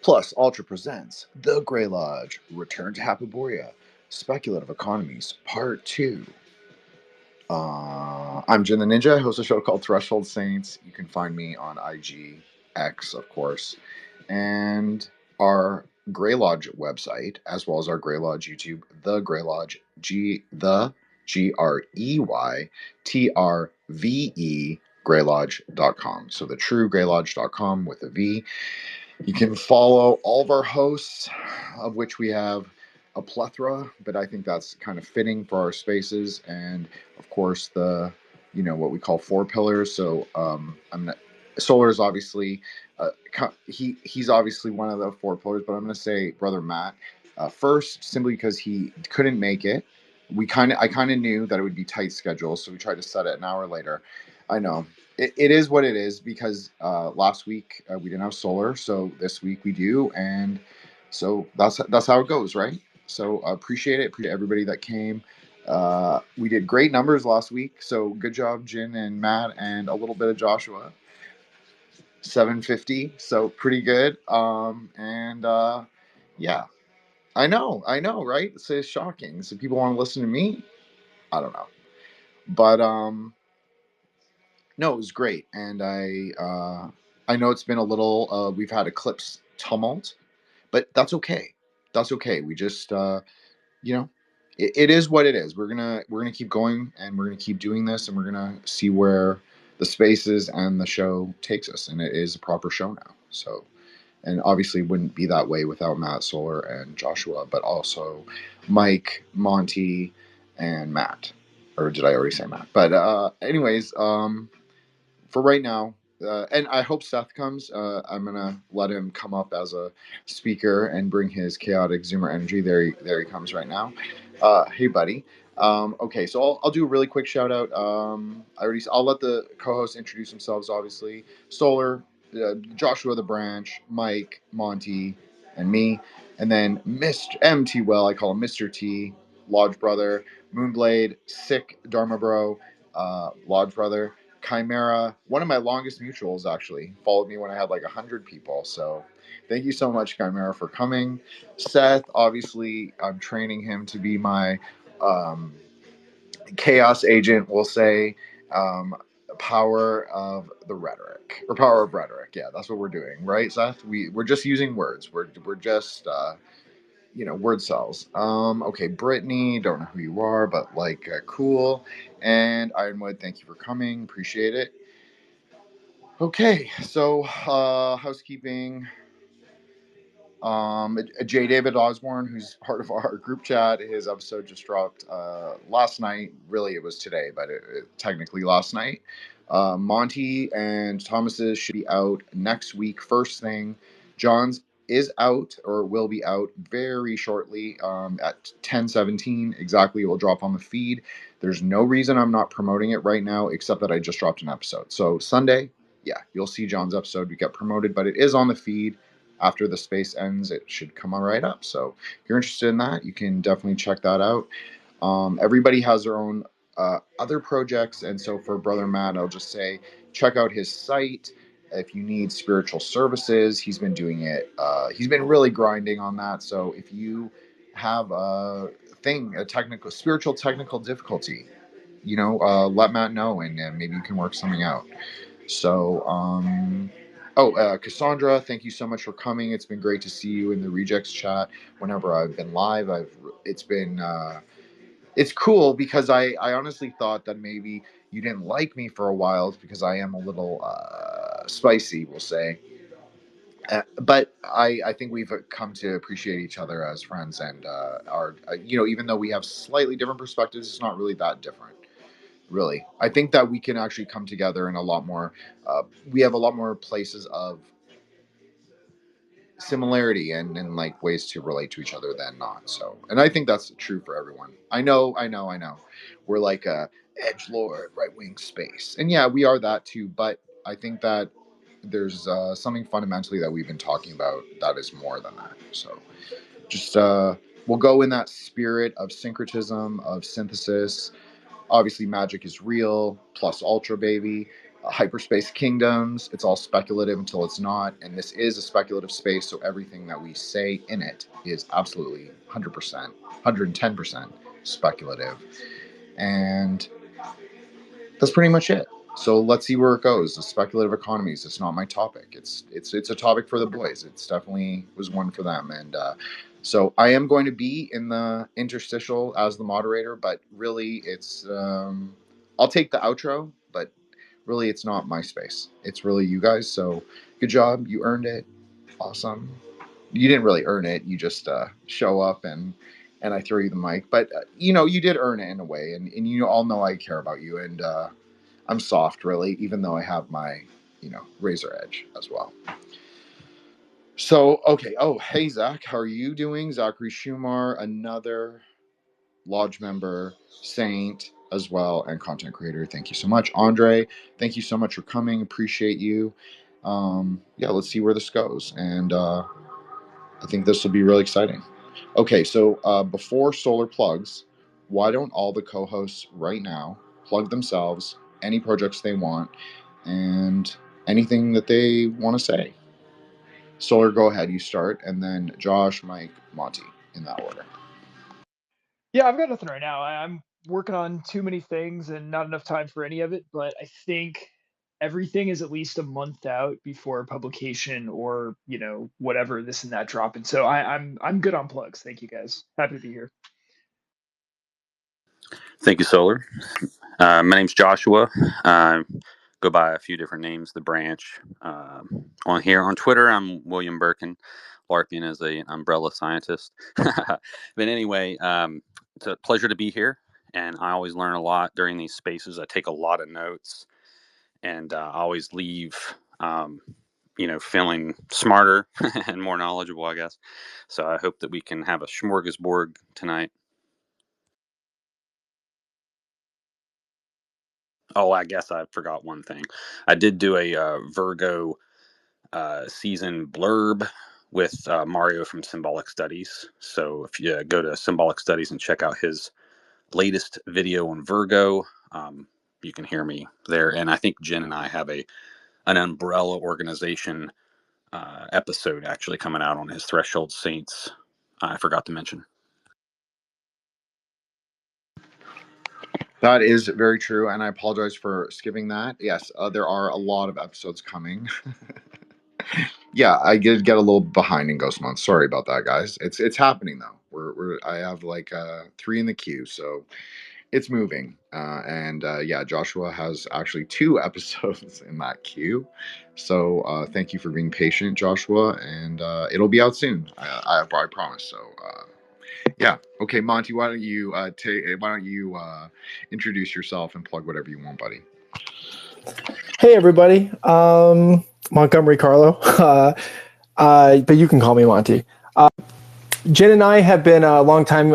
Plus, Ultra presents The Grey Lodge, Return to Hyperborea, Speculative Economies, Part 2. I'm Jin the Ninja. I host a show called Threshold Saints. You can find me on IG, X, of course, and our Grey Lodge website, as well as our Grey Lodge YouTube, The Grey Lodge, Greytrve, Greylodge.com. So the true Greylodge.com with a V. You can follow all of our hosts, of which we have a plethora, but I think that's kind of fitting for our spaces. And of course, what we call four pillars. So Solar is obviously he's obviously one of the four pillars, but I'm going to say Brother Matt first, simply because he couldn't make it. I kind of knew that it would be tight schedule, so we tried to set it an hour later. I know. It is what it is, because last week we didn't have Solar, so this week we do, and so that's how it goes, right? So appreciate it. Appreciate everybody that came. We did great numbers last week, so good job, Jin and Matt, and a little bit of Joshua. 750, so pretty good. Yeah, I know, right? It's shocking. So people want to listen to me. I don't know, but no, it was great, and I know it's been a little. We've had eclipse tumult, but that's okay. That's okay. We just it is what it is. We're gonna keep going, and we're gonna keep doing this, and we're gonna see where the spaces and the show takes us. And it is a proper show now. So, and obviously it wouldn't be that way without Matt, Solar, and Joshua, but also Mike, Monty, and Matt. Or did I already say Matt? But anyways, for right now, and I hope Seth comes. I'm gonna let him come up as a speaker and bring his chaotic Zoomer energy. There he comes right now. Hey, buddy. Okay, so I'll do a really quick shout out. I'll let the co-hosts introduce themselves. Obviously, Solar, Joshua the Branch, Mike, Monty, and me, and then Mr. MT. Well, I call him Mr. T, Lodge Brother, Moonblade, Sick Dharma Bro, Lodge Brother. Chimera, one of my longest mutuals, actually followed me when I had like 100 people. So thank you so much, Chimera, for coming. Seth, obviously, I'm training him to be my chaos agent, we'll say. Power of the rhetoric, or power of rhetoric. Yeah, that's what we're doing, right, Seth? We're just using words. We're just word cells. Okay, Brittany, don't know who you are, but cool. And Ironwood, thank you for coming. Appreciate it. Okay, so housekeeping. J. David Osborne, who's part of our group chat, his episode just dropped last night. Really, it was today, but technically last night. Monty and Thomas's should be out next week, first thing. John's is out, or will be out very shortly at 10:17 exactly. It will drop on the feed. There's no reason I'm not promoting it right now, except that I just dropped an episode. So Sunday, yeah, you'll see John's episode. We get promoted, but it is on the feed. After the space ends, it should come right up. So if you're interested in that, you can definitely check that out. Everybody has their own other projects, and so for Brother Matt, I'll just say check out his site. If you need spiritual services, he's been doing it. He's been really grinding on that. So if you have a spiritual technical difficulty, let Matt know, and maybe you can work something out. So, Cassandra, thank you so much for coming. It's been great to see you in the Rejects chat. Whenever I've been live, it's cool, because I honestly thought that maybe you didn't like me for a while, because I am a little spicy, we'll say. But I think we've come to appreciate each other as friends, and even though we have slightly different perspectives, it's not really that different. Really, I think that we can actually come together in a lot more. We have a lot more places of similarity and ways to relate to each other than not. So, and I think that's true for everyone. I know. We're like a edgelord, right wing space, and yeah, we are that too. But I think that there's something fundamentally that we've been talking about that is more than that. So, just we'll go in that spirit of syncretism, of synthesis. Obviously, magic is real, plus ultra, baby. hyperspace kingdoms. It's all speculative until it's not. And this is a speculative space. So everything that we say in it is absolutely 100%, 110% speculative. And that's pretty much it. So let's see where it goes. The speculative economies. It's not my topic. It's a topic for the boys. It's definitely was one for them. And so I am going to be in the interstitial as the moderator, but really it's I'll take the outro, but really it's not my space. It's really you guys. So good job. You earned it. Awesome. You didn't really earn it. You just show up and I throw you the mic. But you did earn it in a way, and you all know I care about you and. I'm soft, really, even though I have my, razor edge as well. So, okay. Oh, hey, Zach, how are you doing? Zachary Shumar, another Lodge member, Saint as well, and content creator. Thank you so much. Andre, thank you so much for coming. Appreciate you. Yeah, let's see where this goes. And I think this will be really exciting. Okay, so before Solar plugs, why don't all the co-hosts right now plug themselves, any projects they want, and anything that they want to say? Solar, go ahead, you start, and then Josh, Mike, Monty, in that order. Yeah, I've got nothing right now. I'm working on too many things and not enough time for any of it, but I think everything is at least a month out before publication or, whatever this and that drop. And so I'm good on plugs. Thank you guys. Happy to be here. Thank you, Solar. My name's Joshua. Go by a few different names. The branch on here on Twitter, I'm William Birkin. LARPing as an umbrella scientist. But anyway, it's a pleasure to be here, and I always learn a lot during these spaces. I take a lot of notes, and I always leave, feeling smarter and more knowledgeable, I guess. So I hope that we can have a smorgasbord tonight. Oh, I guess I forgot one thing. I did do a Virgo season blurb with Mario from Symbolic Studies. So if you go to Symbolic Studies and check out his latest video on Virgo, you can hear me there. And I think Jen and I have an umbrella organization episode actually coming out on his Threshold Saints. I forgot to mention. That is very true, and I apologize for skipping that. Yes, there are a lot of episodes coming. Yeah, I did get a little behind in Ghost Month. Sorry about that, guys. It's happening though. I have like 3 in the queue, so it's moving. And yeah, Joshua has actually 2 episodes in that queue. So thank you for being patient, Joshua, and it'll be out soon. I promise. So yeah, okay, Monty, why don't you introduce yourself and plug whatever you want, buddy? Hey everybody, Montgomery Carlo, but you can call me Monty. Jen and I have been a long time,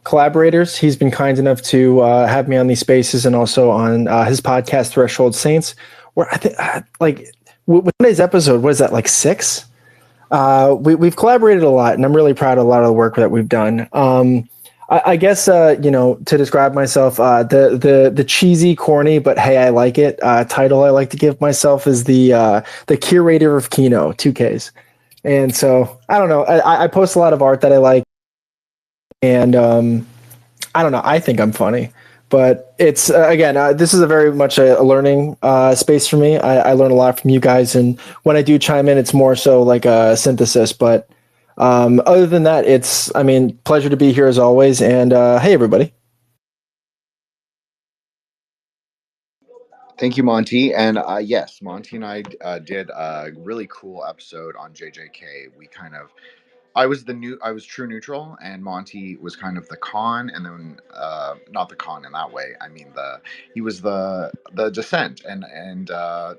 collaborators. He's been kind enough to have me on these spaces and also on his podcast, Threshold Saints, where I think, with today's episode, what is that, like 6? We've collaborated a lot, and I'm really proud of a lot of the work that we've done. I guess, to describe myself, the cheesy, corny, but hey, I like it title I like to give myself is the curator of Kino, 2Ks. And so, I don't know, I post a lot of art that I like, and I don't know, I think I'm funny. But it's, again, this is a very much a learning space for me. I learn a lot from you guys, and when I do chime in, it's more so like a synthesis, but other than that, pleasure to be here as always. And hey, everybody. Thank you, Monty. And yes, Monty and I did a really cool episode on JJK. I was true neutral, and Monty was kind of the con, and then not the con in that way. I mean, he was the dissent, and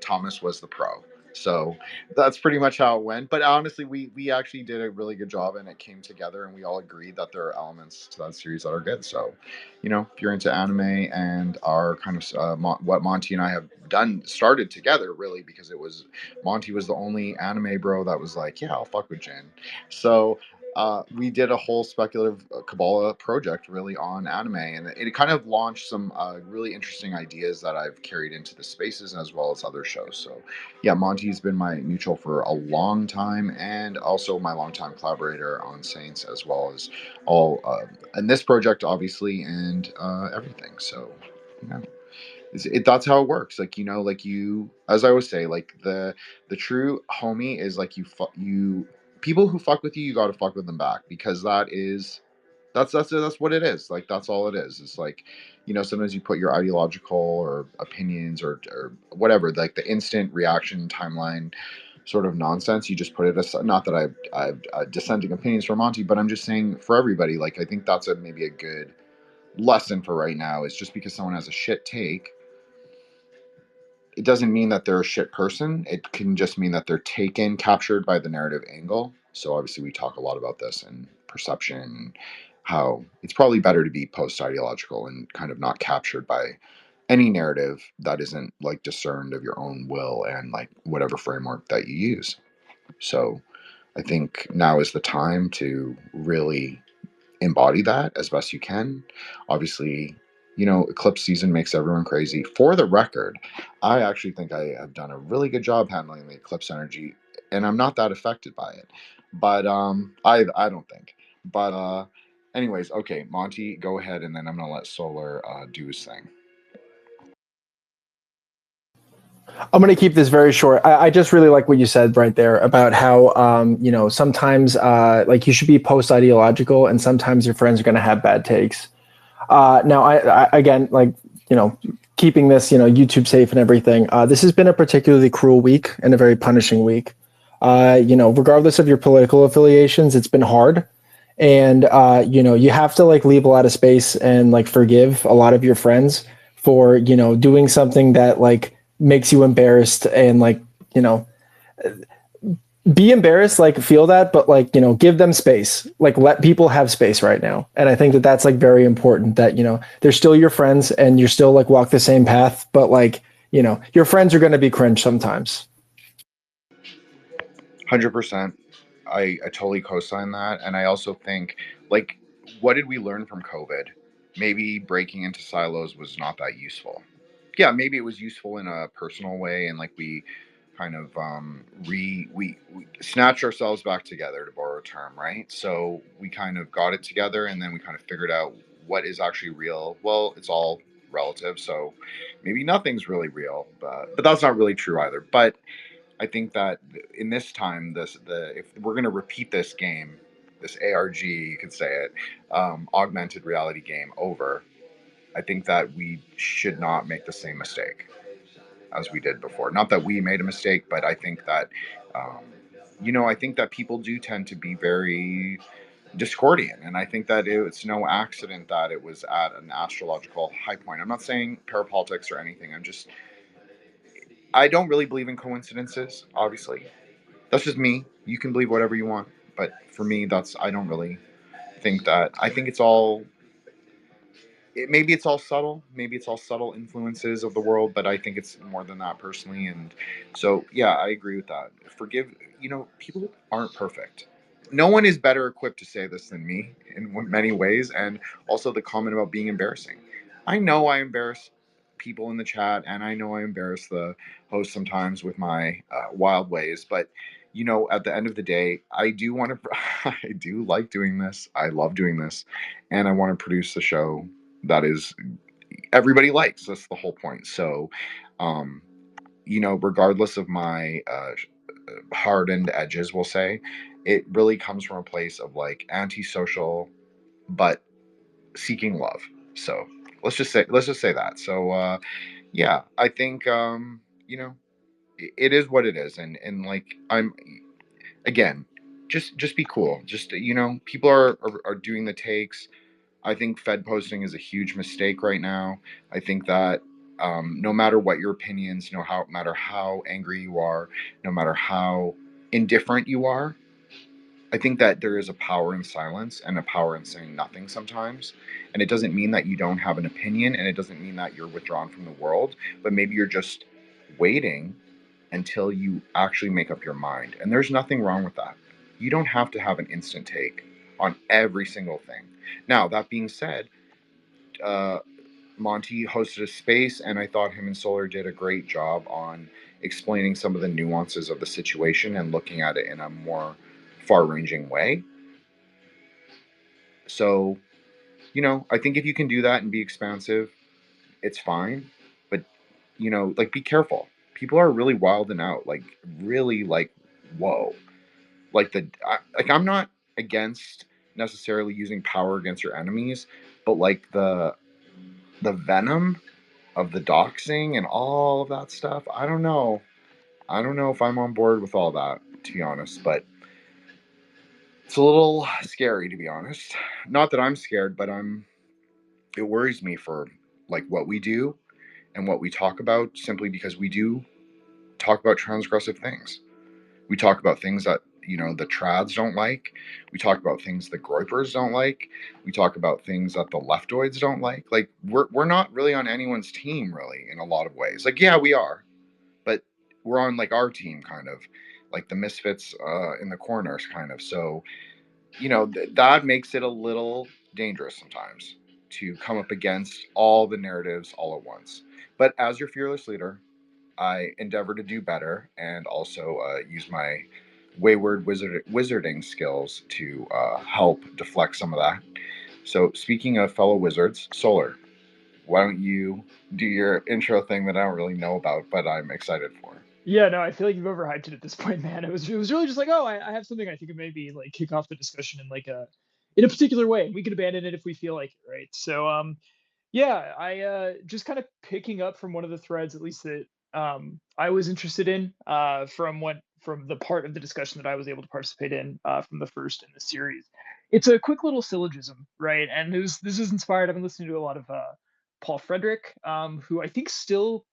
Thomas was the pro. So that's pretty much how it went. But honestly, we actually did a really good job, and it came together, and we all agreed that there are elements to that series that are good. So, if you're into anime and our kind of what Monty and I have started together, really, because Monty was the only anime bro that was like, yeah, I'll fuck with Jen. So we did a whole speculative Kabbalah project really on anime, and it kind of launched some really interesting ideas that I've carried into the spaces as well as other shows. So yeah, Monty's been my neutral for a long time, and also my longtime collaborator on Saints, as well as all in this project obviously, and everything. So yeah, that's how it works. Like, you know, like you, as I always say, like the true homie is like you people who fuck with you, you got to fuck with them back, because that's what it is. Like, that's all it is. It's like, you know, sometimes you put your ideological or opinions or whatever, like the instant reaction timeline sort of nonsense, you just put it aside. Not that I've dissenting opinions from Monty, but I'm just saying for everybody, like, I think that's maybe a good lesson for right now, is just because someone has a shit take, it doesn't mean that they're a shit person. It can just mean that they're captured by the narrative angle. So obviously we talk a lot about this and perception, how it's probably better to be post-ideological and kind of not captured by any narrative that isn't like discerned of your own will and like whatever framework that you use. So I think now is the time to really embody that as best you can. Obviously, you know, eclipse season makes everyone crazy. For the record, I actually think I have done a really good job handling the eclipse energy, and I'm not that affected by it. But I don't think. But anyways, okay, Monty, go ahead, and then I'm gonna let Solar do his thing. I'm going to keep this very short. I just really like what you said right there about how, you know, sometimes like you should be post-ideological, and sometimes your friends are going to have bad takes. Now, I again, like, you know, keeping this, you know, YouTube safe and everything. This has been a particularly cruel week and a very punishing week. You know, regardless of your political affiliations, it's been hard. And, you know, you have to like leave a lot of space and like forgive a lot of your friends for, you know, doing something that like makes you embarrassed, and like, you know, be embarrassed, like feel that, but like, you know, give them space, like let people have space right now. And I think that that's like very important, that, you know, they're still your friends and you're still like walk the same path, but like, you know, your friends are going to be cringe sometimes. 100%. I totally co-sign that. And I also think, like, what did we learn from COVID? Maybe breaking into silos was not that useful. Yeah, maybe it was useful in a personal way, and like we kind of we snatched ourselves back together, to borrow a term, right? So we kind of got it together, and then we kind of figured out what is actually real. Well, it's all relative, so maybe nothing's really real, but that's not really true either. But I think that in this time, if we're going to repeat this game, this ARG, you could say it, augmented reality game over, I think that we should not make the same mistake as we did before. Not that we made a mistake, but I think that, um, you know, I think that people do tend to be very discordian, and I think that it's no accident that it was at an astrological high point. I'm not saying parapolitics or anything. I don't really believe in coincidences, obviously. That's just me. You can believe whatever you want, but for me, I don't really think that. I think it's all. Maybe it's all subtle. Maybe it's all subtle influences of the world, but I think it's more than that personally. And so, yeah, I agree with that. Forgive. You know, people aren't perfect. No one is better equipped to say this than me in many ways, and also the comment about being embarrassing. I know I embarrass people in the chat, and I know I embarrass the host sometimes with my wild ways, but you know, at the end of the day, I do want to. I do like doing this. I love doing this, and I want to produce the show that is everybody likes. That's the whole point. So, um, you know, regardless of my hardened edges, we'll say, it really comes from a place of like antisocial, but seeking love. So let's just say that. So yeah, I think you know, it is what it is, and like I'm again, just be cool. Just, you know, people are doing the takes. I think Fed posting is a huge mistake right now. I think that no matter what your opinions, no matter how angry you are, no matter how indifferent you are, I think that there is a power in silence and a power in saying nothing sometimes. And it doesn't mean that you don't have an opinion, and it doesn't mean that you're withdrawn from the world, but maybe you're just waiting until you actually make up your mind. And there's nothing wrong with that. You don't have to have an instant take on every single thing. Now, that being said, Monty hosted a space, and I thought him and Solar did a great job on explaining some of the nuances of the situation and looking at it in a more far-ranging way. So, I think if you can do that and be expansive, it's fine. But, like, be careful. People are really wilding out, like, really, like, whoa. Like, I'm not against necessarily using power against your enemies, but, like, the venom of the doxing and all of that stuff, I don't know. I don't know if I'm on board with all that, to be honest, but it's a little scary, to be honest. Not that I'm scared, but it worries me for like what we do and what we talk about, simply because we do talk about transgressive things. We talk about things that, the trads don't like. We talk about things the groypers don't like. We talk about things that the leftoids don't like. Like, we're not really on anyone's team, really, in a lot of ways. Like, yeah, we are, but we're on like our team, kind of like the misfits in the corners, kind of. So, that makes it a little dangerous sometimes to come up against all the narratives all at once. But as your fearless leader, I endeavor to do better, and also use my wayward wizarding skills to help deflect some of that. So, speaking of fellow wizards, Solar, why don't you do your intro thing that I don't really know about, but I'm excited for? Yeah, no, I feel like you've overhyped it at this point, man. It was really just like, oh, I have something I think could maybe like kick off the discussion in like in a particular way. We could abandon it if we feel like it, right? So yeah, I just kind of picking up from one of the threads, at least that I was interested in, from the part of the discussion that I was able to participate in, from the first in the series. It's a quick little syllogism, right? And this is inspired. I've been listening to a lot of Paul Frederick, who I think still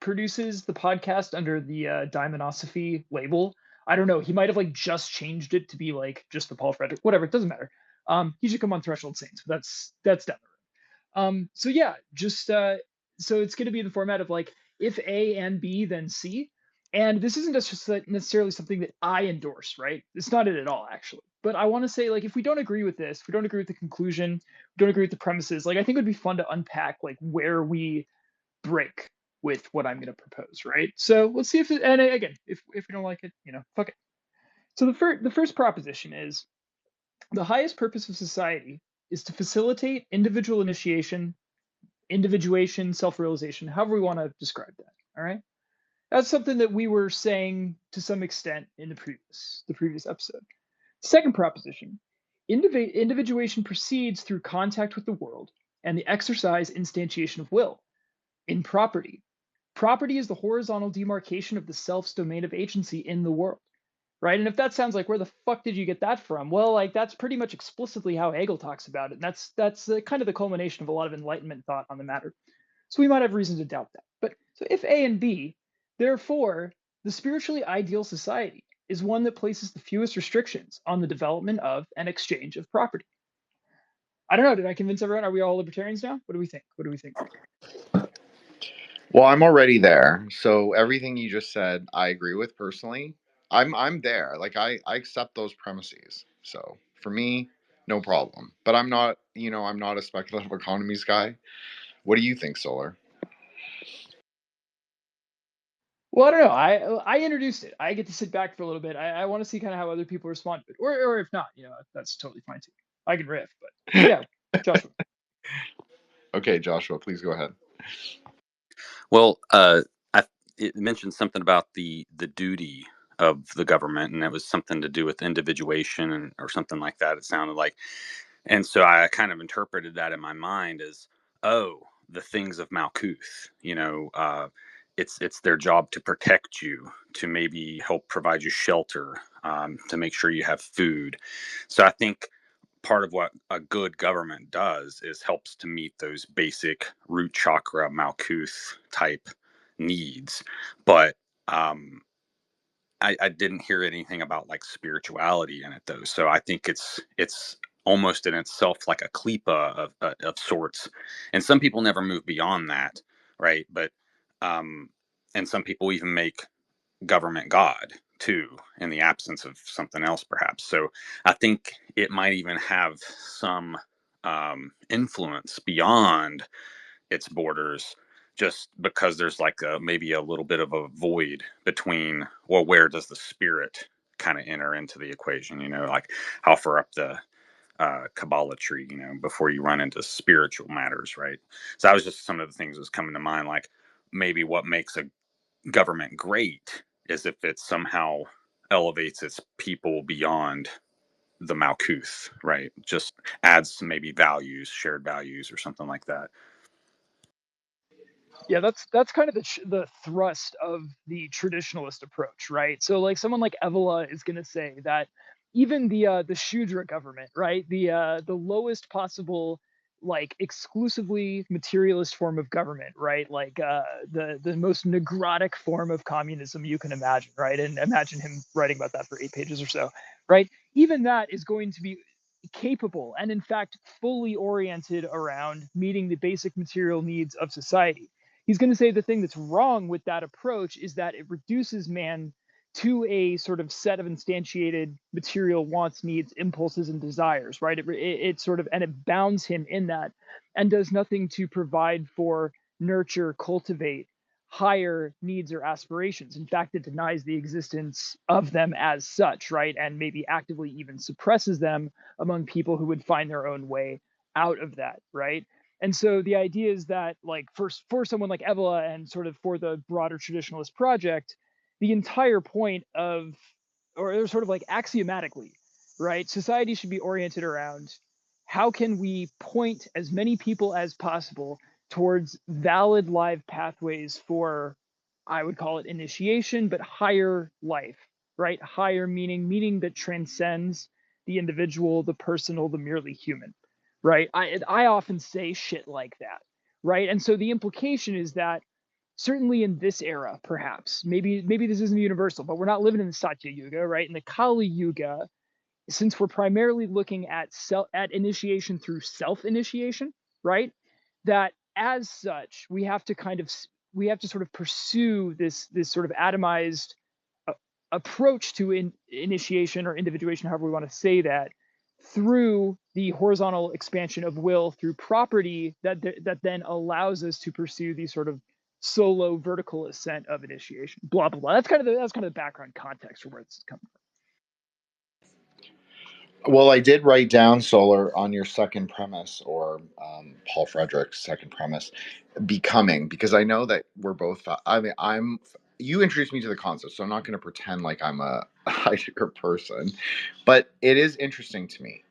produces the podcast under the Daimonosophy label. I don't know. He might have like just changed it to be like just the Paul Frederick, whatever. It doesn't matter. He should come on Threshold Saints, but that's down the road. So yeah, just so it's going to be in the format of like, if A and B, then C. And this isn't just necessarily something that I endorse, right? It's not it at all, actually. But I want to say, like, if we don't agree with this, if we don't agree with the conclusion, we don't agree with the premises, like, I think it would be fun to unpack like where we break with what I'm going to propose, right? So let's see if it, and again, if we don't like it, fuck it. So the first proposition is, the highest purpose of society is to facilitate individual initiation, individuation, self-realization, however we want to describe that. All right. That's something that we were saying to some extent in the previous episode. Second proposition, individuation proceeds through contact with the world and the exercise instantiation of will. In property, property is the horizontal demarcation of the self's domain of agency in the world, right? And if that sounds like, where the fuck did you get that from? Well, like, that's pretty much explicitly how Hegel talks about it. And that's kind of the culmination of a lot of Enlightenment thought on the matter. So we might have reason to doubt that. But so if A and B, therefore, the spiritually ideal society is one that places the fewest restrictions on the development of and exchange of property. I don't know. Did I convince everyone? Are we all libertarians now? What do we think? What do we think, Mike? Well, I'm already there. So everything you just said, I agree with personally. I'm there. Like, I accept those premises. So for me, no problem. But I'm not a speculative economies guy. What do you think, Solar? Well, I don't know. I introduced it. I get to sit back for a little bit. I want to see kind of how other people respond to it, or if not, that's totally fine too. I can riff, but yeah, Joshua. Okay, Joshua, please go ahead. Well, it mentioned something about the duty of the government, and that was something to do with individuation or something like that. It sounded like, and so I kind of interpreted that in my mind as, oh, the things of Malkuth. It's their job to protect you, to maybe help provide you shelter, to make sure you have food. So I think part of what a good government does is helps to meet those basic root chakra Malkuth type needs. But I didn't hear anything about like spirituality in it though. So I think it's almost in itself like a klipa of sorts. And some people never move beyond that, right? But and some people even make government God. too, in the absence of something else, perhaps. So I think it might even have some influence beyond its borders, just because there's like maybe a little bit of a void between, well, where does the spirit kind of enter into the equation? Like how far up the Kabbalah tree, before you run into spiritual matters, right? So that was just some of the things that was coming to mind. Like maybe what makes a government great is if it somehow elevates its people beyond the Malkuth, right? Just adds some maybe values, shared values, or something like that. Yeah, that's kind of the thrust of the traditionalist approach, right? So like someone like Evola is going to say that even the Shudra government, right, the lowest possible like exclusively materialist form of government, right, like the most necrotic form of communism you can imagine, right, and imagine him writing about that for 8 pages or so, right? Even that is going to be capable and in fact fully oriented around meeting the basic material needs of society. He's going to say the thing that's wrong with that approach is that it reduces man to a sort of set of instantiated material wants, needs, impulses, and desires, right? It sort of, and it bounds him in that and does nothing to provide for, nurture, cultivate higher needs or aspirations. In fact, it denies the existence of them as such, right? And maybe actively even suppresses them among people who would find their own way out of that, right? And so the idea is that, like, for someone like Evola and sort of for the broader traditionalist project, the entire point of, or sort of like axiomatically, right, society should be oriented around how can we point as many people as possible towards valid live pathways for, I would call it initiation, but higher life, right? Higher meaning that transcends the individual, the personal, the merely human, right? I often say shit like that, right? And so the implication is that certainly in this era, perhaps maybe this isn't universal, but we're not living in the Satya Yuga, right? In the Kali Yuga, since we're primarily looking at initiation through self-initiation, right? That as such, we have to sort of pursue this sort of atomized approach to initiation or individuation, however we want to say that, through the horizontal expansion of will through property that then allows us to pursue the sort of solo vertical ascent of initiation. Blah blah blah. That's kind of the background context for where this is coming from. Well, I did write down Solar on your second premise, or Paul Frederick's second premise, becoming, because I know that we're both. I mean, you introduced me to the concept, so I'm not going to pretend like I'm a Heidegger person, but it is interesting to me,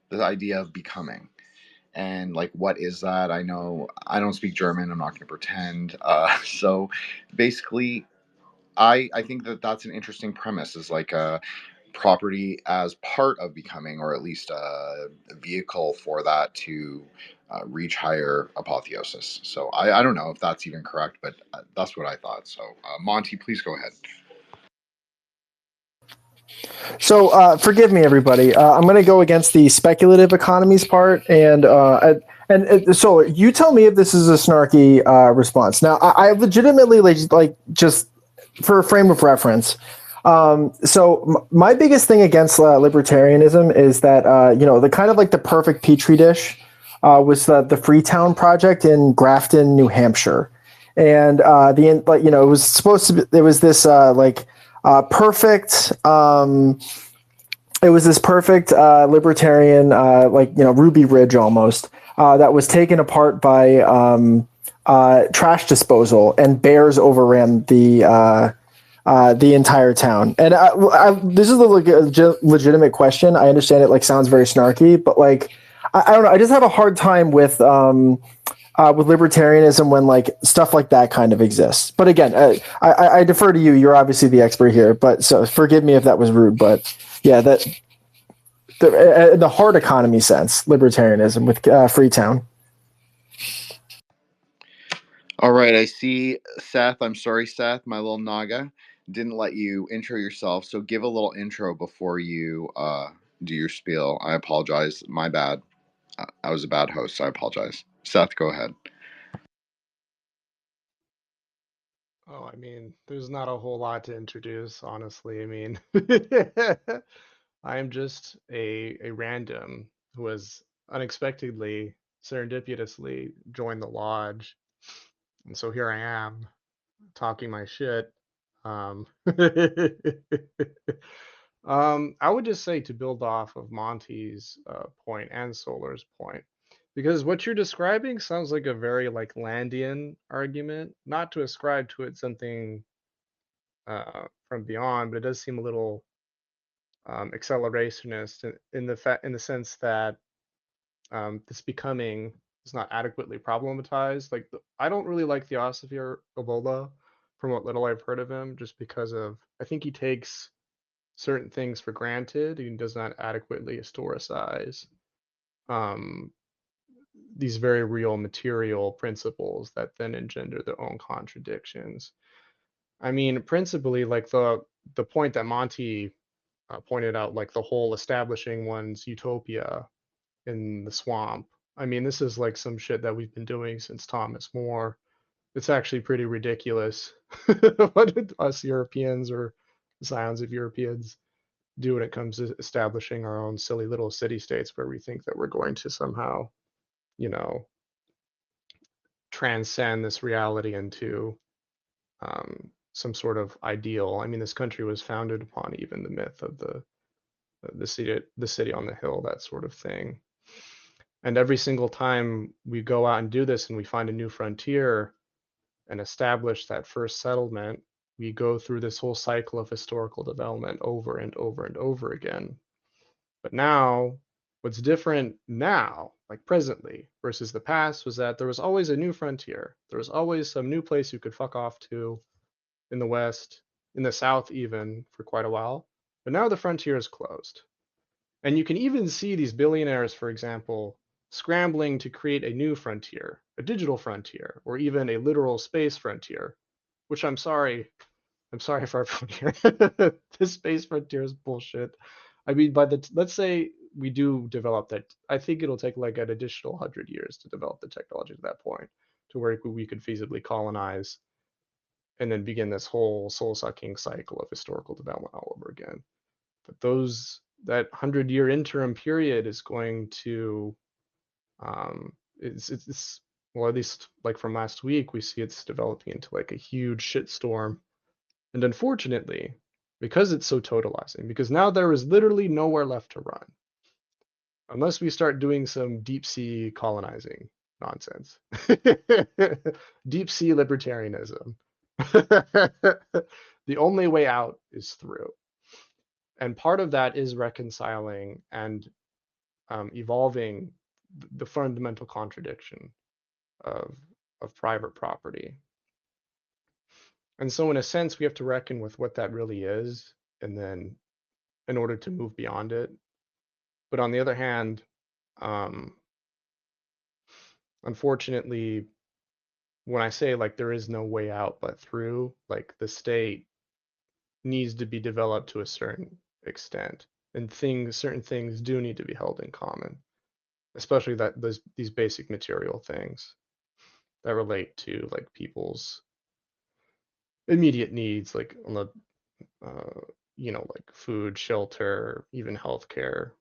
the idea of becoming. And like, what is that? I know I don't speak German. I'm not going to pretend. So basically, I think that that's an interesting premise. Is like property as part of becoming, or at least a vehicle for that to reach higher apotheosis. So I don't know if that's even correct, but that's what I thought. So Monty, please go ahead. So forgive me, everybody. I'm going to go against the speculative economies part, and so you tell me if this is a snarky response. Now, I legitimately like just for a frame of reference. So my biggest thing against libertarianism is that the kind of like the perfect petri dish was the Freetown Project in Grafton, New Hampshire, and it was supposed to be, there was this perfect. It was this perfect libertarian, Ruby Ridge almost, that was taken apart by trash disposal, and bears overran the entire town. And this is a legitimate question. I understand it sounds very snarky, but I don't know. I just have a hard time with libertarianism when stuff like that kind of exists. But again, I defer to you. You're obviously the expert here, but so forgive me if that was rude. But yeah, that the hard economy sense, libertarianism with Freetown. All right, I see Seth. I'm sorry, Seth, my little Naga didn't let you intro yourself. So give a little intro before you do your spiel. I apologize. My bad. I was a bad host, so I apologize. Seth, go ahead. Oh, I mean, there's not a whole lot to introduce, honestly. I mean, I'm just a random who has unexpectedly, serendipitously joined the lodge, and so here I am talking my shit. Um, I would just say to build off of Monty's point and Solar's point, because what you're describing sounds like a very like Landian argument, not to ascribe to it something from beyond, but it does seem a little accelerationist in the sense that this becoming is not adequately problematized. Like I don't really like Theosophy or Ebola from what little I've heard of him, just because of I think he takes certain things for granted and does not adequately historicize um, these very real material principles that then engender their own contradictions. I mean, principally, like the point that Monty pointed out, like the whole establishing one's utopia in the swamp. I mean, this is like some shit that we've been doing since Thomas More. It's actually pretty ridiculous what us Europeans or scions of Europeans do when it comes to establishing our own silly little city states where we think that we're going to somehow, you know, transcend this reality into some sort of ideal. I mean, this country was founded upon even the myth of the city on the hill, that sort of thing. And every single time we go out and do this and we find a new frontier and establish that first settlement, we go through this whole cycle of historical development over and over and over again. But now, what's different now, like presently, versus the past, was that there was always a new frontier. There was always some new place you could fuck off to in the West, in the South, even for quite a while. But now the frontier is closed. And you can even see these billionaires, for example, scrambling to create a new frontier, a digital frontier, or even a literal space frontier, which I'm sorry for everyone here. This space frontier is bullshit. I mean, let's say we do develop that, I think it'll take like an additional 100 years to develop the technology to that point, to where we could feasibly colonize and then begin this whole soul-sucking cycle of historical development all over again. But that 100-year interim period is going to it's well, at least like from last week, we see it's developing into like a huge shitstorm. And unfortunately, because it's so totalizing, because now there is literally nowhere left to run, unless we start doing some deep sea colonizing nonsense. Deep sea libertarianism. The only way out is through. And part of that is reconciling and evolving the fundamental contradiction of private property. And so in a sense, we have to reckon with what that really is, and then in order to move beyond it. But on the other hand, unfortunately, when I say like there is no way out but through, like the state needs to be developed to a certain extent, and certain things do need to be held in common, especially these basic material things that relate to like people's immediate needs, like on the like food, shelter, even healthcare,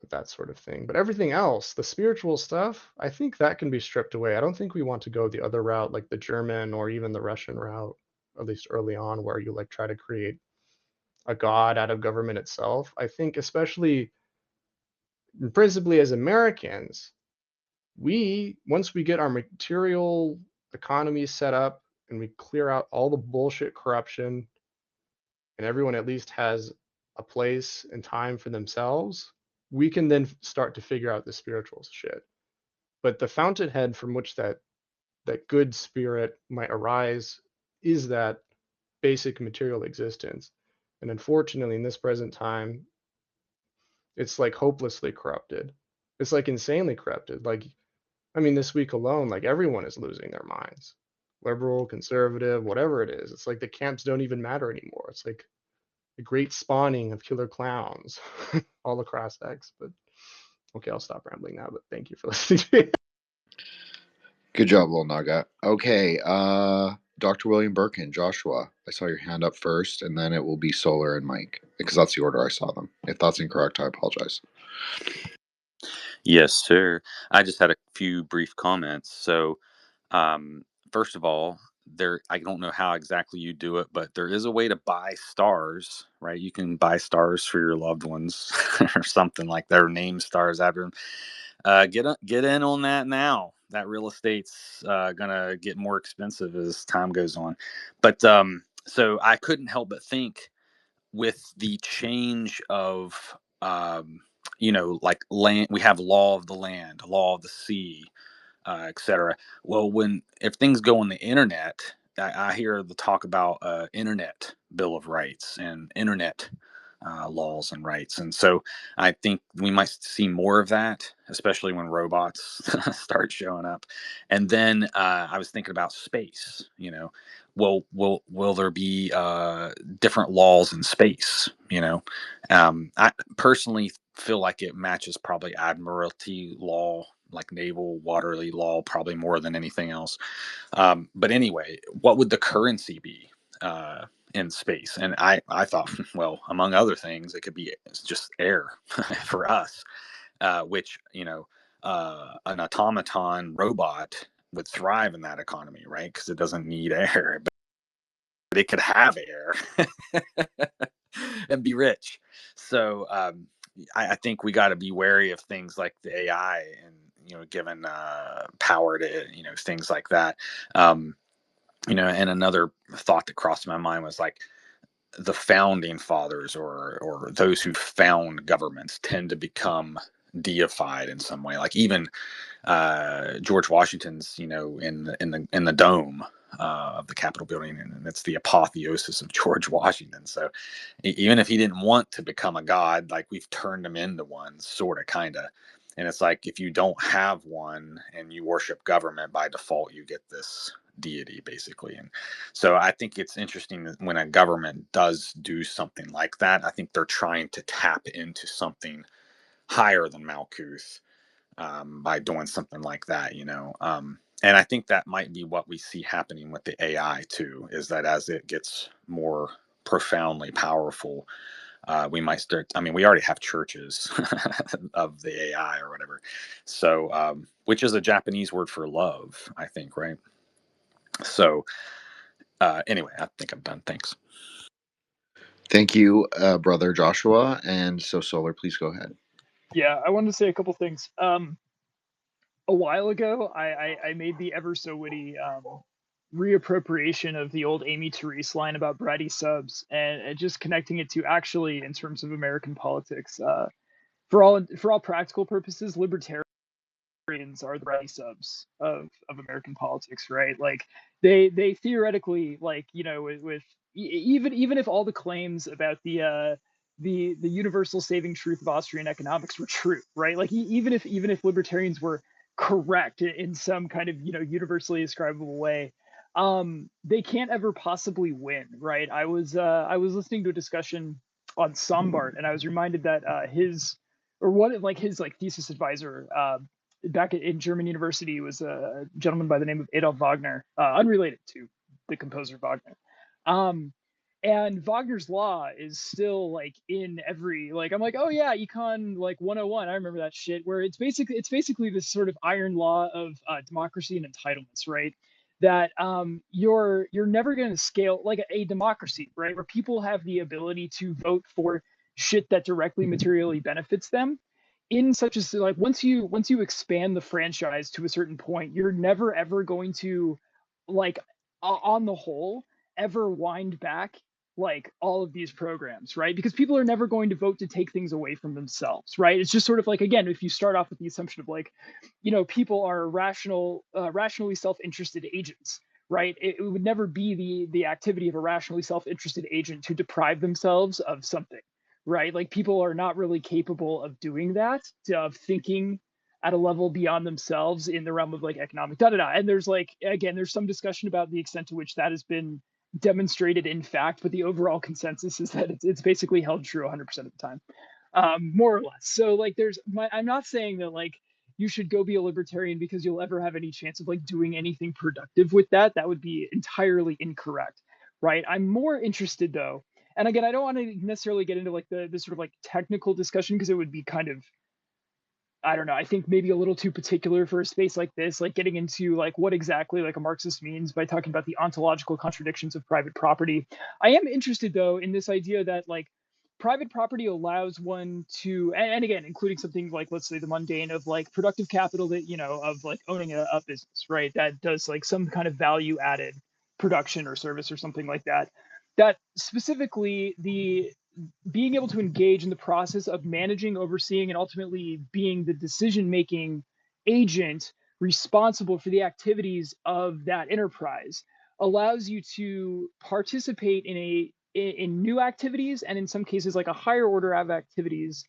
that sort of thing. But everything else, the spiritual stuff, I think that can be stripped away. I don't think we want to go the other route, like the German or even the Russian route, at least early on, where you like try to create a god out of government itself. I think especially principally as Americans, once we get our material economy set up and we clear out all the bullshit corruption and everyone at least has a place and time for themselves, we can then start to figure out the spiritual shit. But the fountainhead from which that good spirit might arise is that basic material existence. And unfortunately, in this present time, it's like hopelessly corrupted. It's like insanely corrupted. Like, I mean, this week alone, like everyone is losing their minds. Liberal, conservative, whatever it is. It's like the camps don't even matter anymore. It's like the great spawning of killer clowns all across X. But okay, I'll stop rambling now. But thank you for listening to me. Good job, little Naga. Okay, Dr. William Birkin, Joshua, I saw your hand up first, and then it will be Solar and Mike, because that's the order I saw them. If that's incorrect, I apologize. Yes, sir. I just had a few brief comments. So, first of all, I don't know how exactly you do it, but there is a way to buy stars, right? You can buy stars for your loved ones or something like that, or name stars after them. Get in on that now. That real estate's gonna get more expensive as time goes on. But so I couldn't help but think, with the change of like land, we have law of the land, law of the sea, etc. Well, if things go on the internet, I hear the talk about internet bill of rights and internet laws and rights, and so I think we might see more of that, especially when robots start showing up. And then I was thinking about space. Will there be different laws in space? I personally feel like it matches probably admiralty law, like naval waterly law, probably more than anything else. But anyway, what would the currency be in space? And I thought, well, among other things, it could be just air for us, which, an automaton robot would thrive in that economy, right? Because it doesn't need air, but it could have air and be rich. So I think we got to be wary of things like the AI and, given power to, things like that. And another thought that crossed my mind was like, the founding fathers or those who found governments tend to become deified in some way. Like even George Washington's, in the dome of the Capitol building, and it's the apotheosis of George Washington. So even if he didn't want to become a god, like we've turned him into one, sort of, kind of. And it's like, if you don't have one and you worship government, by default, you get this deity, basically. And so I think it's interesting that when a government does do something like that, I think they're trying to tap into something higher than Malkuth by doing something like that, and I think that might be what we see happening with the AI too, is that as it gets more profoundly powerful, we might start. I mean, we already have churches of the AI or whatever. So, which is a Japanese word for love, I think, right? So, anyway, I think I'm done. Thanks. Thank you, brother Joshua. And so, Solar, please go ahead. Yeah, I wanted to say a couple things. A while ago, I made the ever so witty reappropriation of the old Amy Therese line about bratty subs, and just connecting it to, actually, in terms of American politics. For all practical purposes, libertarians are the bratty subs of American politics, right? Like they theoretically, like, with even if all the claims about the universal saving truth of Austrian economics were true, right? Like even if libertarians were correct in some kind of, universally ascribable way, they can't ever possibly win, right? I was listening to a discussion on Sombart, and I was reminded that his thesis advisor back in German university was a gentleman by the name of Adolf Wagner, unrelated to the composer Wagner. And Wagner's law is still like in every, like, I'm like, oh yeah, Econ like 101. I remember that shit, where it's basically this sort of iron law of democracy and entitlements, right? That you're never going to scale like a democracy, right? Where people have the ability to vote for shit that directly materially benefits them, in such as, like, once you expand the franchise to a certain point, you're never ever going to, like, on the whole, ever wind back like all of these programs, right? Because people are never going to vote to take things away from themselves, right? It's just sort of like, again, if you start off with the assumption of like, people are rationally self-interested agents, right? It would never be the activity of a rationally self-interested agent to deprive themselves of something, right? Like people are not really capable of doing that, of thinking at a level beyond themselves in the realm of like economic And there's like, again, there's some discussion about the extent to which that has been demonstrated in fact, but the overall consensus is that it's basically held true 100% of the time, more or less. So like I'm not saying that, like, you should go be a libertarian because you'll ever have any chance of like doing anything productive with that. That would be entirely incorrect, right? I'm more interested though, and again, I don't want to necessarily get into like the sort of like technical discussion because it would be kind of, I don't know, I think maybe a little too particular for a space like this, like getting into like what exactly like a Marxist means by talking about the ontological contradictions of private property. I am interested though in this idea that like private property allows one to, and again, including something like, let's say the mundane of like productive capital that, you know, of like owning a business, right? That does like some kind of value added production or service or something like that. That specifically the being able to engage in the process of managing, overseeing, and ultimately being the decision-making agent responsible for the activities of that enterprise allows you to participate in new activities, and in some cases like a higher order of activities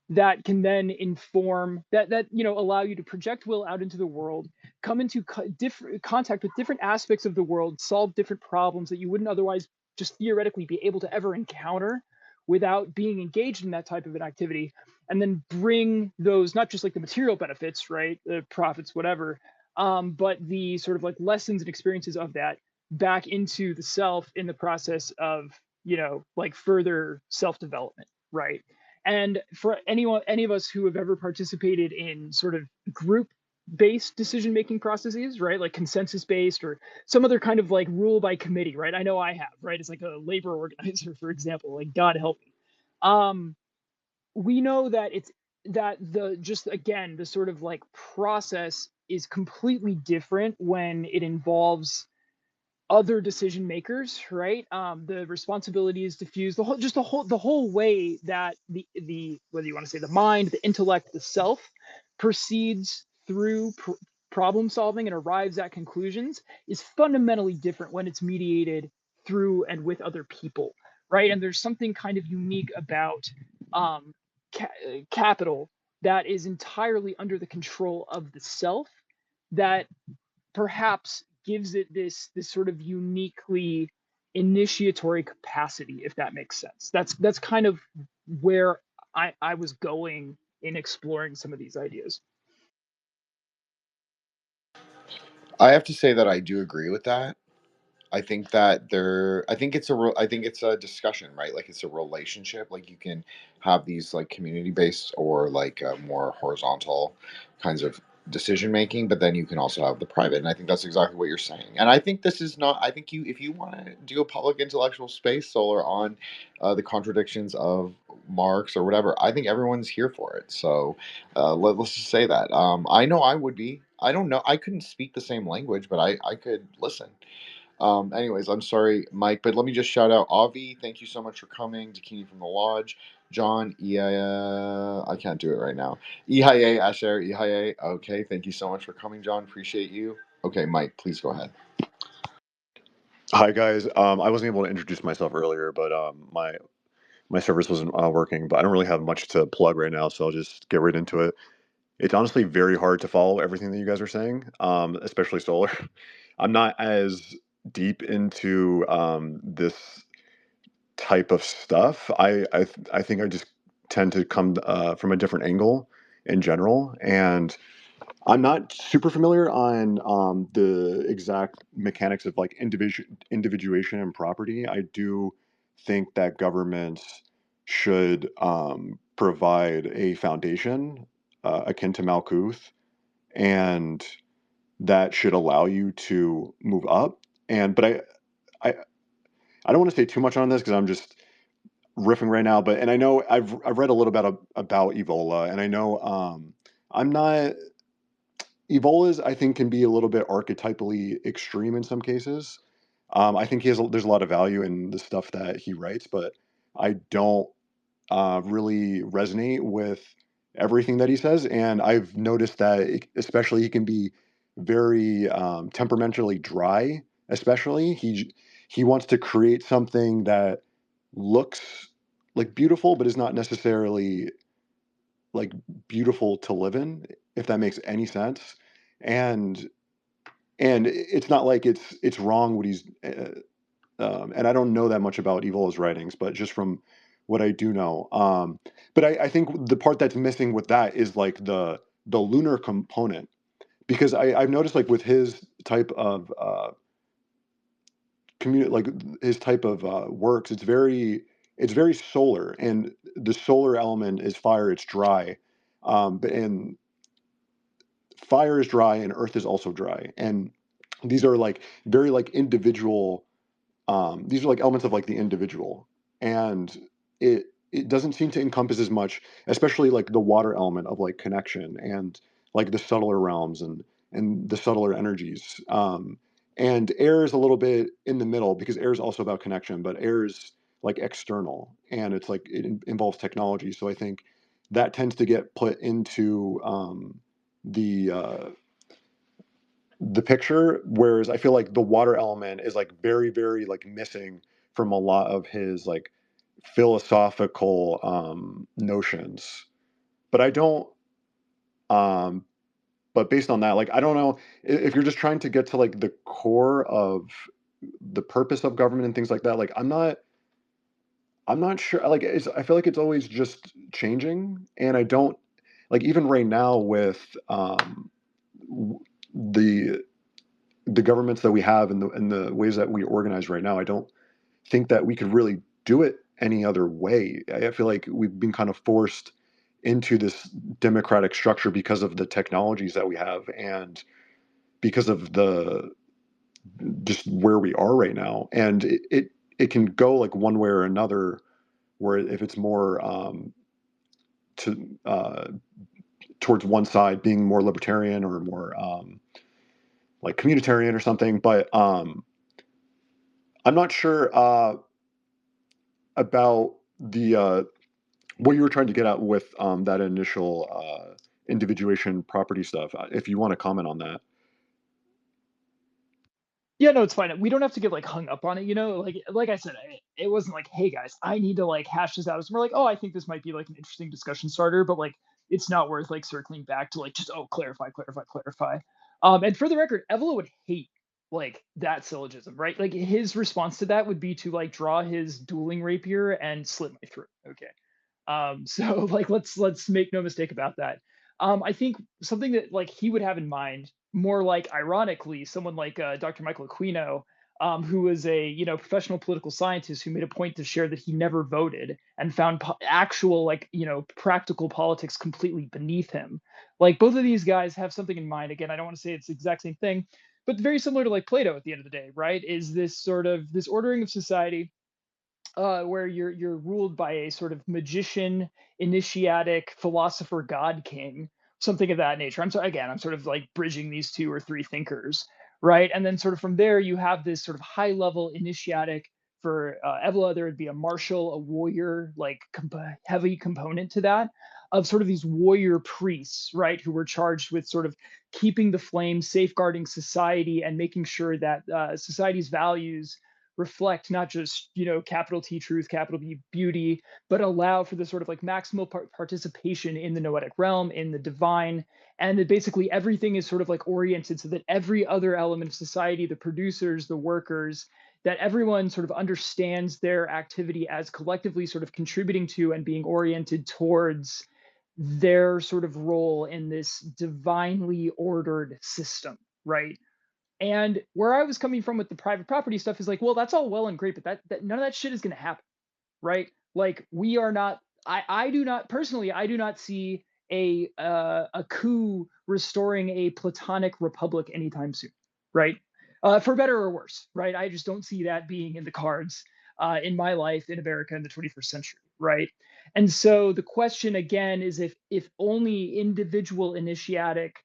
that can then inform that you know allow you to project will out into the world, come into different contact with different aspects of the world, solve different problems that you wouldn't otherwise just theoretically be able to ever encounter without being engaged in that type of an activity, and then bring those, not just like the material benefits, right, the profits, whatever, but the sort of like lessons and experiences of that back into the self in the process of, you know, like further self-development, right? And for any of us who have ever participated in sort of group based decision making processes, right, like consensus based or some other kind of like rule by committee, right? I know I have, right? It's like a labor organizer, for example, like God help me. We know that it's that the just again the sort of like process is completely different when it involves other decision makers, right? The responsibility is diffused. The whole way that the whether you want to say the mind, the intellect, the self proceeds through problem solving and arrives at conclusions is fundamentally different when it's mediated through and with other people, right? And there's something kind of unique about um, capital that is entirely under the control of the self that perhaps gives it this sort of uniquely initiatory capacity, if that makes sense. That's kind of where I was going in exploring some of these ideas. I have to say that I do agree with that. I think that I think I think it's a discussion, right? Like it's a relationship. Like you can have these like community based or like more horizontal kinds of decision making, but then you can also have the private. And I think that's exactly what you're saying. And I think this is not. I think if you want to do a public intellectual space, Solar, on the contradictions of Marx or whatever, I think everyone's here for it. So let's just say that. I know I would be. I don't know. I couldn't speak the same language, but I could listen. Anyways, I'm sorry, Mike, but let me just shout out Avi. Thank you so much for coming. Dakini from the Lodge. John, I can't do it right now. Ihaye, Asher, Ihaye. Okay, thank you so much for coming, John. Appreciate you. Okay, Mike, please go ahead. Hi guys. I wasn't able to introduce myself earlier, but my service wasn't working. But I don't really have much to plug right now, so I'll just get right into it. It's honestly very hard to follow everything that you guys are saying, especially Solar. I'm not as deep into this type of stuff. I think I just tend to come from a different angle in general, and I'm not super familiar on the exact mechanics of like individuation and property. I do think that governments should provide a foundation akin to Malkuth, and that should allow you to move up. And but I I don't want to say too much on this because I'm just riffing right now. But and I know I've read a little bit about Evola, and I know I'm not. Evola's, I think, can be a little bit archetypally extreme in some cases. I think there's a lot of value in the stuff that he writes, but I don't really resonate with everything that he says. And I've noticed that, especially, he can be very temperamentally dry. Especially, he wants to create something that looks like beautiful, but is not necessarily like beautiful to live in, if that makes any sense. And it's not like it's wrong what he's and I don't know that much about Evola's writings, but just from what I do know, but I think the part that's missing with that is like the lunar component, because I've noticed like with his type of like his type of works, it's very solar, and the solar element is fire. It's dry, and fire is dry, and earth is also dry, and these are like very like individual. These are like elements of like the individual, and it doesn't seem to encompass as much, especially like the water element of like connection and like the subtler realms and the subtler energies. And air is a little bit in the middle because air is also about connection, but air is like external, and it's like involves technology. So I think that tends to get put into the the picture, whereas I feel like the water element is like very, very like missing from a lot of his like philosophical notions. But I don't um but based on that, like I don't know if you're just trying to get to like the core of the purpose of government and things like that, like I'm not sure, like I feel like it's always just changing, and I don't like, even right now with w- the governments that we have and the ways that we organize right now, I don't think that we could really do it any other way. I feel like we've been kind of forced into this democratic structure because of the technologies that we have, and because of the just where we are right now. And it can go like one way or another, where if it's more to towards one side, being more libertarian or more like communitarian or something. But I'm not sure about the what you were trying to get at with that initial individuation property stuff. If you want to comment on that. Yeah, no, it's fine. We don't have to get like hung up on it, you know. Like I said, it wasn't like, hey guys, I need to like hash this out. It's more like, oh, I think this might be like an interesting discussion starter, but like it's not worth like circling back to like just, oh, clarify, clarify, clarify. And for the record, Evelo would hate like that syllogism, right? Like his response to that would be to like draw his dueling rapier and slit my throat. Okay. So like let's make no mistake about that. I think something that like he would have in mind, more like ironically, someone like Dr. Michael Aquino, who was a professional political scientist who made a point to share that he never voted and found actual like practical politics completely beneath him. Like both of these guys have something in mind. Again, I don't want to say it's the exact same thing, but very similar to like Plato at the end of the day, right? Is this sort of this ordering of society where you're ruled by a sort of magician, initiatic, philosopher, god king, something of that nature. I'm sort of like bridging these two or three thinkers, right? And then sort of from there, you have this sort of high level initiatic. For Evola, there would be a martial, a warrior, like heavy component to that, of sort of these warrior priests, right, who were charged with sort of keeping the flame, safeguarding society, and making sure that society's values reflect not just capital T truth, capital B beauty, but allow for the sort of like maximal participation in the noetic realm, in the divine, and that basically everything is sort of like oriented so that every other element of society, the producers, the workers, that everyone sort of understands their activity as collectively sort of contributing to and being oriented towards their sort of role in this divinely ordered system, right? And where I was coming from with the private property stuff is like, well, that's all well and great, but that none of that shit is going to happen, right? Like we are not. I do not personally. I do not see a coup restoring a platonic republic anytime soon, right? For better or worse, right? I just don't see that being in the cards in my life in America in the 21st century, right? And so the question again is if only individual initiatic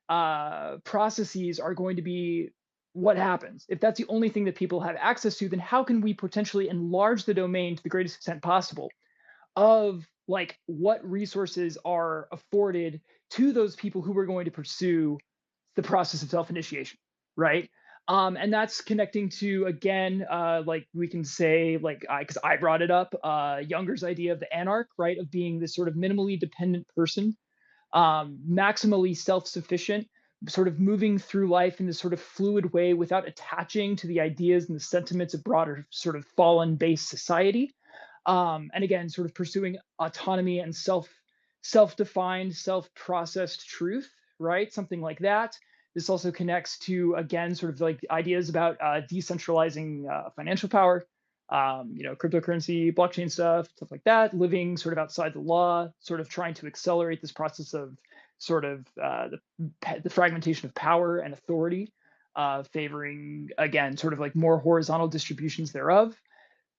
processes are going to be what happens. If that's the only thing that people have access to, then how can we potentially enlarge the domain to the greatest extent possible of like what resources are afforded to those people who are going to pursue the process of self-initiation, right? And that's connecting to again, like we can say, like because I brought it up, Younger's idea of the anarch, right, of being this sort of minimally dependent person, maximally self-sufficient, sort of moving through life in this sort of fluid way without attaching to the ideas and the sentiments of broader sort of fallen based society. And again, sort of pursuing autonomy and self-defined, self-processed truth, right? Something like that. This also connects to, again, sort of like ideas about decentralizing financial power, cryptocurrency, blockchain stuff like that, living sort of outside the law, sort of trying to accelerate this process of sort of the fragmentation of power and authority, favoring, again, sort of like more horizontal distributions thereof.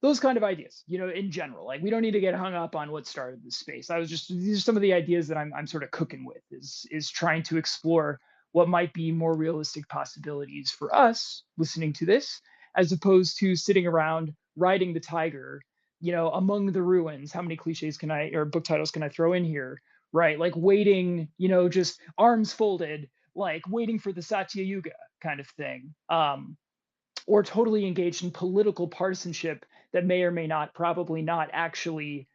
Those kind of ideas, in general. Like, we don't need to get hung up on what started this space. These are some of the ideas that I'm sort of cooking with, is trying to explore what might be more realistic possibilities for us listening to this, as opposed to sitting around riding the tiger, among the ruins. How many cliches or book titles can I throw in here? Right? Like waiting, just arms folded, like waiting for the Satya Yuga kind of thing. Or totally engaged in political partisanship that may or may not, probably not, actually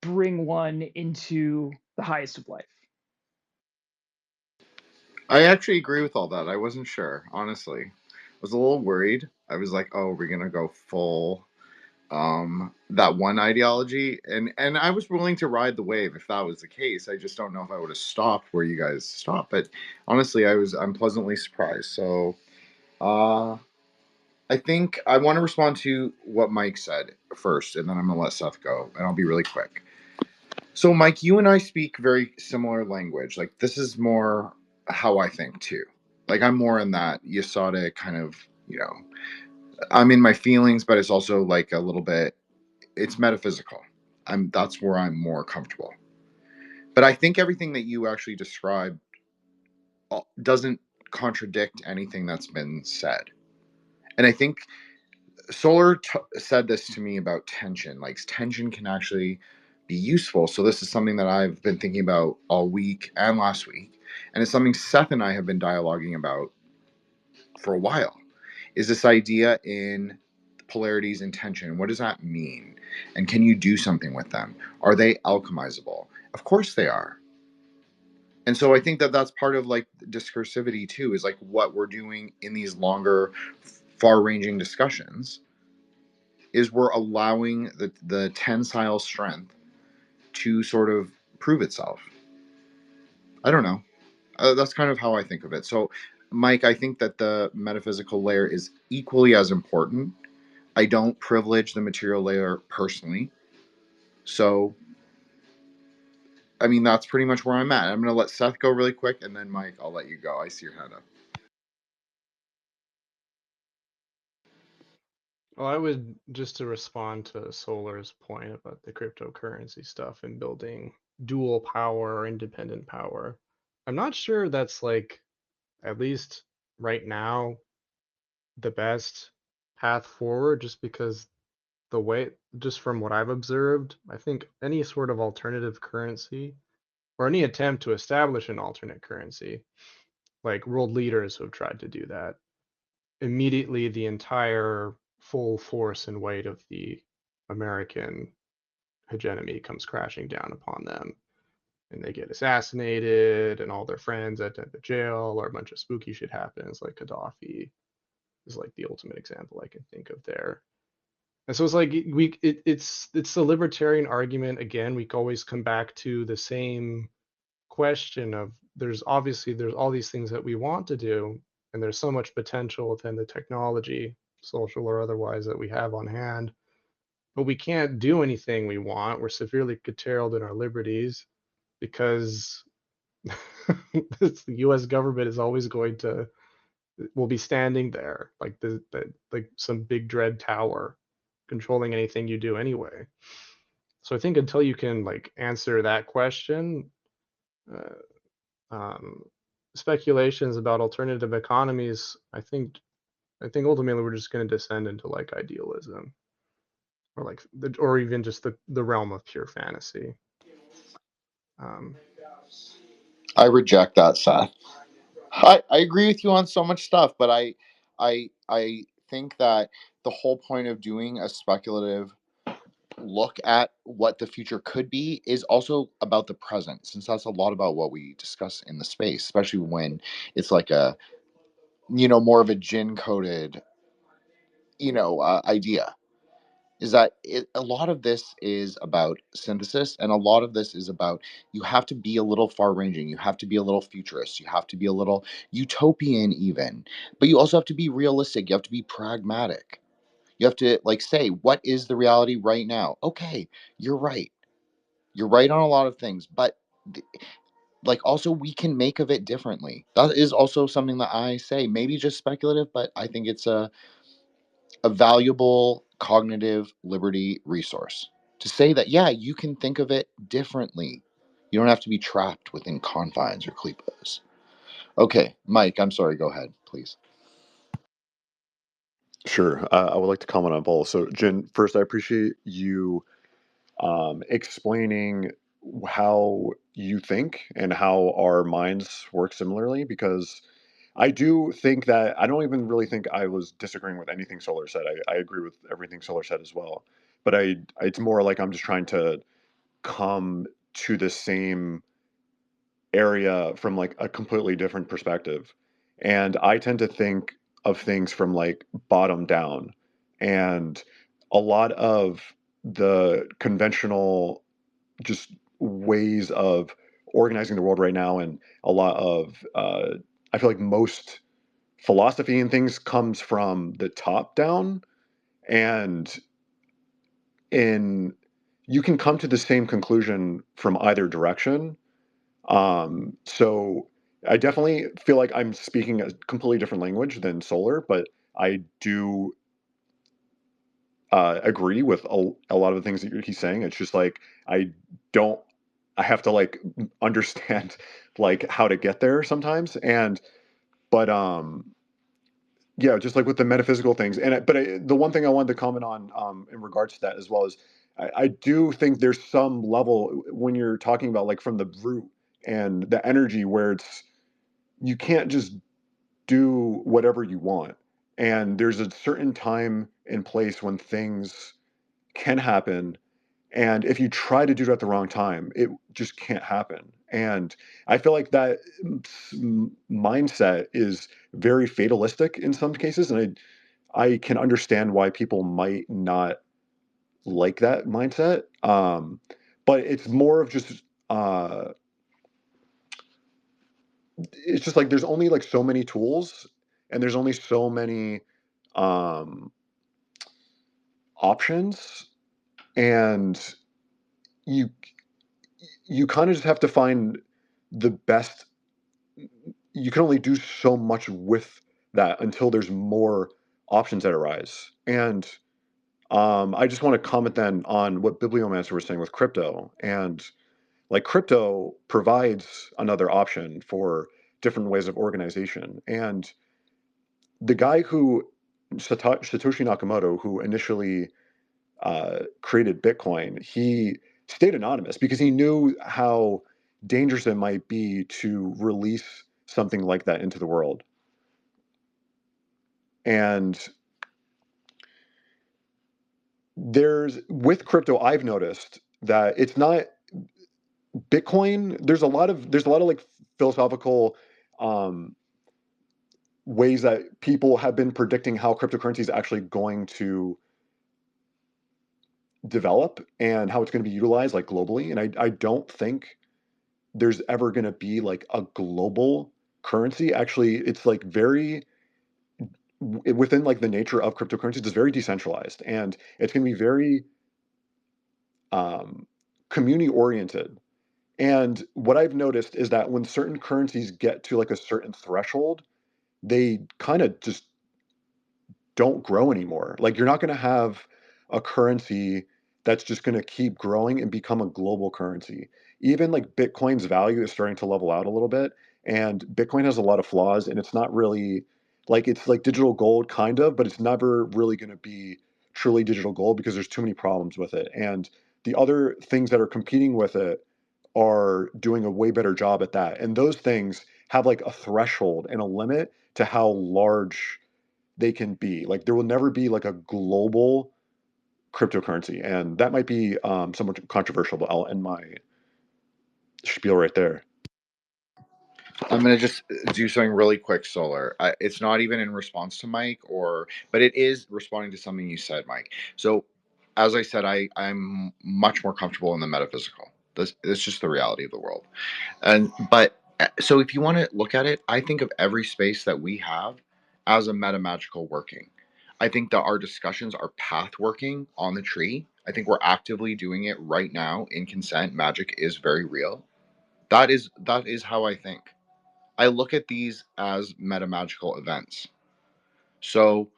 bring one into the highest of life. I actually agree with all that. I wasn't sure, honestly. I was a little worried. I was like, oh, we're gonna go full that one ideology, and I was willing to ride the wave if that was the case. I just don't know if I would have stopped where you guys stopped. But honestly, I'm pleasantly surprised. So I think I want to respond to what Mike said first, and then I'm gonna let Seth go, and I'll be really quick. So, Mike, you and I speak very similar language. Like, this is more how I think too. Like, I'm more in that Yasada kind of, I'm in my feelings, but it's also like a little bit, it's metaphysical. That's where I'm more comfortable. But I think everything that you actually described doesn't contradict anything that's been said. And I think Solar said this to me about tension. Like, tension can actually be useful. So this is something that I've been thinking about all week and last week, and it's something Seth and I have been dialoguing about for a while. Is this idea in polarities and tension? What does that mean? And can you do something with them? Are they alchemizable? Of course they are. And so I think that that's part of like discursivity too, is like what we're doing in these longer, far-ranging discussions is we're allowing the tensile strength to sort of prove itself. I don't know. That's kind of how I think of it. So, Mike, I think that the metaphysical layer is equally as important. I don't privilege the material layer personally. So, I mean, that's pretty much where I'm at. I'm going to let Seth go really quick, and then, Mike, I'll let you go. I see your hand up. Well, I would, just to respond to Solar's point about the cryptocurrency stuff and building dual power or independent power. I'm not sure that's like, at least right now, the best path forward, just because just from what I've observed, I think any sort of alternative currency or any attempt to establish an alternate currency, like world leaders who have tried to do that, immediately the entire full force and weight of the American hegemony comes crashing down upon them. And they get assassinated, and all their friends end up in jail, or a bunch of spooky shit happens, like Gaddafi is like the ultimate example I can think of there. And so it's like it's the libertarian argument again. We always come back to the same question of there's all these things that we want to do, and there's so much potential within the technology, social or otherwise, that we have on hand, but we can't do anything we want. We're severely curtailed in our liberties because the U.S. government is always will be standing there like like some big dread tower controlling anything you do anyway. So I think until you can like answer that question, um, speculations about alternative economies, I think ultimately we're just going to descend into like idealism, or like or even just the realm of pure fantasy. I reject that, Seth. I agree with you on so much stuff, but I think that the whole point of doing a speculative look at what the future could be is also about the present, since that's a lot about what we discuss in the space, especially when it's like a more of a gin coded idea. is that a lot of this is about synthesis, and a lot of this is about, you have to be a little far ranging, you have to be a little futurist, you have to be a little utopian even, but you also have to be realistic, you have to be pragmatic. You have to like say, what is the reality right now? Okay, you're right. You're right on a lot of things, but like also we can make of it differently. That is also something that I say, maybe just speculative, but I think it's a valuable cognitive liberty resource to say that, yeah, you can think of it differently. You don't have to be trapped within confines or clipos. Okay, Mike, I'm sorry, go ahead, please. Sure. I would like to comment on both. So, Jin, first, I appreciate you explaining how you think and how our minds work similarly, because I do think that I don't even really think I was disagreeing with anything Solar said. I agree with everything Solar said as well. But it's more like I'm just trying to come to the same area from like a completely different perspective. And I tend to think of things from like bottom down. And a lot of the conventional just ways of organizing the world right now, and a lot of I feel like most philosophy and things comes from the top down, and in you can come to the same conclusion from either direction. So I definitely feel like I'm speaking a completely different language than Solar, but I do agree with a lot of the things that he's saying. It's just like I don't. I have to like understand like how to get there sometimes, and but yeah, just like with the metaphysical things. And the one thing I wanted to comment on in regards to that as well is I do think there's some level when you're talking about like from the root and the energy where it's you can't just do whatever you want. And there's a certain time and place when things can happen. And if you try to do it at the wrong time, it just can't happen. And I feel like that mindset is very fatalistic in some cases. And I can understand why people might not like that mindset. But it's more of just, it's just like there's only like so many tools and there's only so many um, options, and you you kind of just have to find the best. You can only do so much with that until there's more options that arise. And I just want to comment then on what Bibliomancer was saying with crypto. And like crypto provides another option for different ways of organization. And the guy who Satoshi Nakamoto, who initially created Bitcoin, he stayed anonymous because he knew how dangerous it might be to release something like that into the world. And with crypto, I've noticed that it's not Bitcoin. There's a lot of like philosophical um, ways that people have been predicting how cryptocurrency is actually going to develop and how it's going to be utilized like globally. And I don't think there's ever going to be like a global currency. Actually, it's like very within like the nature of cryptocurrencies, it's very decentralized, and it's going to be very um, community oriented. And what I've noticed is that when certain currencies get to like a certain threshold, they kind of just don't grow anymore. Like you're not going to have a currency that's just going to keep growing and become a global currency. Even like Bitcoin's value is starting to level out a little bit, and Bitcoin has a lot of flaws, and it's not really like it's like digital gold kind of, but it's never really going to be truly digital gold because there's too many problems with it. And the other things that are competing with it are doing a way better job at that. And those things have like a threshold and a limit to how large they can be. Like there will never be like a global cryptocurrency, and that might be somewhat controversial. But I'll end my spiel right there. I'm gonna just do something really quick, Solar. It's not even in response to Mike, but it is responding to something you said, Mike. So as I said, I'm much more comfortable in the metaphysical. This just the reality of the world. But so if you want to look at it, I think of every space that we have as a metamagical working. I think that our discussions are path working on the tree. I think we're actively doing it right now in consent. Magic is very real. That is how I think. I look at these as metamagical events. So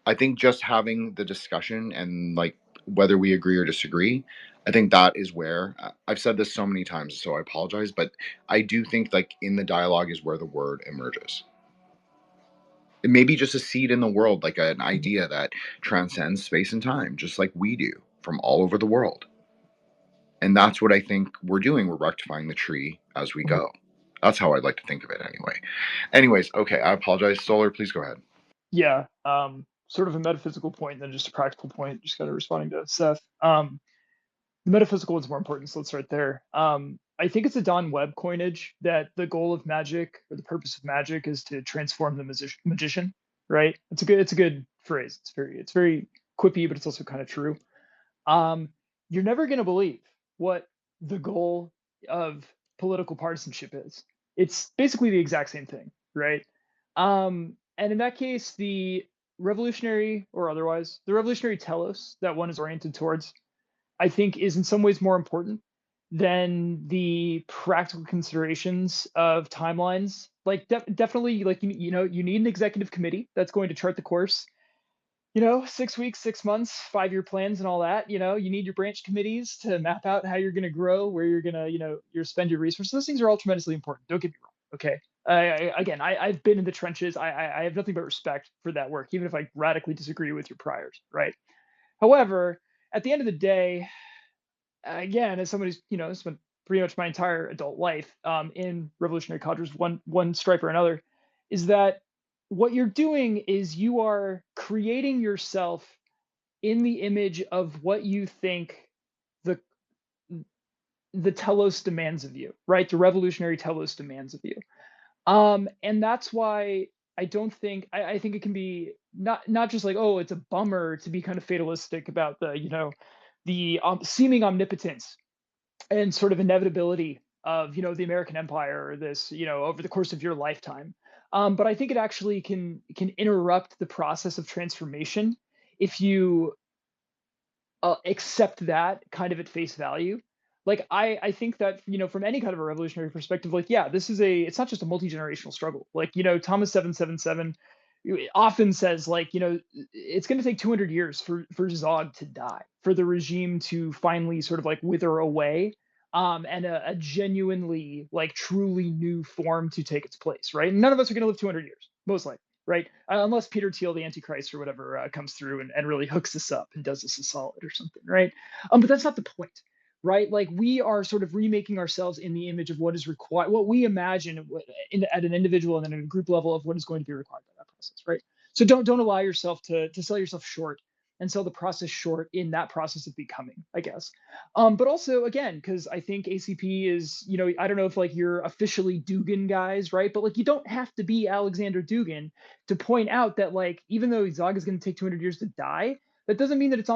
I think just having the discussion and like whether we agree or disagree, I think that is where I've said this so many times, so I apologize, but I do think like in the dialogue is where the word emerges. It may be just a seed in the world, like an idea that transcends space and time, just like we do from all over the world. And that's what I think we're doing. We're rectifying the tree as we go. That's how I'd like to think of it anyway. Anyways, okay, I apologize. Solar, please go ahead. Yeah, sort of a metaphysical point than just a practical point. Just kind of responding to Seth. The metaphysical is more important, so let's start there. I think it's a Don Webb coinage that the goal of magic or the purpose of magic is to transform the magician. Right? It's a good phrase. It's very quippy, but it's also kind of true. Um, you're never going to believe what the goal of political partisanship is. It's basically the exact same thing, right? And in that case, the revolutionary or otherwise, the revolutionary telos that one is oriented towards, I think, is in some ways more important than the practical considerations of timelines. Like definitely, like you need an executive committee that's going to chart the course. 6 weeks, 6 months, 5-year plans and all that. You need your branch committees to map out how you're going to grow, where you're going to, you spend your resources. Those things are all tremendously important. Don't get me wrong. Okay. Again, I've been in the trenches. I have nothing but respect for that work, even if I radically disagree with your priors. Right. However, at the end of the day, again, as somebody who's, spent pretty much my entire adult life in revolutionary cadres, one stripe or another, is that what you're doing is you are creating yourself in the image of what you think the the telos demands of you, right? The revolutionary telos demands of you. And that's why I don't think I think it can be not just like, oh, it's a bummer to be kind of fatalistic about the seeming omnipotence and sort of inevitability of the American Empire or this over the course of your lifetime. But I think it actually can interrupt the process of transformation if you accept that kind of at face value. Like I think that from any kind of a revolutionary perspective, like yeah, it's not just a multi-generational struggle. Like Thomas 777 often says like it's going to take 200 years for Zog to die, for the regime to finally sort of like wither away, and a genuinely like truly new form to take its place, right? And none of us are going to live 200 years, most likely, right? Unless Peter Thiel, the Antichrist or whatever, comes through and really hooks us up and does us a solid or something, right? But that's not the point, right? Like we are sort of remaking ourselves in the image of what is required, what we imagine at an individual and then at a group level of what is going to be required by that process, right? So don't allow yourself to sell yourself short and sell the process short in that process of becoming, I guess. But also, again, because I think ACP is, I don't know if like you're officially Dugin guys, right? But like you don't have to be Alexander Dugin to point out that like even though Zog is going to take 200 years to die, that doesn't mean that it's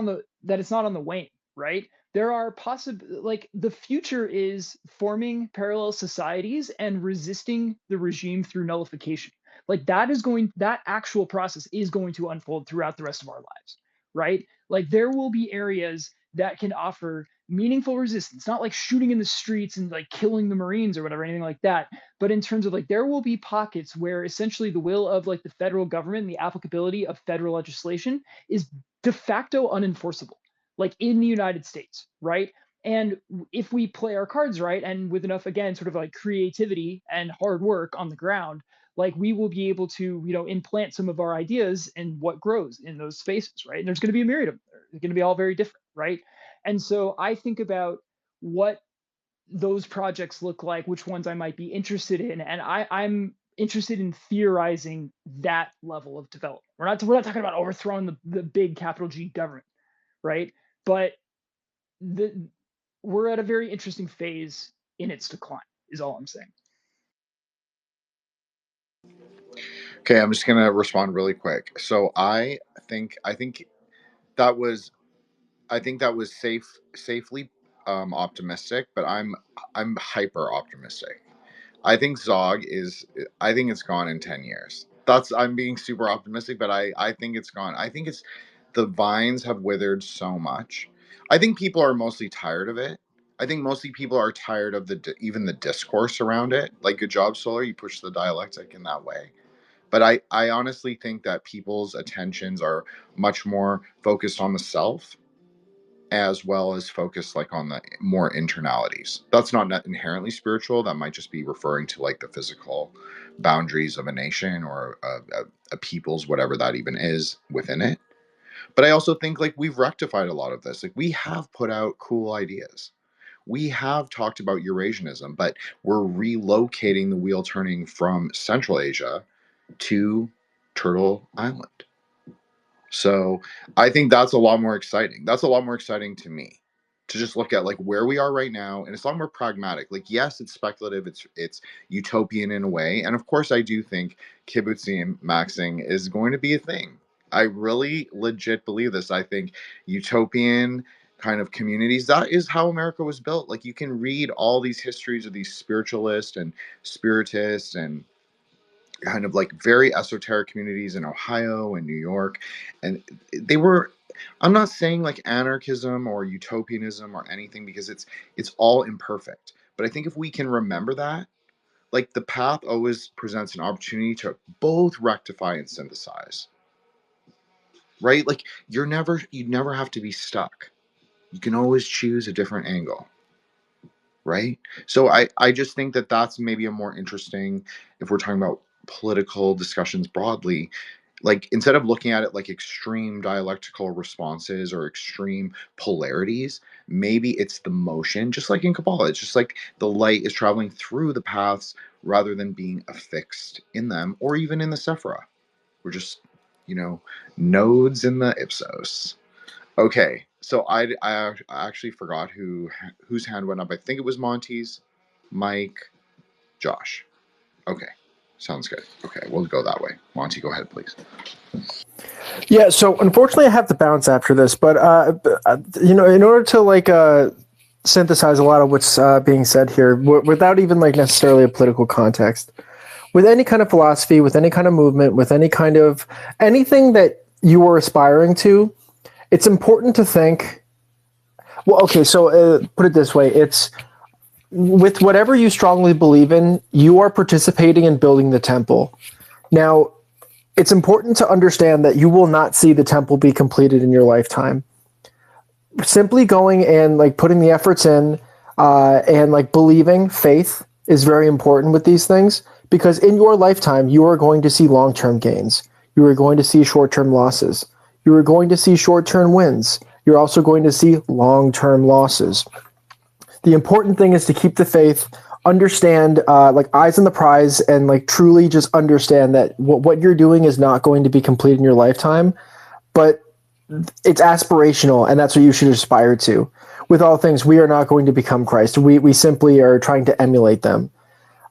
not on the wane, right? There are like the future is forming parallel societies and resisting the regime through nullification. Like that actual process is going to unfold throughout the rest of our lives, right? Like there will be areas that can offer meaningful resistance, not like shooting in the streets and like killing the Marines or whatever, anything like that. But in terms of like, there will be pockets where essentially the will of like the federal government and the applicability of federal legislation is de facto unenforceable, like in the United States, right? And if we play our cards right and with enough, again, sort of like creativity and hard work on the ground, like we will be able to, implant some of our ideas in what grows in those spaces, right? And there's going to be a myriad of them. They're going to be all very different, right? And so I think about what those projects look like, which ones I might be interested in, and I'm interested in theorizing that level of development. We're not talking about overthrowing the big capital G government, right? But we're at a very interesting phase in its decline, is all I'm saying. Okay, I'm just gonna respond really quick. So I think that was I think that was safely optimistic, but I'm hyper optimistic. I think Zog is. I think it's gone in 10 years. I'm being super optimistic, but I think it's gone. I think it's the vines have withered so much. I think people are mostly tired of it. I think mostly people are tired of even the discourse around it. Like, good job, Solar. You push the dialectic in that way. But I honestly think that people's attentions are much more focused on the self, as well as focused like on the more internalities. That's not inherently spiritual. That might just be referring to like the physical boundaries of a nation or a people's, whatever that even is within it. But I also think like we've rectified a lot of this. Like, we have put out cool ideas. We have talked about Eurasianism, but we're relocating the wheel turning from Central Asia to Turtle Island. So I think that's a lot more exciting. That's a lot more exciting to me, to just look at like where we are right now, and it's a lot more pragmatic. Like, yes, it's speculative, it's utopian in a way, and of course I do think kibbutzim maxing is going to be a thing. I really legit believe this. I think utopian kind of communities, that is how America was built. Like, you can read all these histories of these spiritualists and spiritists and kind of like very esoteric communities in Ohio and New York. And they were, I'm not saying like anarchism or utopianism or anything, because it's all imperfect. But I think if we can remember that, like, the path always presents an opportunity to both rectify and synthesize. Right? Like, you never have to be stuck. You can always choose a different angle. Right? So I just think that that's maybe a more interesting, if we're talking about political discussions broadly, like, instead of looking at it like extreme dialectical responses or extreme polarities, maybe it's the motion, just like in Kabbalah. It's just like the light is traveling through the paths rather than being affixed in them, or even in the Sephira. We're just, nodes in the Ipsos. Okay, so I actually forgot whose hand went up. I think it was Monty's, Mike, Josh. Okay, sounds good. Okay, we'll go that way. Monty, go ahead, please. Yeah, so unfortunately I have to bounce after this, but in order to synthesize a lot of what's being said here, without even like necessarily a political context, with any kind of philosophy, with any kind of movement, with any kind of anything that you are aspiring to, it's important to think. Well, okay, so put it this way: it's with whatever you strongly believe in, you are participating in building the temple. Now, it's important to understand that you will not see the temple be completed in your lifetime. Simply going and like putting the efforts in and like believing, faith is very important with these things, because in your lifetime, you are going to see long-term gains. You are going to see short-term losses. You are going to see short-term wins. You're also going to see long-term losses. The important thing is to keep the faith, understand, like eyes on the prize, and like truly just understand that what you're doing is not going to be complete in your lifetime, but it's aspirational, and that's what you should aspire to. With all things, we are not going to become Christ. We simply are trying to emulate them.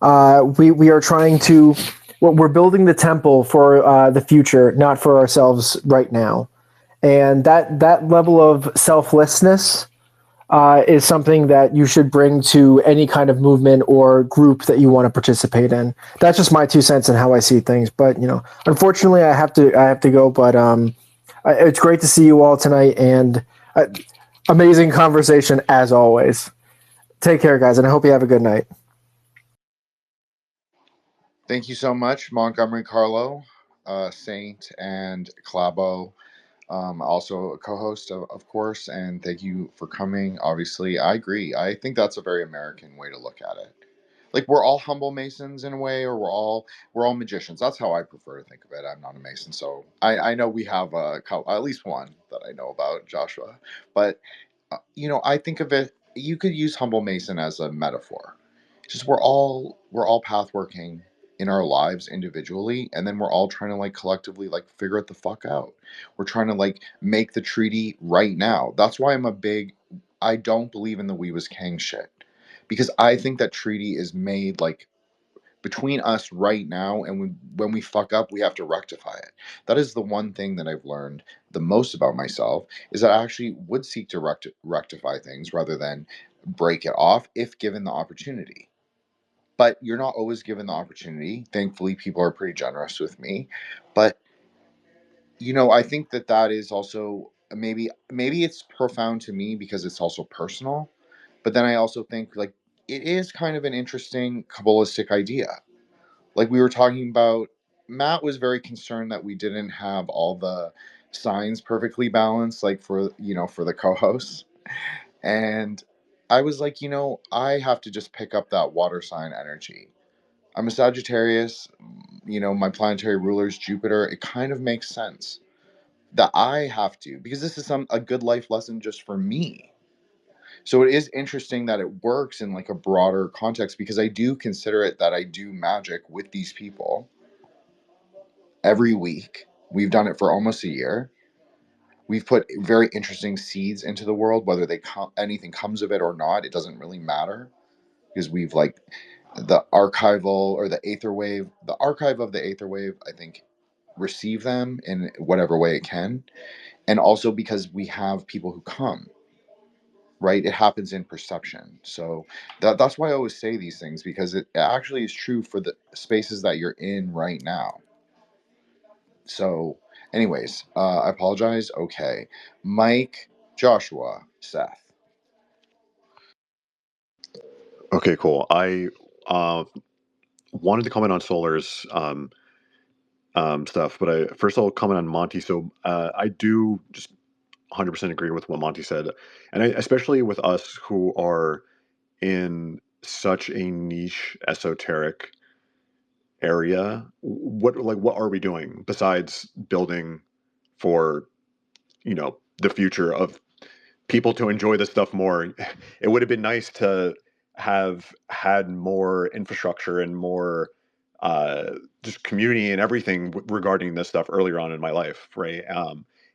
We are trying to, we're building the temple for the future, not for ourselves right now. And that level of selflessness is something that you should bring to any kind of movement or group that you want to participate in. That's just my 2 cents and how I see things. But unfortunately, I have to go. But it's great to see you all tonight, and amazing conversation as always. Take care, guys, and I hope you have a good night. Thank you so much, Montgomery Carlo, Saint, and Clabo. Also a co-host, of course, and thank you for coming. Obviously, I agree. I think that's a very American way to look at it. Like, we're all humble Masons in a way, or we're all magicians. That's how I prefer to think of it. I'm not a Mason, so I know we have at least one that I know about, Joshua. But I think of it. You could use humble Mason as a metaphor. Just we're all path working in our lives individually, and then we're all trying to like collectively like figure it the fuck out. We're trying to like make the treaty right now. That's why I don't believe in the we was king shit, because I think that treaty is made like between us right now, and when we fuck up, we have to rectify it. That is the one thing that I've learned the most about myself, is that I actually would seek to rectify things rather than break it off if given the opportunity. But you're not always given the opportunity. Thankfully, people are pretty generous with me. But I think that is also maybe it's profound to me because it's also personal. But then I also think, like, it is kind of an interesting Kabbalistic idea. Like we were talking about, Matt was very concerned that we didn't have all the signs perfectly balanced, like for the co-hosts. And I was like, I have to just pick up that water sign energy. I'm a Sagittarius, my planetary ruler is Jupiter. It kind of makes sense that I have to, because this is a good life lesson just for me. So it is interesting that it works in like a broader context, because I do consider it that I do magic with these people every week. We've done it for almost a year. We've put very interesting seeds into the world, whether anything comes of it or not, it doesn't really matter, because we've like the archival or the archive of the Aether Wave, I think, receive them in whatever way it can. And also because we have people who come, right? It happens in perception. So that's why I always say these things, because it actually is true for the spaces that you're in right now. So anyways, I apologize. Okay. Mike, Joshua, Seth. Okay, cool. I wanted to comment on Solar's stuff, but first I'll comment on Monty. So I do just 100% agree with what Monty said, and especially with us who are in such a niche esoteric area. What are we doing besides building for the future of people to enjoy this stuff more? It would have been nice to have had more infrastructure and more just community and everything regarding this stuff earlier on in my life, right?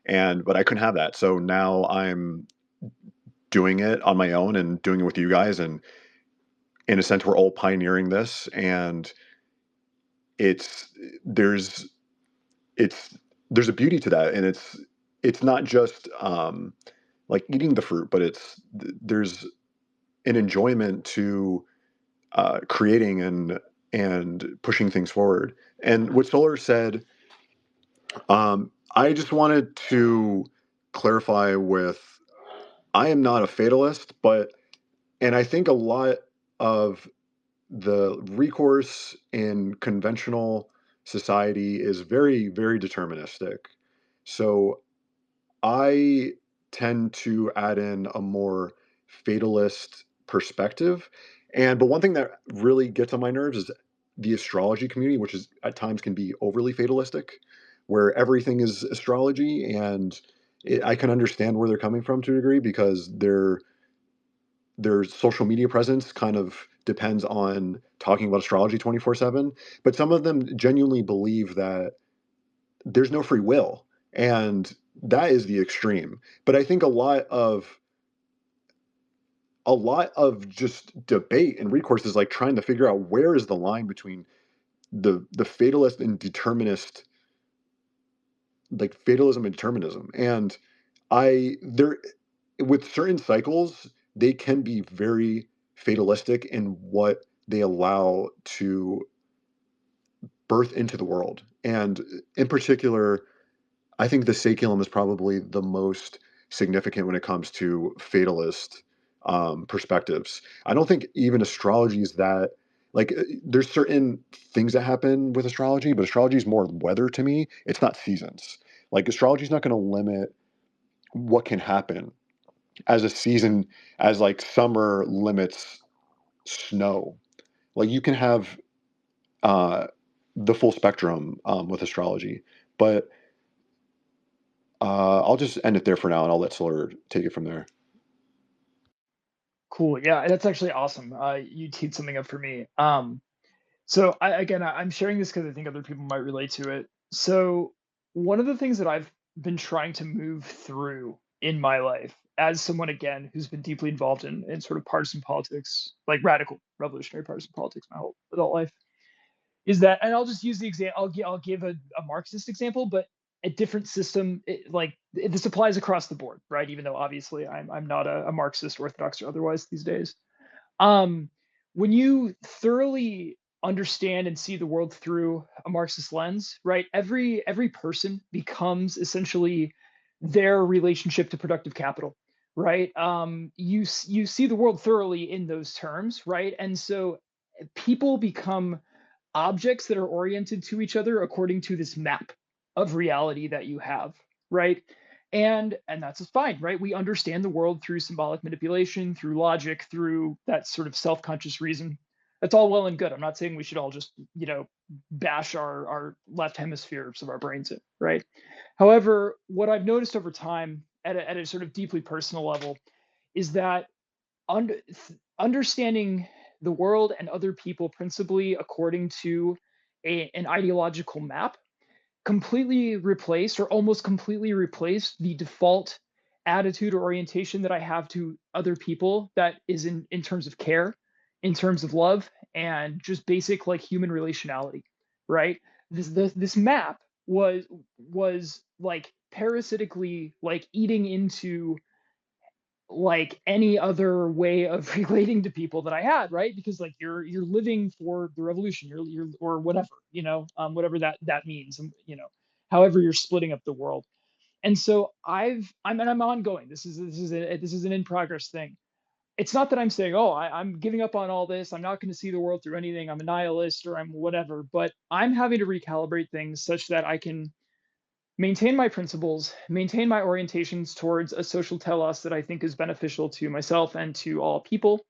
But I couldn't have that, so now I'm doing it on my own and doing it with you guys, and in a sense we're all pioneering this, and it's there's it's there's a beauty to that, and it's not just like eating the fruit, but there's an enjoyment to creating and pushing things forward. And what Solar said, I just wanted to clarify with, I am not a fatalist, and I think a lot of the recourse in conventional society is very, very deterministic. So I tend to add in a more fatalist perspective. But one thing that really gets on my nerves is the astrology community, which is at times can be overly fatalistic, where everything is astrology. And I can understand where they're coming from to a degree, because their social media presence kind of depends on talking about astrology 24/7. But some of them genuinely believe that there's no free will, and that is the extreme. But I think a lot of just debate and recourse is like trying to figure out where is the line between the fatalist and determinist, like fatalism and determinism. And I there with certain cycles, they can be very fatalistic in what they allow to birth into the world. And in particular, I think the Sakulum is probably the most significant when it comes to fatalist perspectives. I don't think even astrology is that, like, there's certain things that happen with astrology, but astrology is more weather to me. It's not seasons. Like, astrology is not going to limit what can happen as a season, as like summer limits snow. Like, you can have uh, the full spectrum with astrology, but I'll just end it there for now, and I'll let Solar take it from there. Cool. Yeah, that's actually awesome. You teed something up for me. So I'm sharing this because I think other people might relate to it. So one of the things that I've been trying to move through in my life, as someone again who's been deeply involved in sort of partisan politics, like radical revolutionary partisan politics, my whole adult life, is that, and I'll just use the example. I'll give a Marxist example, but a different system. This applies across the board, right? Even though obviously I'm not a Marxist, Orthodox, or otherwise these days. When you thoroughly understand and see the world through a Marxist lens, right? Every person becomes essentially their relationship to productive capital, right? You see the world thoroughly in those terms, right? And so people become objects that are oriented to each other according to this map of reality that you have, right? And that's just fine, right? We understand the world through symbolic manipulation, through logic, through that sort of self-conscious reason. That's all well and good. I'm not saying we should all just, bash our left hemispheres of our brains in, right? However, what I've noticed over time at a sort of deeply personal level is that understanding the world and other people principally according to an ideological map completely replaced or almost completely replaced the default attitude or orientation that I have to other people that is in terms of care, in terms of love, and just basic like human relationality, right? This map was like parasitically like eating into like any other way of relating to people that I had, right? Because like you're living for the revolution, you're or whatever, whatever that means, however you're splitting up the world. And so I'm ongoing. This is an in progress thing. It's not that I'm saying, oh, I'm giving up on all this. I'm not going to see the world through anything. I'm a nihilist or I'm whatever. But I'm having to recalibrate things such that I can maintain my principles, maintain my orientations towards a social telos that I think is beneficial to myself and to all people.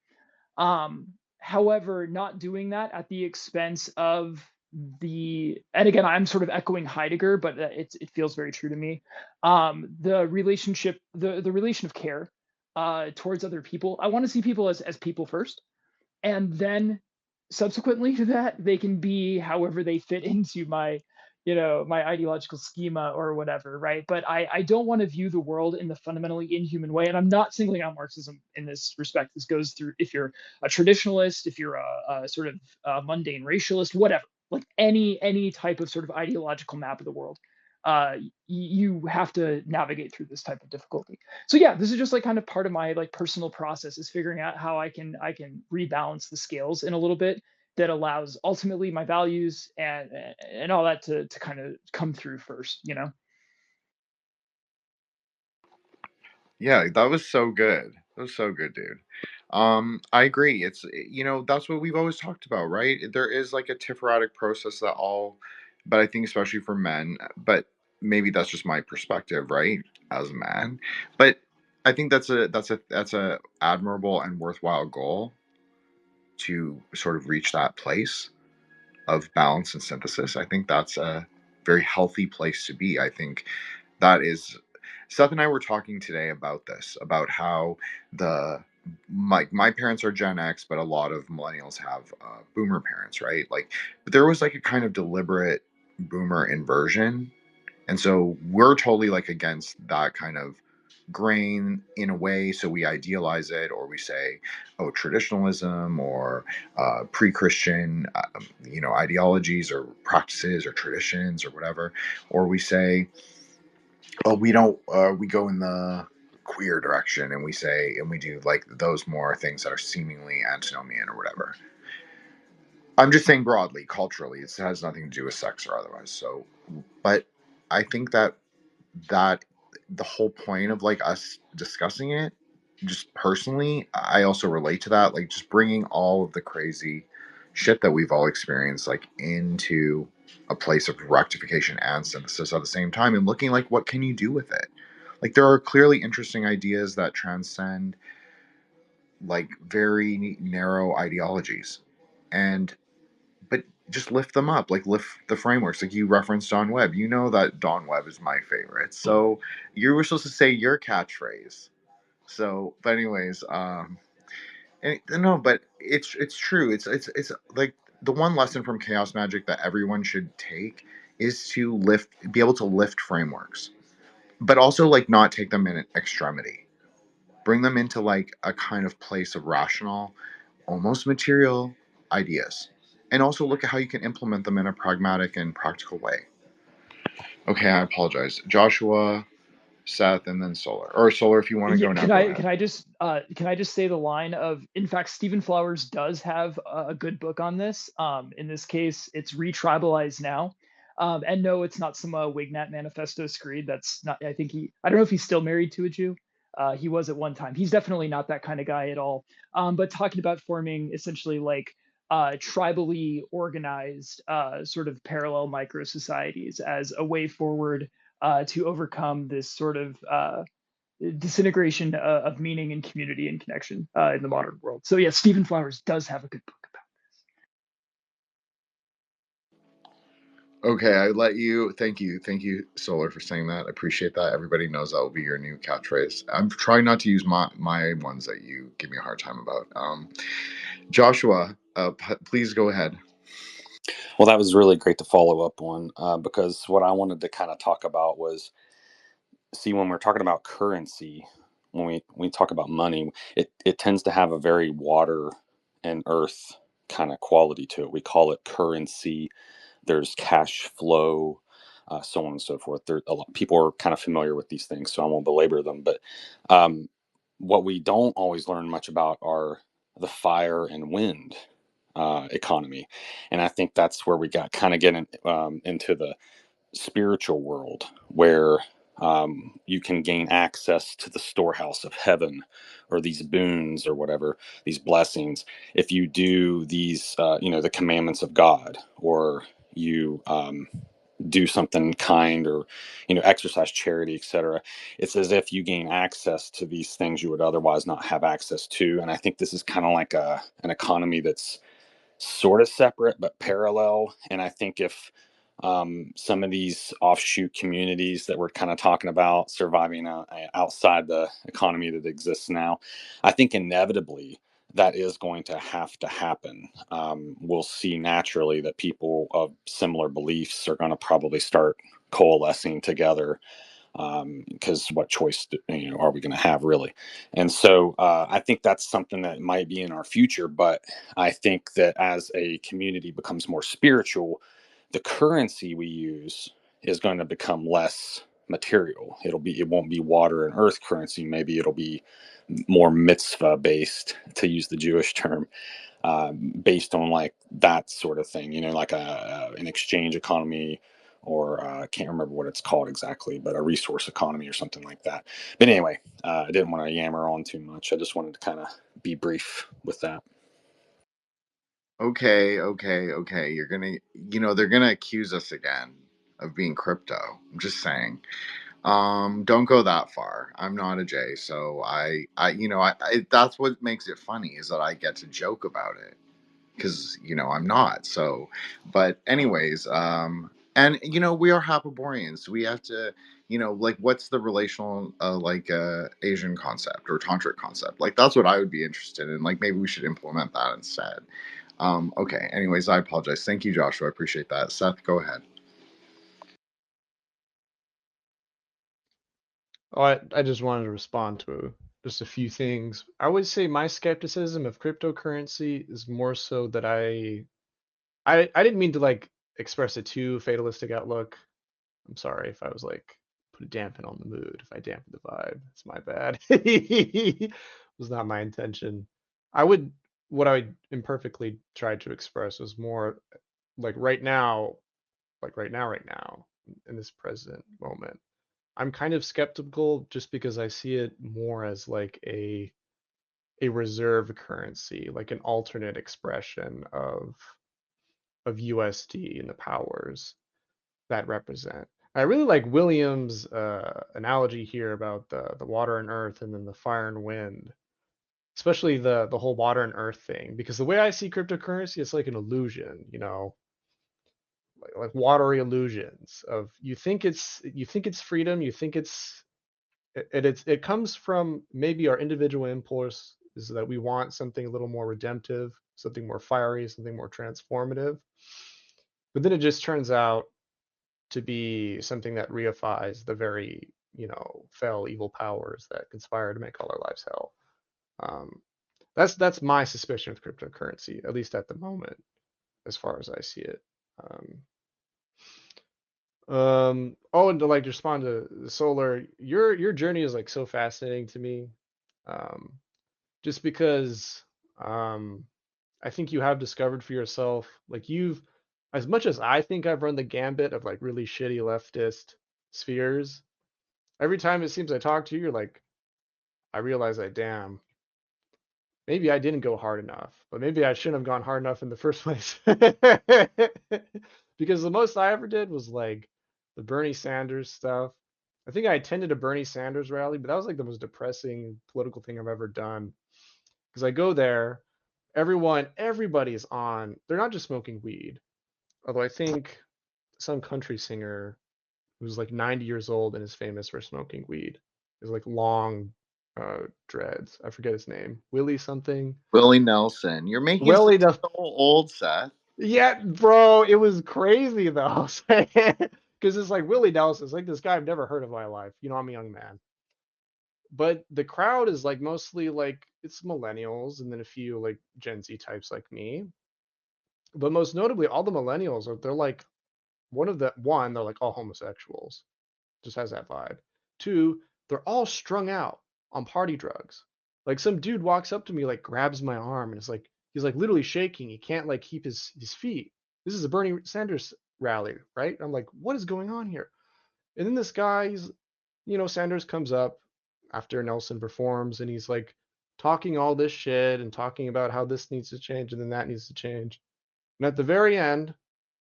However, not doing that at the expense of and again, I'm sort of echoing Heidegger, but it feels very true to me. The relationship, the relation of care towards other people. I want to see people as people first, and then subsequently to that they can be however they fit into my ideological schema or whatever, right? But I don't want to view the world in the fundamentally inhuman way, and I'm not singling out Marxism in this respect. This goes through if you're a traditionalist, if you're a sort of mundane racialist, whatever, like any type of sort of ideological map of the world. You have to navigate through this type of difficulty. So yeah, this is just like kind of part of my like personal process is figuring out how I can rebalance the scales in a little bit that allows ultimately my values and all that to kind of come through first, Yeah, that was so good. That was so good, dude. I agree. It's that's what we've always talked about, right? There is like a Tiferatic process that but I think especially for men, but maybe that's just my perspective, right? As a man. But I think that's a admirable and worthwhile goal to sort of reach that place of balance and synthesis. I think that's a very healthy place to be. I think that is Seth and I were talking today about this, about how my parents are Gen X, but a lot of millennials have boomer parents, right? Like, but there was like a kind of deliberate boomer inversion, and so we're totally like against that kind of grain in a way. So we idealize it, or we say, oh, traditionalism or pre-Christian, ideologies or practices or traditions or whatever, or we say, oh, we don't we go in the queer direction and we do like those more things that are seemingly antinomian or whatever. I'm just saying broadly, culturally, it has nothing to do with sex or otherwise. So, but I think that the whole point of like us discussing it, just personally, I also relate to that, like just bringing all of the crazy shit that we've all experienced like into a place of rectification and synthesis at the same time, and looking like what can you do with it. Like there are clearly interesting ideas that transcend like very narrow ideologies, and but just lift them up, like lift the frameworks. Like you referenced Don Webb, that Don Webb is my favorite, so you were supposed to say your catchphrase. So but anyways, no, but it's true. It's like the one lesson from chaos magic that everyone should take is to be able to lift frameworks, but also like not take them in an extremity, bring them into like a kind of place of rational, almost material ideas. and also look at how you can implement them in a pragmatic and practical way. Okay, I apologize. Joshua, Seth, and then Solar. Or Solar, if you want to Yeah, go now, go ahead. can I just say the line of, in fact, Stephen Flowers does have a good book on this. In this case, it's Retribalize Now. And no, it's not some Wignat Manifesto screed. That's not. I don't know if he's still married to a Jew. He was at one time. He's definitely not that kind of guy at all. But talking about forming essentially like tribally organized sort of parallel micro societies as a way forward to overcome this sort of disintegration of meaning and community and connection in the modern world. So yeah, Stephen Flowers does have a good book about Okay, I let you. Thank you, Solar, for saying that. I appreciate that. Everybody knows that will be your new catchphrase. I'm trying not to use my ones that you give me a hard time about. Joshua, please go ahead. Well, that was really great to follow up on because what I wanted to kind of talk about was, see, when we're talking about currency, when we talk about money, it tends to have a very water and earth kind of quality to it. We call it currency. There's cash flow, so on and so forth. There, a lot people are kind of familiar with these things, so I won't belabor them. But what we don't always learn much about are the fire and wind economy, and I think that's where we got kind of getting into the spiritual world, where you can gain access to the storehouse of heaven, or these boons, or whatever, these blessings, if you do these, the commandments of God, or you do something kind, or exercise charity, etc. It's as if you gain access to these things you would otherwise not have access to. And I think this is kind of like an economy that's sort of separate but parallel. And I think if some of these offshoot communities that we're kind of talking about surviving outside the economy that exists now, I think inevitably that is going to have to happen. We'll see naturally that people of similar beliefs are going to probably start coalescing together, because what choice are we going to have, really? And so I think that's something that might be in our future. But I think that as a community becomes more spiritual, the currency we use is going to become less material. It won't be water and earth currency. Maybe it'll be more mitzvah based, to use the Jewish term, based on like that sort of thing, like an exchange economy, or I can't remember what it's called exactly, but a resource economy or something like that. But anyway, I didn't want to yammer on too much. I just wanted to kind of be brief with that. Okay. You're gonna, they're gonna accuse us again of being crypto. I'm just saying. Don't go that far. I'm not a J, so I that's what makes it funny, is that I get to joke about it, because I'm not. So, but anyways, and we are Hapaboreans. We have to, like, what's the relational Asian concept or tantric concept? Like, that's what I would be interested in. Like, maybe we should implement that instead. Okay. Anyways, I apologize. Thank you, Joshua. I appreciate that. Seth, go ahead. Oh, I just wanted to respond to just a few things. I would say my skepticism of cryptocurrency is more so that I didn't mean to like express a too fatalistic outlook. I'm sorry if I was like put a dampen on the mood, if I dampened the vibe. It's my bad. It was not my intention. I would what I imperfectly tried to express was more like right now, in this present moment. I'm kind of skeptical just because I see it more as like a reserve currency, like an alternate expression of USD and the powers that represent. I really like Williams' analogy here about the water and earth, and then the fire and wind, especially the whole water and earth thing. Because the way I see cryptocurrency, it's like an illusion, like watery illusions of you think it's freedom, you think it comes from maybe our individual impulse is that we want something a little more redemptive, something more fiery, something more transformative. But then it just turns out to be something that reifies the very, fell evil powers that conspire to make all our lives hell. Um, that's my suspicion of cryptocurrency, at least at the moment. as far as I see it. Oh, and to like respond to the solar, your journey is like so fascinating to me. Um, just because I think you have discovered for yourself, like you've, as much as I think I've run the gambit of like really shitty leftist spheres, every time it seems I talk to you, you're like, I realize that, damn, maybe I didn't go hard enough, but maybe I shouldn't have gone hard enough in the first place. Because the most I ever did was like the Bernie Sanders stuff. I think I attended a Bernie Sanders rally, but that was like the most depressing political thing I've ever done. Because I go there, everybody's on, they're not just smoking weed. Although I think some country singer who's like 90 years old and is famous for smoking weed. Is like long dreads. I forget his name. Willie something. Willie Nelson. You're making him Willie sound the so old, Seth. Yeah, bro, it was crazy though. Because it's like Willie Nelson. It's like this guy I've never heard of in my life. You know, I'm a young man. But the crowd is like mostly like it's millennials and then a few like Gen Z types like me. But most notably, all the millennials they're like they're like all homosexuals. Just has that vibe. Two, they're all strung out on party drugs. Like some dude walks up to me, like grabs my arm, and it's like he's like literally shaking. He can't like keep his feet. This is a Bernie Sanders rally, right? I'm like, what is going on here? And then this guy, Sanders comes up after Nelson performs, and he's like talking all this shit and talking about how this needs to change and then that needs to change. And at the very end,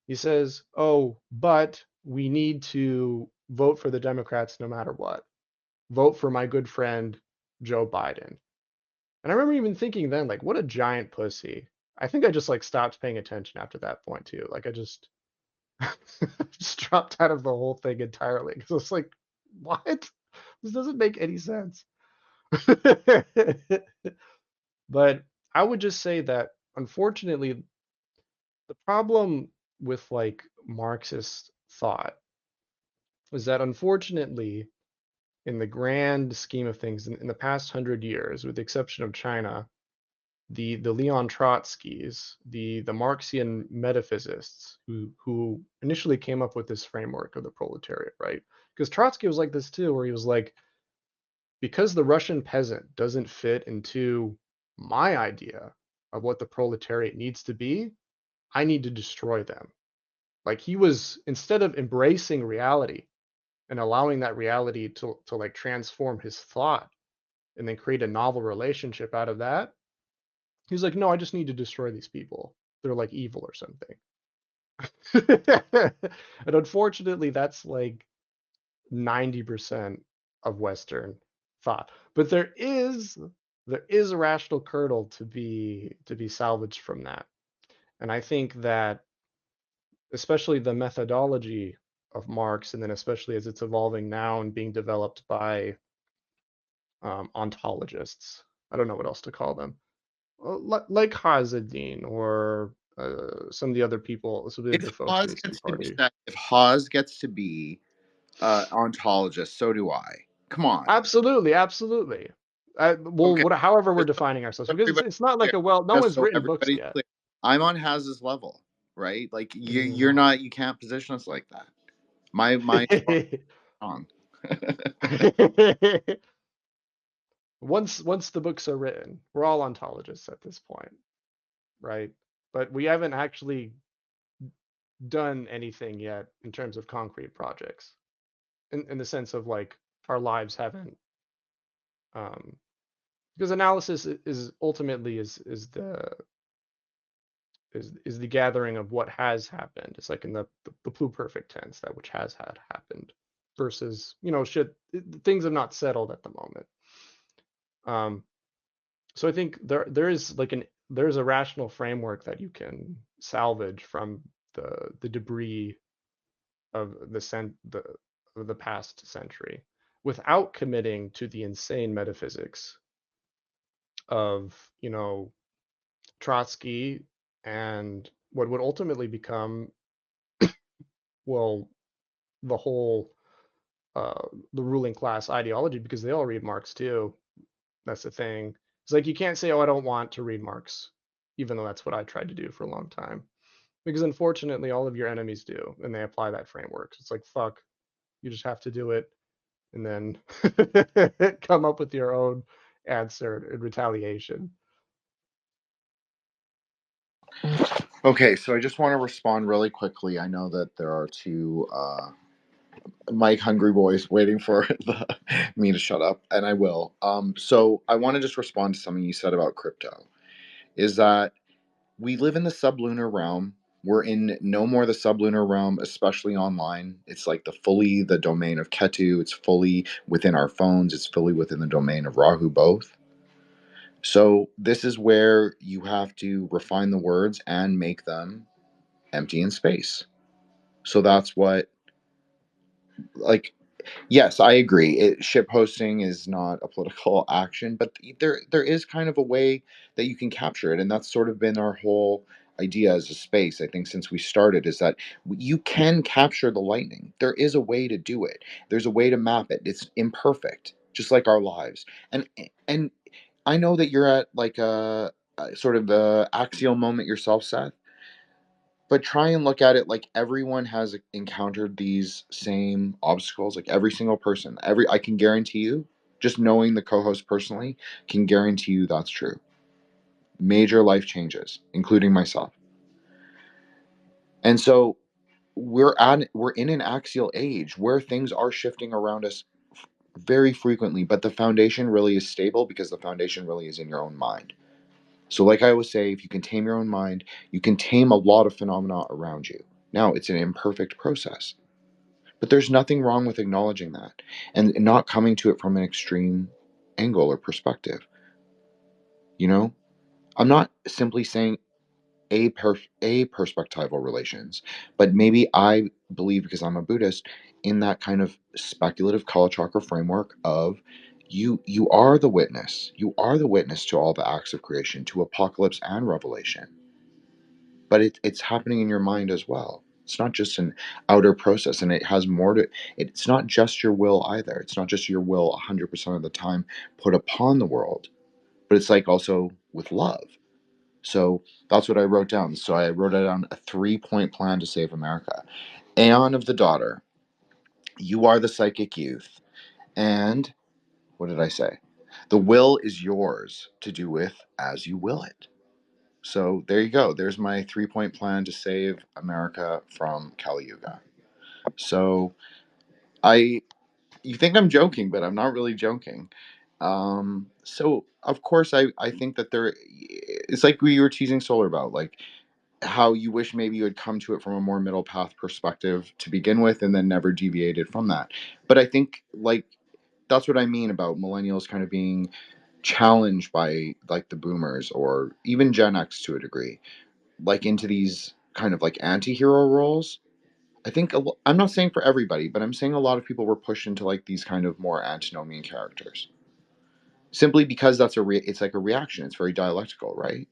he says, "Oh, but we need to vote for the Democrats no matter what. Vote for my good friend Joe Biden." And I remember even thinking then, like, what a giant pussy. I think I just like stopped paying attention after that point too. Like I just just dropped out of the whole thing entirely because I was like, what? This doesn't make any sense. But I would just say that unfortunately, the problem with like Marxist thought is that unfortunately, in the grand scheme of things, in the past 100 years, with the exception of China, the Leon Trotskys, the Marxian metaphysicists who initially came up with this framework of the proletariat, right? Because Trotsky was like this too, where he was like, because the Russian peasant doesn't fit into my idea of what the proletariat needs to be, I need to destroy them. Like he was, instead of embracing reality and allowing that reality to like transform his thought and then create a novel relationship out of that, he's like, no, I just need to destroy these people. They're like evil or something. And unfortunately, that's like 90% of Western thought. But there is a rational kernel to be salvaged from that. And I think that especially the methodology of Marx, and then especially as it's evolving now and being developed by ontologists. I don't know what else to call them, like Hazadine or some of the other people, some of the If other folks in Hawes the Tea gets to be Party. if Hawes gets to be ontologist, so do I. Come on. Absolutely, absolutely. Well, Okay. however we're Just defining ourselves, so because everybody's it's not like clear. no Just one's so written books everybody's yet. clear. I'm on Haz's level, right? Like Mhm. you're not. You can't position us like that. My wrong. Once the books are written, we're all ontologists at this point, right? But we haven't actually done anything yet in terms of concrete projects, in the sense of like our lives haven't, um, because analysis is ultimately is the gathering of what has happened. It's like in the pluperfect tense, that which has had happened, versus things have not settled at the moment. So I think there's a rational framework that you can salvage from the debris of the past century without committing to the insane metaphysics of Trotsky and what would ultimately become, well, the whole the ruling class ideology, because they all read Marx too. That's the thing. It's like you can't say, oh, I don't want to read Marx, even though that's what I tried to do for a long time. Because unfortunately, all of your enemies do, and they apply that framework. It's like, fuck, you just have to do it, and then come up with your own answer in retaliation. Okay, so I just want to respond really quickly. I know that there are two Mike hungry boys waiting for me to shut up, and I will. So I want to just respond to something you said about crypto. Is that we live in the sublunar realm. We're in no more the sublunar realm, especially online. It's like the domain of Ketu. It's fully within our phones. It's fully within the domain of Rahu both. So this is where you have to refine the words and make them empty in space. So that's what, like, yes, I agree. Ship posting is not a political action, but there is kind of a way that you can capture it, and that's sort of been our whole idea as a space. I think since we started is that you can capture the lightning. There is a way to do it. There's a way to map it. It's imperfect, just like our lives. And I know that you're at like a sort of the axial moment yourself, Seth. But try and look at it like everyone has encountered these same obstacles, like every single person. I can guarantee you, just knowing the co-host personally, can guarantee you that's true. Major life changes, including myself. And so we're in an axial age where things are shifting around us very frequently, but the foundation really is stable because the foundation really is in your own mind. So, like I always say, if you can tame your own mind, you can tame a lot of phenomena around you. Now, it's an imperfect process, but there's nothing wrong with acknowledging that and not coming to it from an extreme angle or perspective. You know, I'm not simply saying a perspectival relations, but maybe I believe, because I'm a Buddhist, in that kind of speculative Kalachakra framework of you are the witness. You are the witness to all the acts of creation, to apocalypse and revelation. But it's happening in your mind as well. It's not just an outer process, and it has more to it's not just your will either. It's not just your will 100% of the time put upon the world, but it's like also with love. So that's what I wrote down. So I wrote down a 3-point plan to save America. Aeon of the daughter, you are the psychic youth. And what did I say? The will is yours to do with as you will it. So there you go. There's my 3-point plan to save America from Kali Yuga. So you think I'm joking, but I'm not really joking. So of course I think that it's like we were teasing Solar about, like how you wish maybe you had come to it from a more middle path perspective to begin with and then never deviated from that. But I think like that's what I mean about millennials kind of being challenged by like the boomers or even Gen X to a degree, like into these kind of like anti-hero roles. I think I'm not saying for everybody, but I'm saying a lot of people were pushed into like these kind of more antinomian characters simply because it's like a reaction. It's very dialectical, right?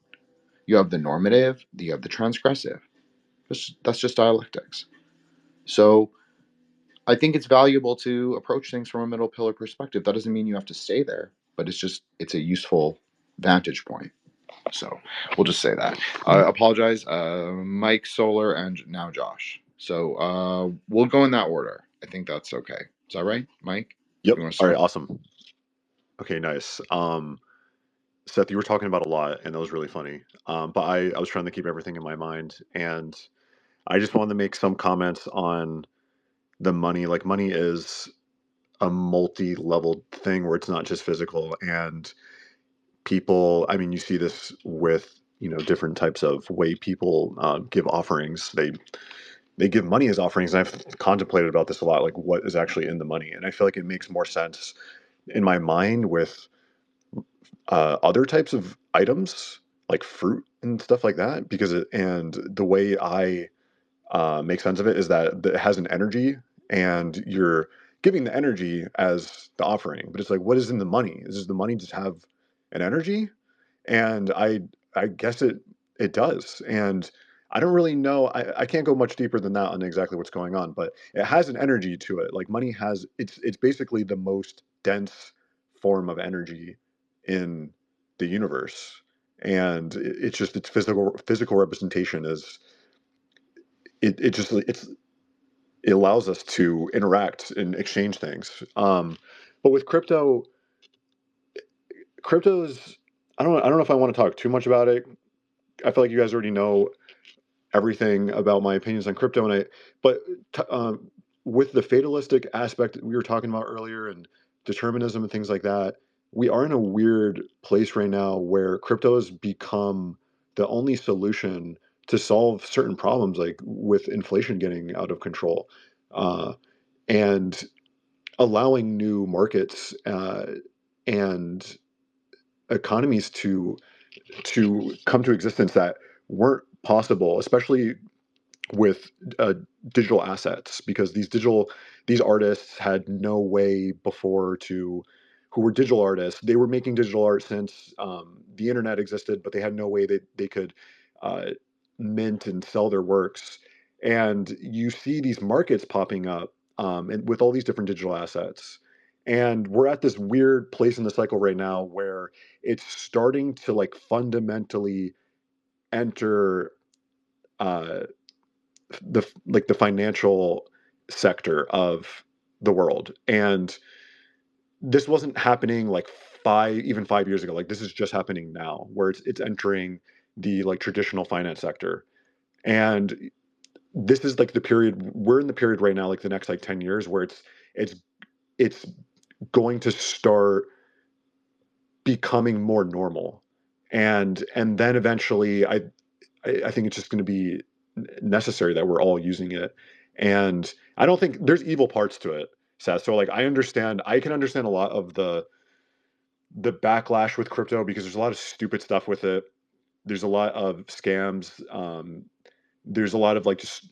You have the normative, you have the transgressive. That's just dialectics. So I think it's valuable to approach things from a middle pillar perspective. That doesn't mean you have to stay there, but it's a useful vantage point. So we'll just say that. I apologize, Mike, Solar, and now Josh. So we'll go in that order. I think that's okay. Is that right, Mike? Yep. You want to All start? right. Awesome. Okay. Nice. Seth, you were talking about a lot, and that was really funny. But I was trying to keep everything in my mind, and I just wanted to make some comments on the money. Like, money is a multi-leveled thing where it's not just physical, and people. I mean, you see this with different types of way people give offerings. They give money as offerings, and I've contemplated about this a lot. Like, what is actually in the money? And I feel like it makes more sense in my mind with other types of items like fruit and stuff like that, because and the way I make sense of it is that it has an energy, and you're giving the energy as the offering. But it's like, what is in the money? Does the money just have an energy? And I guess it does. And I don't really know. I can't go much deeper than that on exactly what's going on, but it has an energy to it. Like, money has it's basically the most dense form of energy in the universe. And it's just its physical representation is it allows us to interact and exchange things. But with crypto is, I don't know if I want to talk too much about it. I feel like you guys already know everything about my opinions on crypto, but with the fatalistic aspect that we were talking about earlier and determinism and things like that, we are in a weird place right now where crypto has become the only solution to solve certain problems, like with inflation getting out of control, and allowing new markets and economies to come to existence that weren't possible, especially with digital assets, because these artists had no way before to who were digital artists. They were making digital art since the internet existed, but they had no way that they could uh, mint and sell their works. And you see these markets popping up, and with all these different digital assets. And we're at this weird place in the cycle right now where it's starting to like fundamentally enter uh, the financial sector of the world. And this wasn't happening like 5 years ago. Like this is just happening now, where it's entering the like traditional finance sector. And this is like the period we're in the period right now, like the next like 10 years, where it's it's going to start becoming more normal. And then eventually I think it's just going to be necessary that we're all using it. And I don't think there's evil parts to it, Seth. So like I can understand a lot of the backlash with crypto, because there's a lot of stupid stuff with it. There's a lot of scams. There's a lot of like just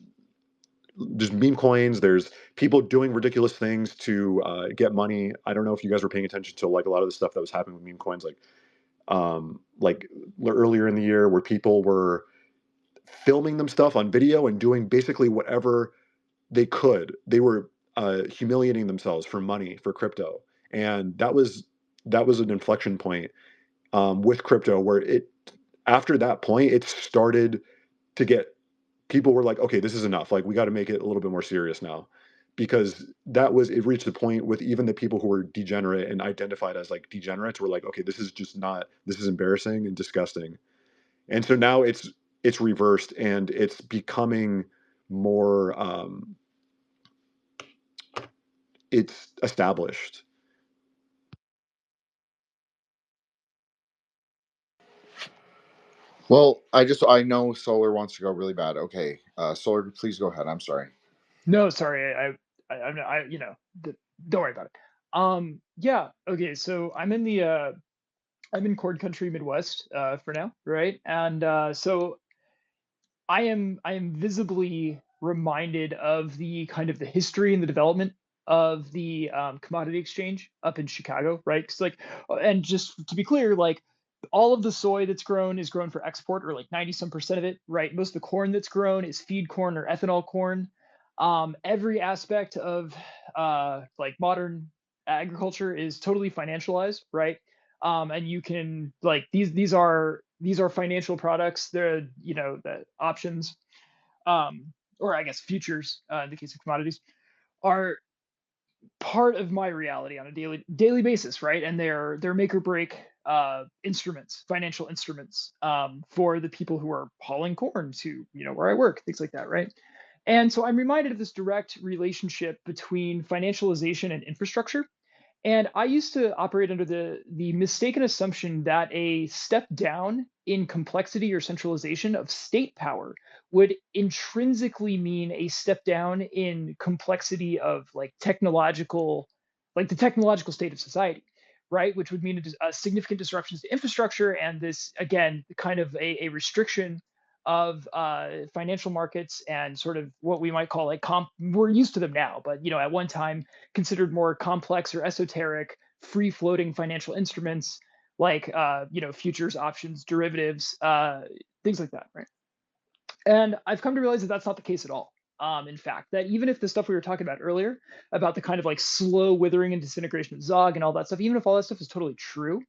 there's meme coins. There's people doing ridiculous things to get money. I don't know if you guys were paying attention to like a lot of the stuff that was happening with meme coins, like earlier in the year, where people were filming them stuff on video and doing basically whatever they could. They were humiliating themselves for money for crypto, and that was an inflection point with crypto, where it after that point it started to get people were like, okay, this is enough. Like we got to make it a little bit more serious now, because it reached the point with even the people who were degenerate and identified as like degenerates were like, okay, this is embarrassing and disgusting. And so now it's reversed and it's becoming more it's established. Well, I know Solar wants to go really bad. Okay, Solar, please go ahead. I'm sorry. No, sorry, you know, don't worry about it. Yeah, okay, so I'm in corn country Midwest for now, right? And so I am visibly reminded of the kind of the history and the development of the commodity exchange up in Chicago, right? Because like, and just to be clear, like all of the soy that's grown is grown for export, or like 90 some percent of it, right? Most of the corn that's grown is feed corn or ethanol corn. Every aspect of like modern agriculture is totally financialized, right? And you can like these are financial products. They're, you know, the options, or I guess futures in the case of commodities, are part of my reality on a daily basis, right? And they're make or break instruments, financial instruments, for the people who are hauling corn to, you know, where I work, things like that, right? And so I'm reminded of this direct relationship between financialization and infrastructure. And I used to operate under the mistaken assumption that a step down in complexity or centralization of state power would intrinsically mean a step down in complexity of like technological, like the technological state of society, right? Which would mean a significant disruptions to infrastructure, and this again kind of a restriction of financial markets and sort of what we might call like we're used to them now, but you know at one time considered more complex or esoteric free floating financial instruments like you know futures, options, derivatives, things like that, right? And I've come to realize that that's not the case at all. In fact, that even if the stuff we were talking about earlier about the kind of like slow withering and disintegration of Zog and all that stuff, even if all that stuff is totally true,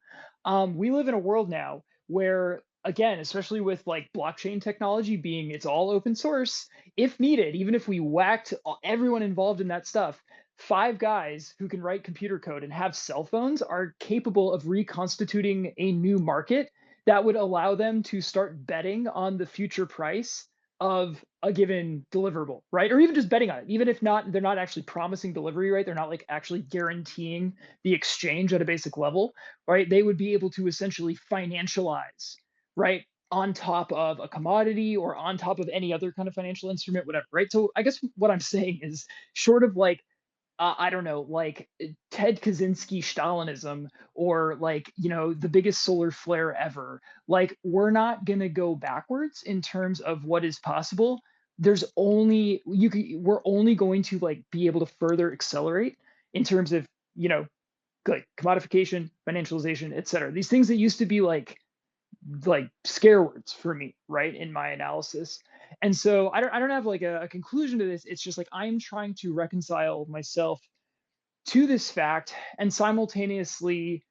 we live in a world now where again, especially with like blockchain technology being it's all open source, if needed, even if we whacked everyone involved in that stuff, 5 guys who can write computer code and have cell phones are capable of reconstituting a new market that would allow them to start betting on the future price of a given deliverable, right? Or even just betting on it, even if not, they're not actually promising delivery, right? They're not like actually guaranteeing the exchange at a basic level, right? They would be able to essentially financialize, right, on top of a commodity or on top of any other kind of financial instrument, whatever, right? So I guess what I'm saying is, short of like I don't know, like Ted Kaczynski Stalinism, or like, the biggest solar flare ever. Like, we're not going to go backwards in terms of what is possible. We're only going to like be able to further accelerate in terms of, like commodification, financialization, et cetera. These things that used to be like scare words for me, right, in my analysis. And so I don't have like a conclusion to this. It's just like I'm trying to reconcile myself to this fact and simultaneously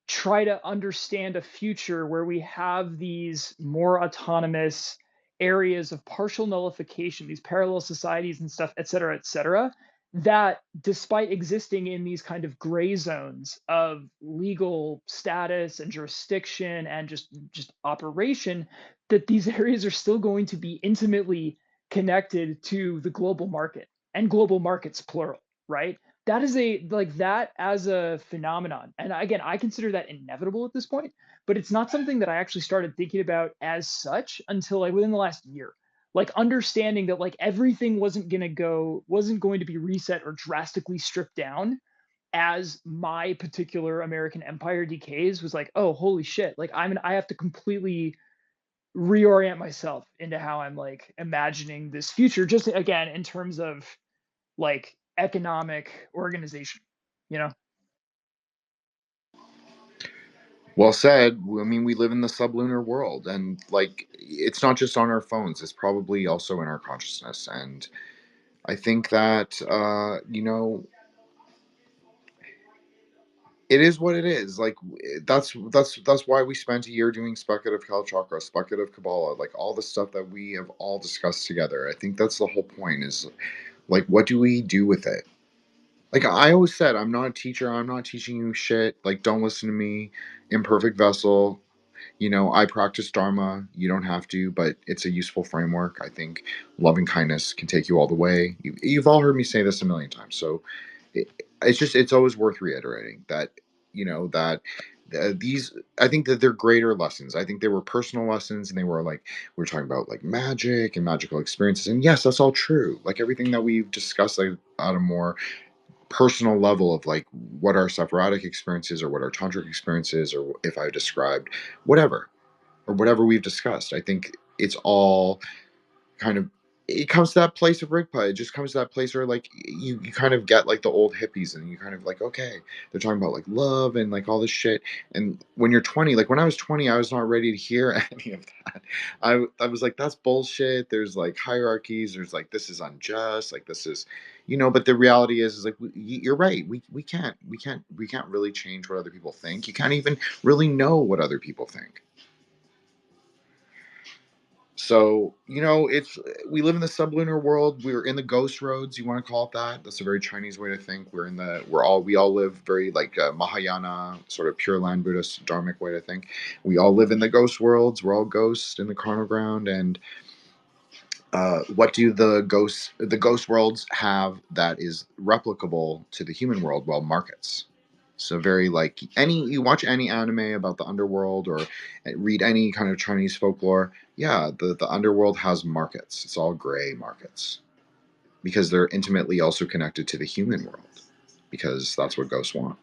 try to understand a future where we have these more autonomous areas of partial nullification, these parallel societies and stuff, et cetera, that despite existing in these kind of gray zones of legal status and jurisdiction and just operation, that these areas are still going to be intimately connected to the global market and global markets plural, right? That is that as a phenomenon, and again, I consider that inevitable at this point, but it's not something that I actually started thinking about as such until like within the last year, like understanding that like everything wasn't going to be reset or drastically stripped down as my particular American empire decays. Was like, oh, holy shit, like I have to completely reorient myself into how I'm like imagining this future, just again in terms of like economic organization, you know? Well said. I mean, we live in the sublunar world, and like, it's not just on our phones, it's probably also in our consciousness. And I think that, it is what it is. Like, that's why we spent a year doing speculative Kalachakra, speculative Kabbalah, like all the stuff that we have all discussed together. I think that's the whole point, is like, what do we do with it? Like I always said, I'm not a teacher. I'm not teaching you shit. Like, don't listen to me. Imperfect vessel. I practice Dharma. You don't have to, but it's a useful framework. I think loving kindness can take you all the way. You've all heard me say this a million times. So it's always worth reiterating that, that these, I think that they're greater lessons. I think they were personal lessons, and they were like, we're talking about like magic and magical experiences. And yes, that's all true. Like everything that we've discussed, like on a more personal level of like what our Sephirotic experiences or what our tantric experiences, or if I described whatever or whatever we've discussed, I think it's all kind of, it comes to that place of Rigpa. It just comes to that place where like you kind of get like the old hippies, and you kind of like, okay, they're talking about like love and like all this shit. And when you're 20, like when I was 20, I was not ready to hear any of that. I was like, that's bullshit. There's like hierarchies. There's like, this is unjust. Like this is, but the reality is like, you're right. We can't really change what other people think. You can't even really know what other people think. So, it's, we live in the sublunar world. We're in the ghost roads. You want to call it that? That's a very Chinese way to think. We all live very like Mahayana, sort of Pure Land Buddhist Dharmic way to think. We all live in the ghost worlds. We're all ghosts in the carnal ground. And what do the ghost worlds have that is replicable to the human world? Well, markets. So very like, you watch any anime about the underworld, or read any kind of Chinese folklore. Yeah, the underworld has markets. It's all gray markets, because they're intimately also connected to the human world, because that's what ghosts want.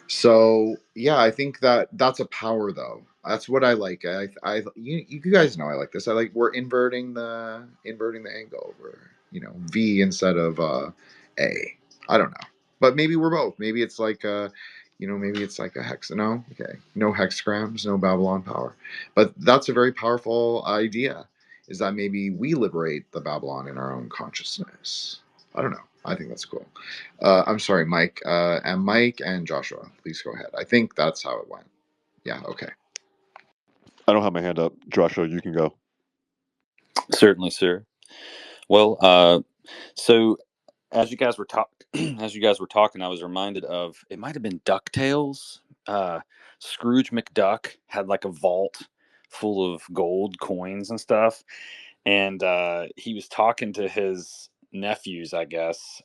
So yeah, I think that's a power, though. That's what I like. You guys know I like this. I like, we're inverting the angle. We're, V instead of A. I don't know, but maybe we're both. Maybe it's like maybe it's like a hex. No, okay, no hexagrams, no Babylon power. But that's a very powerful idea. Is that maybe we liberate the Babylon in our own consciousness? I don't know. I think that's cool. I'm sorry, Mike. And Mike and Joshua, please go ahead. I think that's how it went. Yeah, okay. I don't have my hand up. Joshua, you can go. Certainly, sir. Well, so as you guys were talking, I was reminded of, it might have been DuckTales. Scrooge McDuck had like a vault full of gold coins and stuff, and he was talking to his nephews, I guess.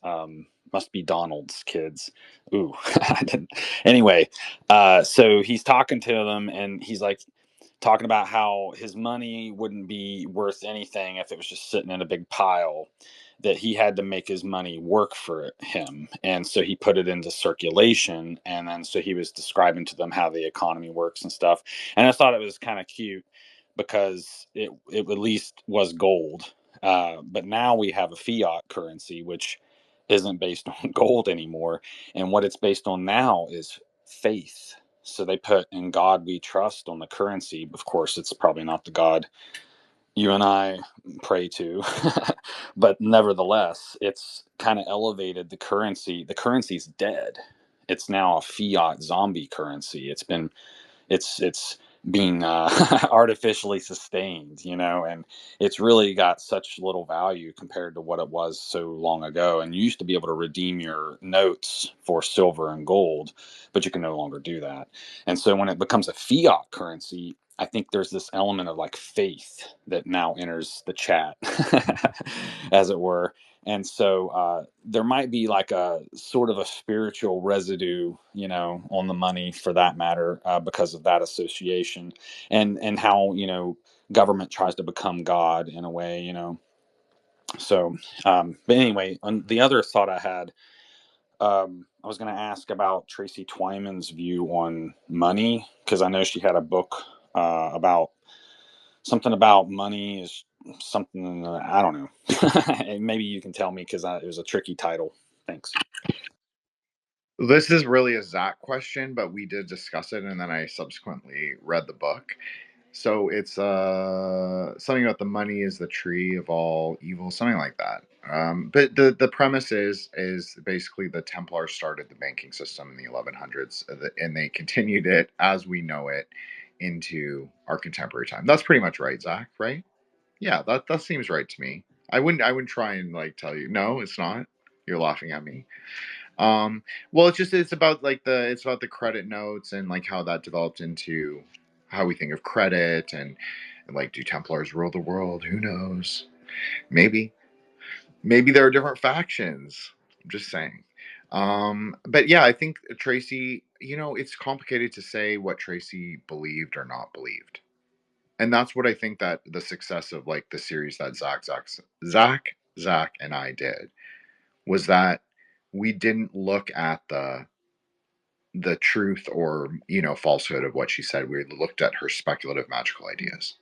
Must be Donald's kids. Ooh, I didn't. Anyway, so he's talking to them, and he's like talking about how his money wouldn't be worth anything if it was just sitting in a big pile, that he had to make his money work for him. And so he put it into circulation. And then so he was describing to them how the economy works and stuff. And I thought it was kind of cute because it at least was gold. But now we have a fiat currency, which isn't based on gold anymore. And what it's based on now is faith. So they put "in God we trust" on the currency. Of course, it's probably not the God you and I pray to, but nevertheless, it's kind of elevated the currency. The currency's dead. It's now a fiat zombie currency. It's being artificially sustained, and it's really got such little value compared to what it was so long ago. And you used to be able to redeem your notes for silver and gold, but you can no longer do that. And so when it becomes a fiat currency, I think there's this element of like faith that now enters the chat, as it were. And so there might be like a sort of a spiritual residue, on the money, for that matter, because of that association, and how government tries to become God in a way. So, but anyway, the other thought I had, I was going to ask about Tracy Twyman's view on money, because I know she had a book about something about money is something, I don't know. Maybe you can tell me, because it was a tricky title. Thanks. This is really a Zach question, but we did discuss it, and then I subsequently read the book. So it's something about the money is the tree of all evil, something like that. But the premise is basically the Templars started the banking system in the 1100s, and they continued it as we know it into our contemporary time. That's pretty much right, Zach. Right? Yeah, that seems right to me. I wouldn't try and like tell you no, it's not. You're laughing at me. Well, it's about like it's about the credit notes and like how that developed into how we think of credit and like, do Templars rule the world? Who knows? Maybe there are different factions. I'm just saying. But yeah, I think Tracy, it's complicated to say what Tracy believed or not believed. And that's what I think that the success of like the series that Zach and I did was that we didn't look at the truth or falsehood of what she said. We looked at her speculative magical ideas.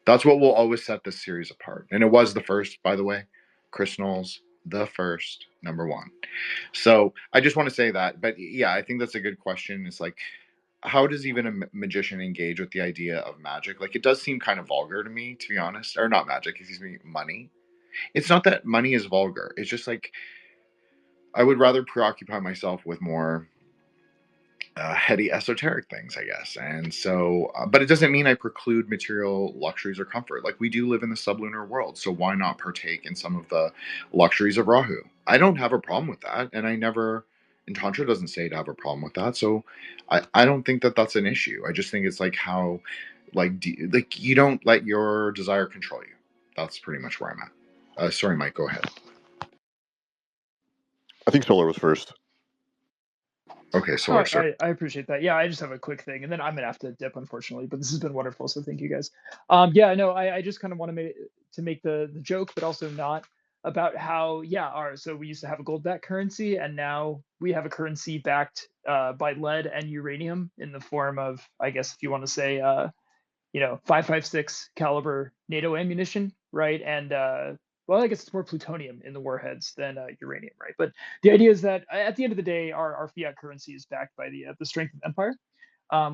That's what will always set this series apart. And it was the first, by the way. Chris Knowles, the first, number one. So I just want to say that. But yeah, I think that's a good question. It's like, how does even a magician engage with the idea of magic? Like, it does seem kind of vulgar to me, to be honest. Or not magic, excuse me, money. It's not that money is vulgar. It's just like, I would rather preoccupy myself with more heady esoteric things, I guess. And so, but it doesn't mean I preclude material luxuries or comfort. Like, we do live in the sublunar world, so why not partake in some of the luxuries of Rahu? I don't have a problem with that, and and Tantra doesn't say to have a problem with that. So I don't think that that's an issue. I just think it's like how, like you don't let your desire control you. That's pretty much where I'm at. Sorry, Mike, go ahead. I think Solar was first. Okay, Solar, sir. I appreciate that. Yeah, I just have a quick thing, and then I'm gonna have to dip, unfortunately. But this has been wonderful, so thank you guys. Yeah, no, I just kind of want to make the joke, but also not, about how, so we used to have a gold-backed currency, and now we have a currency backed by lead and uranium in the form of, I guess, if you want to say, 5.56 caliber NATO ammunition, right? And well, I guess it's more plutonium in the warheads than uranium, right? But the idea is that at the end of the day, our fiat currency is backed by the strength of empire,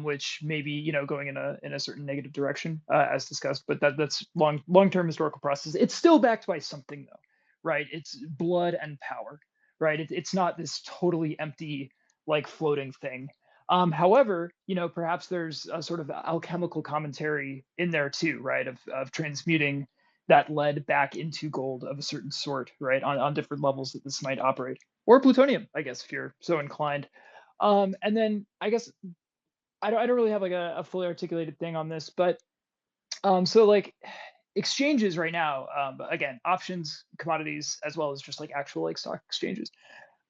which may be going in a certain negative direction, as discussed. But that's long-term historical process. It's still backed by something, though, right? It's blood and power, right? It's not this totally empty, like, floating thing. However, perhaps there's a sort of alchemical commentary in there too, right? Of transmuting that lead back into gold of a certain sort, right? On different levels that this might operate, or plutonium, I guess, if you're so inclined. And then I guess I don't really have like a fully articulated thing on this, but so like exchanges right now, again, options, commodities, as well as just like actual like stock exchanges.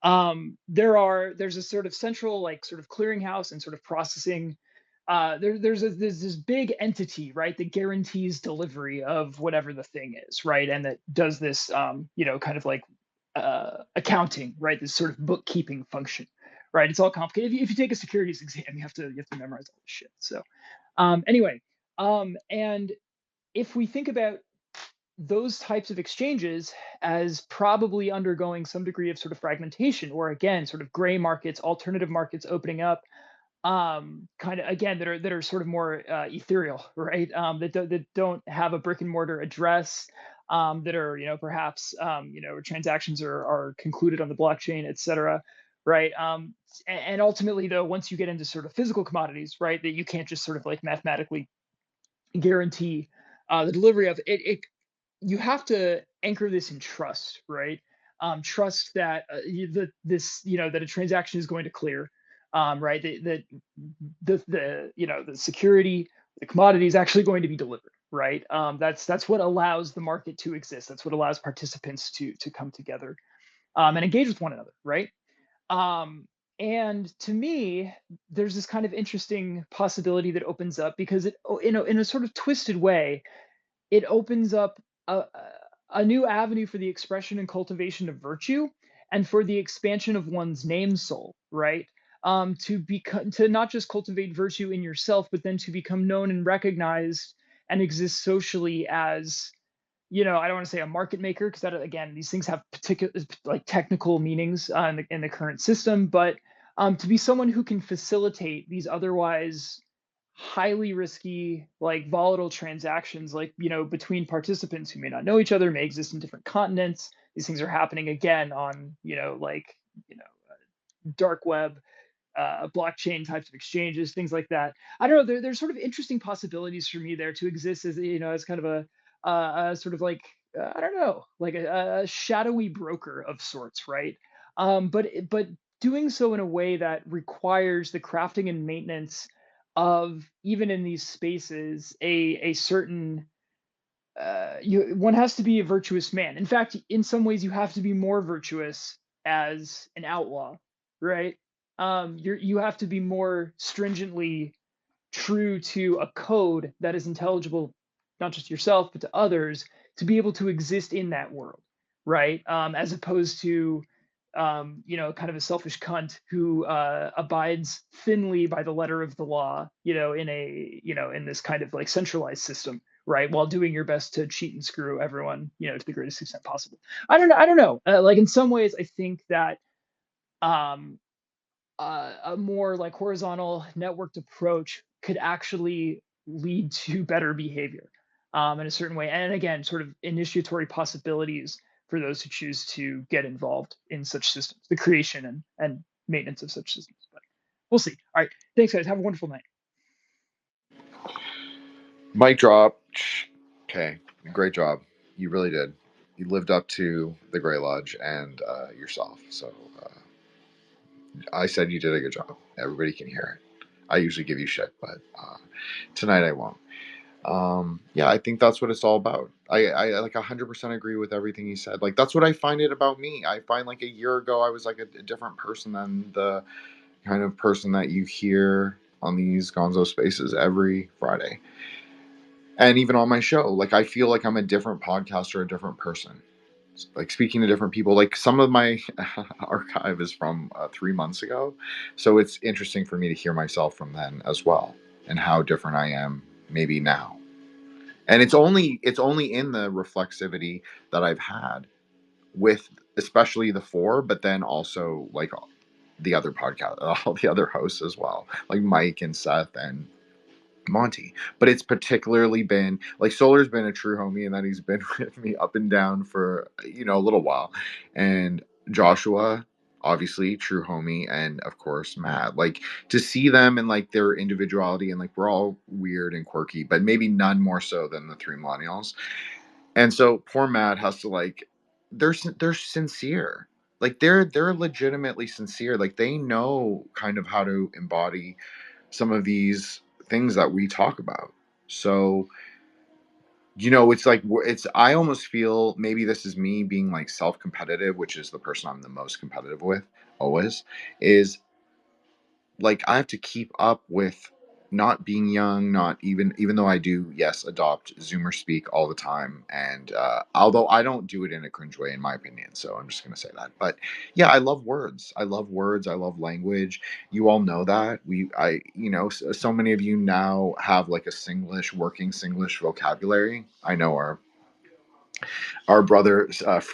There's a sort of central like sort of clearinghouse and sort of processing. There's this big entity, right, that guarantees delivery of whatever the thing is, right, and that does this kind of like accounting, right, this sort of bookkeeping function, right. It's all complicated. If you take a securities exam, you have to memorize all this shit. So anyway, and if we think about those types of exchanges as probably undergoing some degree of sort of fragmentation, or again sort of gray markets, alternative markets opening up, kind of again that are sort of more ethereal, right, that don't have a brick and mortar address, that are perhaps transactions are concluded on the blockchain, etc., right. And ultimately though, once you get into sort of physical commodities, right, that you can't just sort of like mathematically guarantee the delivery of it, you have to anchor this in trust, right? Trust that that a transaction is going to clear, right? The security, the commodity is actually going to be delivered, right? That's what allows the market to exist. That's what allows participants to come together and engage with one another, right? And to me, there's this kind of interesting possibility that opens up because it, in a sort of twisted way, it opens up a new avenue for the expression and cultivation of virtue, and for the expansion of one's name soul, right? To not just cultivate virtue in yourself, but then to become known and recognized and exist socially as, I don't want to say a market maker, because that, again, these things have particular like technical meanings in the current system, but to be someone who can facilitate these otherwise highly risky, like volatile transactions, like between participants who may not know each other, may exist in different continents. These things are happening again on dark web, blockchain types of exchanges, things like that. I don't know. There's sort of interesting possibilities for me there to exist as as kind of a sort of like I don't know, like a shadowy broker of sorts, right? But doing so in a way that requires the crafting and maintenance of, even in these spaces, a certain one has to be a virtuous man. In fact, in some ways, you have to be more virtuous as an outlaw, right? You have to be more stringently true to a code that is intelligible, not just yourself, but to others, to be able to exist in that world, right? As opposed to, kind of a selfish cunt who abides thinly by the letter of the law, in this kind of like centralized system, right? While doing your best to cheat and screw everyone, to the greatest extent possible. I don't know. Like in some ways, I think that um, a more like horizontal networked approach could actually lead to better behavior in a certain way. And again, sort of initiatory possibilities for those who choose to get involved in such systems, the creation and maintenance of such systems. But we'll see. All right. Thanks, guys. Have a wonderful night. Mic drop. Okay. Great job. You really did. You lived up to the Grey Lodge and yourself. So I said you did a good job. Everybody can hear it. I usually give you shit, but tonight I won't. Yeah, I think that's what it's all about. I like 100% agree with everything he said. Like, that's what I find it about me. I find like a year ago, I was like a different person than the kind of person that you hear on these Gonzo spaces every Friday. And even on my show, like, I feel like I'm a different podcaster, a different person. Like, speaking to different people. Like, some of my archive is from 3 months ago. So it's interesting for me to hear myself from then as well, and how different I am maybe now. And it's only in the reflexivity that I've had with especially the four, but then also like the other podcast, all the other hosts as well, like Mike and Seth and Monty. But it's particularly been like Solar's been a true homie, and that he's been with me up and down for a little while, and Joshua, obviously True Homie, and of course Matt. Like, to see them and like their individuality, and like we're all weird and quirky, but maybe none more so than the three millennials. And so poor Matt has to like, they're sincere. Like they're legitimately sincere. Like they know kind of how to embody some of these things that we talk about. So, you know, it's like, it's, I almost feel, maybe this is me being like self-competitive, which is the person I'm the most competitive with always, is like I have to keep up with not being young, not even though I do, yes, adopt Zoomer speak all the time, and although I don't do it in a cringe way, in my opinion, so I'm just gonna say that. But yeah, I love words. I love words. I love language. You all know that you know, so many of you now have like a Singlish, working Singlish vocabulary. I know our brother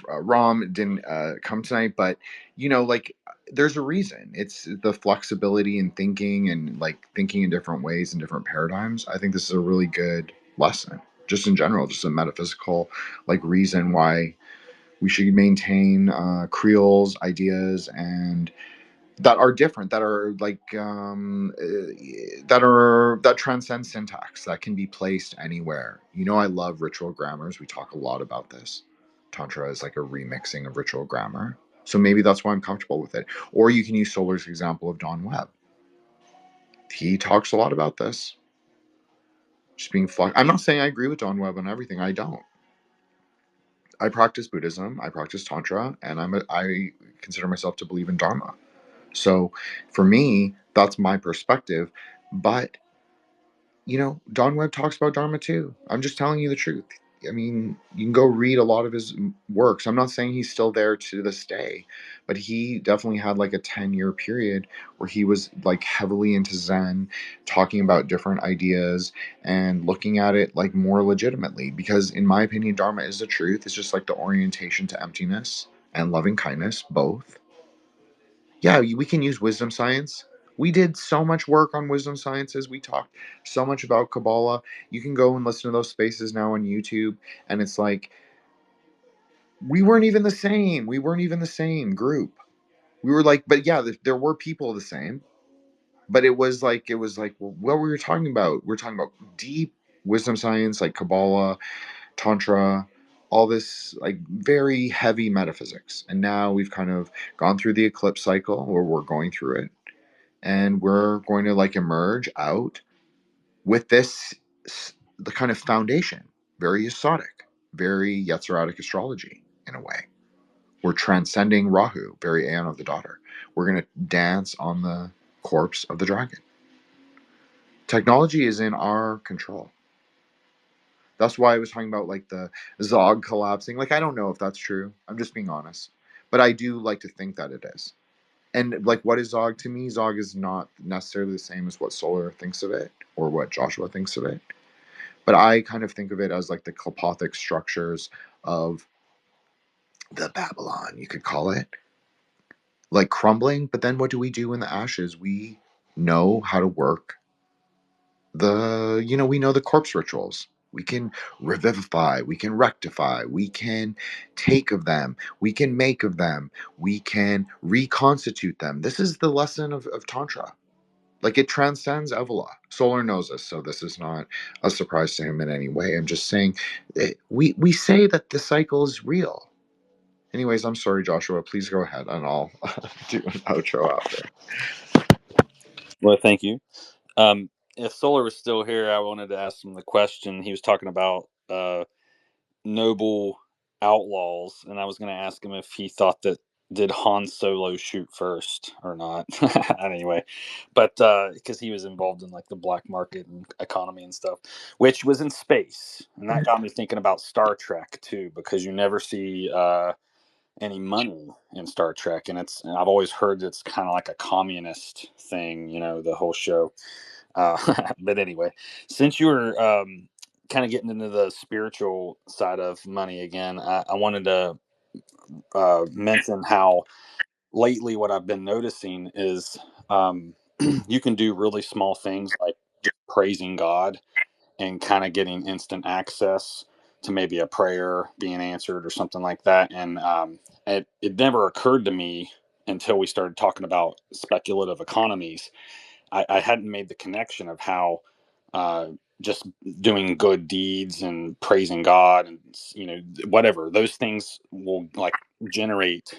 Rom didn't come tonight, but you know, like there's a reason. It's the flexibility in thinking, and like thinking in different ways and different paradigms. I think this is a really good lesson, just in general, just a metaphysical like reason why we should maintain Creole's ideas, and that are different, that are like that transcend syntax, that can be placed anywhere. You know, I love ritual grammars. We talk a lot about this. Tantra is like a remixing of ritual grammar, so maybe that's why I'm comfortable with it. Or you can use Solar's example of Don Webb. He talks a lot about this, just being I'm not saying I agree with Don Webb on everything. I don't. I practice Buddhism, I practice Tantra, and I consider myself to believe in Dharma. So for me, that's my perspective. But, you know, Don Webb talks about Dharma too. I'm just telling you the truth. I mean, you can go read a lot of his works. I'm not saying he's still there to this day, but he definitely had like a 10-year period where he was like heavily into Zen, talking about different ideas and looking at it like more legitimately. Because in my opinion, Dharma is the truth. It's just like the orientation to emptiness and loving kindness, both. Yeah, we can use wisdom science. We did so much work on wisdom sciences. We talked so much about Kabbalah. You can go and listen to those spaces now on YouTube, and it's like we weren't even the same. We weren't even the same group. We were like, but yeah, there were people the same, but it was like well, what we were talking about. We're talking about deep wisdom science, like Kabbalah, Tantra, all this like very heavy metaphysics. And now we've kind of gone through the eclipse cycle, or we're going through it, and we're going to like emerge out with this the kind of foundation, very esotic, very Yetziradic astrology in a way. We're transcending Rahu, very Aeon of the Daughter. We're going to dance on the corpse of the dragon. Technology is in our control. That's why I was talking about like the Zog collapsing. Like, I don't know if that's true. I'm just being honest. But I do like to think that it is. And like, what is Zog to me? Zog is not necessarily the same as what Solar thinks of it, or what Joshua thinks of it. But I kind of think of it as like the Klapothic structures of the Babylon, you could call it, like crumbling. But then what do we do in the ashes? We know how to work we know the corpse rituals. We can revivify, we can rectify, we can take of them, we can make of them, we can reconstitute them. This is the lesson of Tantra. Like, it transcends Evola. Solar knows this, so this is not a surprise to him in any way. I'm just saying, we say that the cycle is real. Anyways, I'm sorry, Joshua. Please go ahead, and I'll do an outro after. Well, thank you. If Solar was still here, I wanted to ask him the question. He was talking about noble outlaws, and I was going to ask him if he thought that did Han Solo shoot first or not. Anyway, but because he was involved in like the black market and economy and stuff, which was in space, and that got me thinking about Star Trek too, because you never see any money in Star Trek, and I've always heard it's kind of like a communist thing, the whole show. But anyway, since you were kind of getting into the spiritual side of money again, I wanted to mention how lately what I've been noticing is you can do really small things like just praising God and kind of getting instant access to maybe a prayer being answered or something like that. And it never occurred to me until we started talking about speculative economies. I hadn't made the connection of how just doing good deeds and praising God and whatever those things will like generate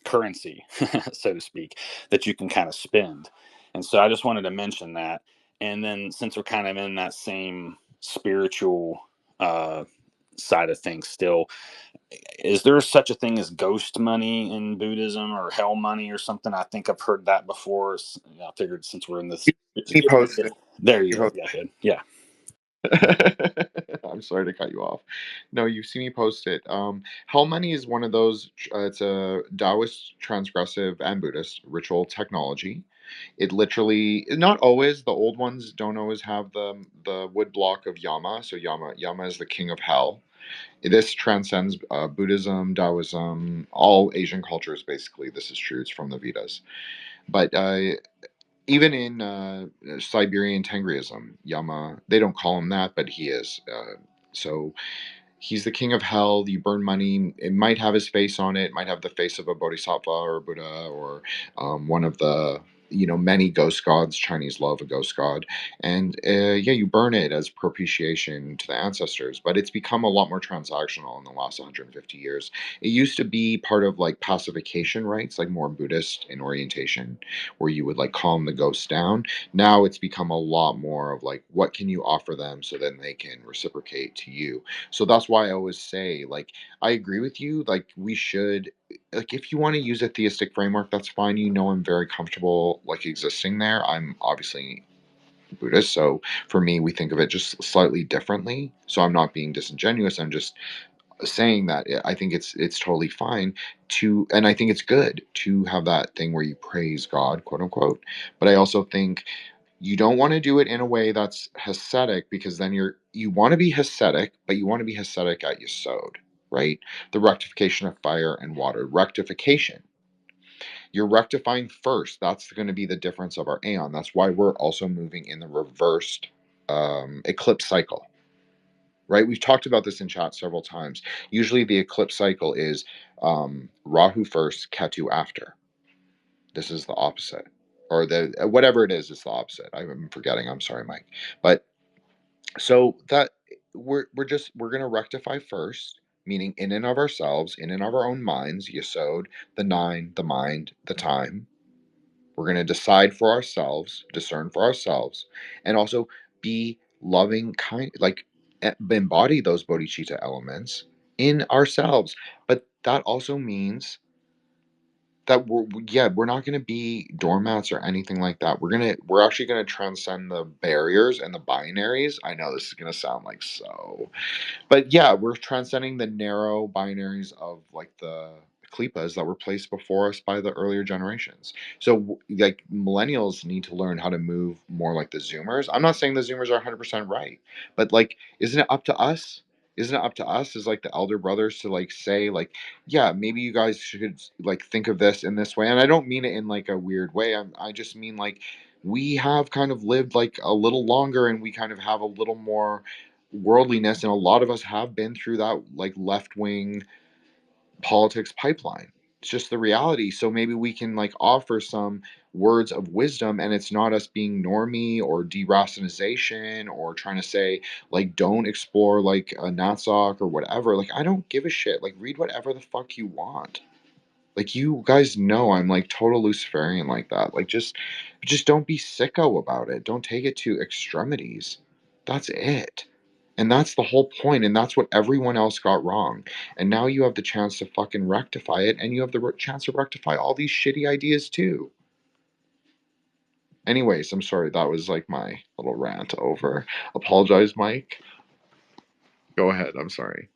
currency, so to speak, that you can kind of spend. And so I just wanted to mention that. And then since we're kind of in that same spiritual side of things still, is there such a thing as ghost money in Buddhism or hell money or something? I think I've heard that before. I figured since we're in this, He posted. there you He go. posted. Yeah. I'm sorry to cut you off. No, you've seen me post it. Hell money is one of those. It's a Taoist, transgressive, and Buddhist ritual technology. It literally, not always. The old ones don't always have the wood block of Yama. So Yama is the king of hell. This transcends Buddhism, Taoism, all Asian cultures. Basically, this is true. It's from the Vedas. But even in Siberian Tengrism, Yama, they don't call him that, but he is. So he's the king of hell. You burn money. It might have his face on it. It might have the face of a bodhisattva or a Buddha or one of the many ghost gods. Chinese love a ghost god, and yeah, you burn it as propitiation to the ancestors. But it's become a lot more transactional in the last 150 years. It used to be part of like pacification rites, like more Buddhist in orientation, where you would like calm the ghosts down. Now it's become a lot more of like, what can you offer them so then they can reciprocate to you. So that's why I always say, like, I agree with you. Like, we should, like, if you want to use a theistic framework, that's fine. I'm very comfortable, like, existing there. I'm obviously Buddhist. So for me, we think of it just slightly differently. So I'm not being disingenuous. I'm just saying that I think it's totally fine to, and I think it's good to have that thing where you praise God, quote unquote. But I also think you don't want to do it in a way that's Hasidic, because then you want to be Hasidic, but you want to be Hasidic at Yesod, right? The rectification of fire and water. Rectification. You're rectifying first. That's going to be the difference of our aeon. That's why we're also moving in the reversed eclipse cycle, right? We've talked about this in chat several times. Usually the eclipse cycle is Rahu first, Ketu after. This is the opposite, or the whatever it is the opposite. I'm forgetting. I'm sorry, Mike. But so that we're gonna rectify first, meaning in and of ourselves, in and of our own minds. Yesod, the nine, the mind, the time. We're gonna decide for ourselves, discern for ourselves, and also be loving, kind, like embody those bodhicitta elements in ourselves. But that also means that we're not going to be doormats or anything like that. We're actually going to transcend the barriers and the binaries. I know this is going to sound like so, but yeah, we're transcending the narrow binaries of like the klipas that were placed before us by the earlier generations. So like millennials need to learn how to move more like the Zoomers. I'm not saying the Zoomers are 100% right, but like, isn't it up to us? Isn't it up to us as like the elder brothers to like say like, yeah, maybe you guys should like think of this in this way? And I don't mean it in like a weird way. I just mean like, we have kind of lived like a little longer, and we kind of have a little more worldliness, and a lot of us have been through that like left-wing politics pipeline. It's just the reality. So maybe we can like offer some words of wisdom, and it's not us being normie or deracinization or trying to say like don't explore like a Natsok or whatever. Like, I don't give a shit. Like, read whatever the fuck you want. Like, you guys know I'm like total Luciferian like that. Like, just don't be sicko about it. Don't take it to extremities. That's it. And that's the whole point, and that's what everyone else got wrong. And now you have the chance to fucking rectify it, and you have the chance to rectify all these shitty ideas too. Anyways, I'm sorry, that was like my little rant over. Apologize, Mike. Go ahead. I'm sorry.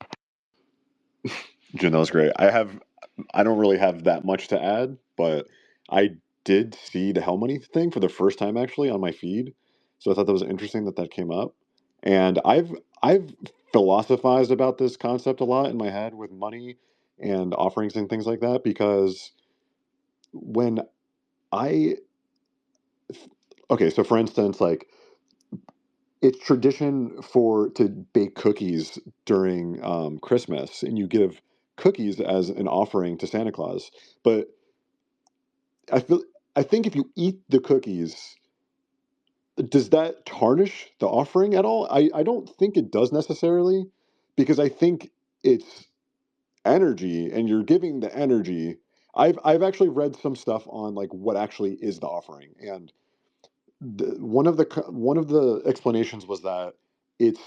Jim, that was great. I don't really have that much to add, but I did see the Hell Money thing for the first time actually on my feed, so I thought that was interesting that that came up. And I've philosophized about this concept a lot in my head with money and offerings and things like that, because when I okay, so for instance, like it's tradition for to bake cookies during Christmas, and you give cookies as an offering to Santa Claus. But I think if you eat the cookies, does that tarnish the offering at all? I don't think it does necessarily, because I think it's energy, and you're giving the energy. I've actually read some stuff on like what actually is the offering, and one of the explanations was that it's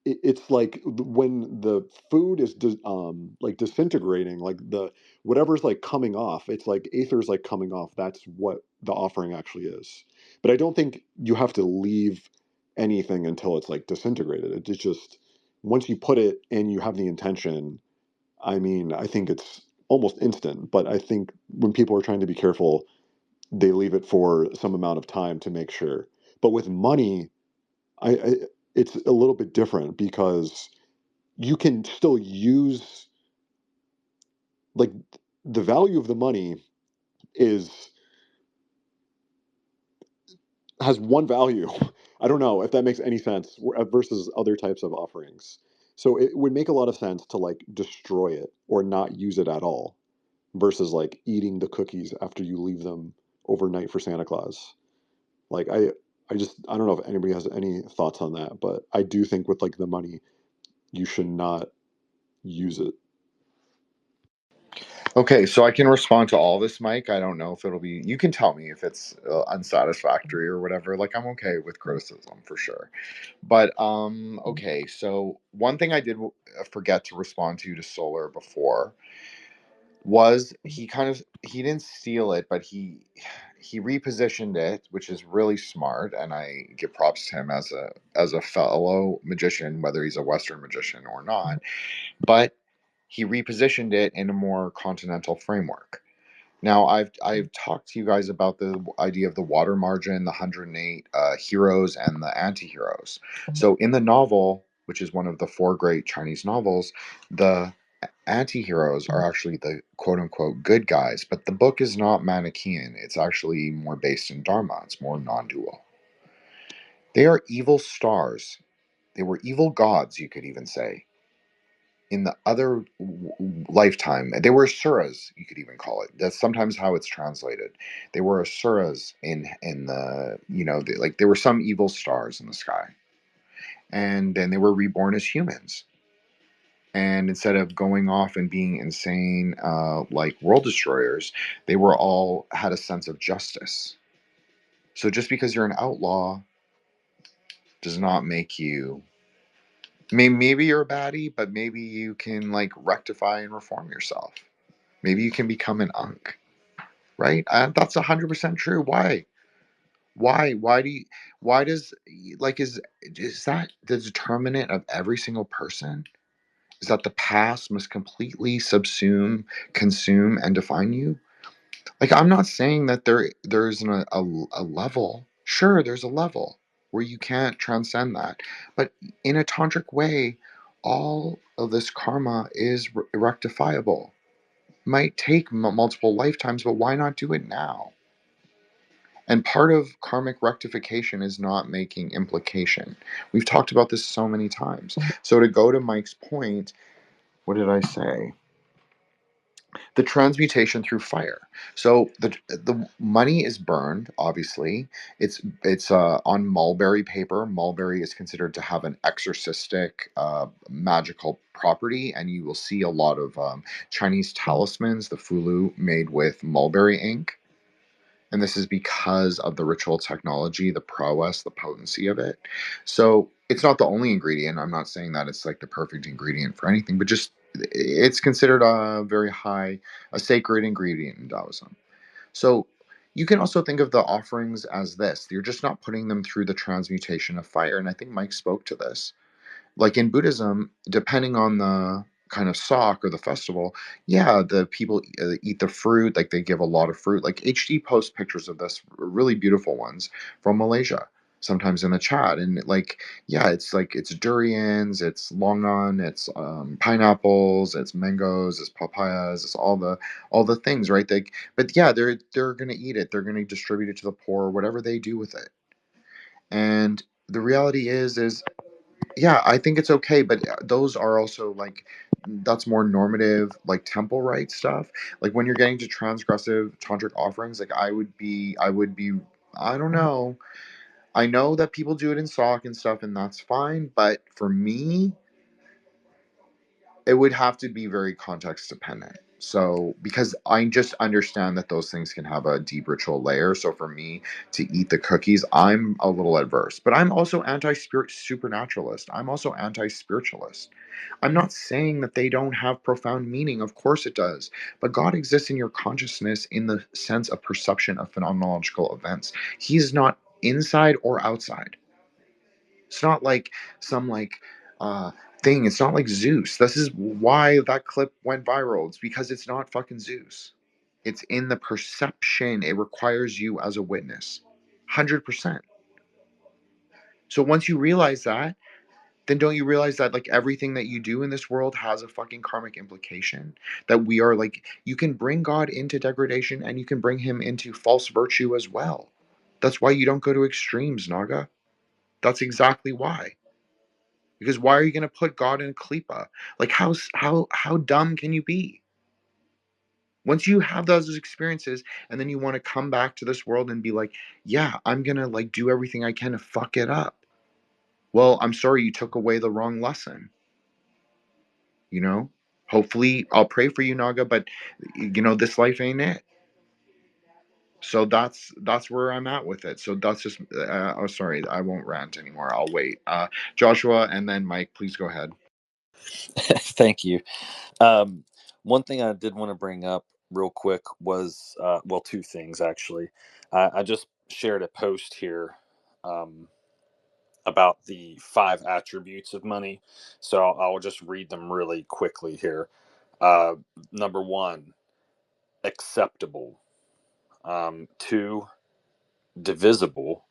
it's like when the food is like disintegrating, like the whatever's like coming off, it's like aether's like coming off. That's what the offering actually is. But I don't think you have to leave anything until it's like disintegrated. It's just once you put it and you have the intention, I mean, I think it's almost instant. But I think when people are trying to be careful, they leave it for some amount of time to make sure. But with money, I it's a little bit different, because you can still use, like, the value of the money is has one value. I don't know if that makes any sense, versus other types of offerings. So it would make a lot of sense to like destroy it or not use it at all, versus like eating the cookies after you leave them overnight for Santa Claus. Like I don't know if anybody has any thoughts on that, but I do think with like the money, you should not use it. Okay, so I can respond to all this, Mike. I don't know if it'll be. You can tell me if it's unsatisfactory or whatever. Like, I'm okay with criticism for sure. But okay. So one thing I did forget to respond to Solar before was he didn't steal it, but he repositioned it, which is really smart, and I give props to him as a fellow magician, whether he's a Western magician or not. But he repositioned it in a more continental framework. Now, I've talked to you guys about the idea of the water margin, the 108 heroes, and the anti-heroes. So in the novel, which is one of the four great Chinese novels, the anti-heroes are actually the quote-unquote good guys, but the book is not Manichaean. It's actually more based in Dharma. It's more non-dual. They are evil stars. They were evil gods, you could even say, in the other lifetime. They were asuras, you could even call it. That's sometimes how it's translated. They were asuras in the, like there were some evil stars in the sky, and then they were reborn as humans. And instead of going off and being insane, like world destroyers, they were all had a sense of justice. So just because you're an outlaw does not make you. Maybe you're a baddie, but maybe you can like rectify and reform yourself. Maybe you can become an unk, right? That's 100% true. Why? Why do you? Why does like is that the determinant of every single person? Is that the past must completely subsume, consume, and define you? Like, I'm not saying that there isn't a level. Sure, there's a level where you can't transcend that, but in a tantric way, all of this karma is rectifiable. Might take multiple lifetimes, but why not do it now? And part of karmic rectification is not making implication. We've talked about this so many times. So to go to Mike's point, what did I say? The transmutation through fire. So the money is burned. Obviously, it's on mulberry paper. Mulberry is considered to have an exorcistic, magical property, and you will see a lot of Chinese talismans, the fulu, made with mulberry ink. And this is because of the ritual technology, the prowess, the potency of it. So it's not the only ingredient. I'm not saying that it's like the perfect ingredient for anything, but just it's considered a sacred ingredient in Taoism. So you can also think of the offerings as this. You're just not putting them through the transmutation of fire. And I think Mike spoke to this. Like in Buddhism, depending on the kind of sock or the festival, yeah, the people eat the fruit, like they give a lot of fruit. Like HD posts pictures of this, really beautiful ones from Malaysia, sometimes in the chat. And like, yeah, it's durians, it's longan, it's pineapples, it's mangoes, it's papayas, it's all the things, right? But yeah, they're gonna eat it, they're gonna distribute it to the poor, whatever they do with it. And the reality is yeah, I think it's okay, but those are also like that's more normative, like temple rite stuff. Like when you're getting to transgressive tantric offerings, like I would be, I don't know. I know that people do it in sock and stuff, and that's fine. But for me, it would have to be very context dependent. So, because I just understand that those things can have a deep ritual layer. So, for me to eat the cookies, I'm a little adverse. But I'm also anti-spirit supernaturalist. I'm also anti-spiritualist. I'm not saying that they don't have profound meaning. Of course it does. But God exists in your consciousness in the sense of perception of phenomenological events. He's not inside or outside. It's not like some uh thing. It's not like Zeus. This is why that clip went viral. It's because it's not fucking Zeus. It's in the perception. It requires you as a witness. 100%. So once you realize that, then don't you realize that like everything that you do in this world has a fucking karmic implication? That we are like, you can bring God into degradation and you can bring him into false virtue as well. That's why you don't go to extremes, Naga. That's exactly why. Because why are you going to put God in a klipa? Like how dumb can you be? Once you have those experiences and then you want to come back to this world and be like, yeah, I'm going to like do everything I can to fuck it up. Well, I'm sorry you took away the wrong lesson, you know? Hopefully I'll pray for you, Naga, but you know this life ain't it. So that's where I'm at with it. So that's just oh sorry, I won't rant anymore. I'll wait. Joshua and then Mike, please go ahead. Thank you. One thing I did want to bring up real quick was, well, two things actually. I just shared a post here about the 5 attributes of money. So I'll just read them really quickly here. Number 1, acceptable. 2, divisible.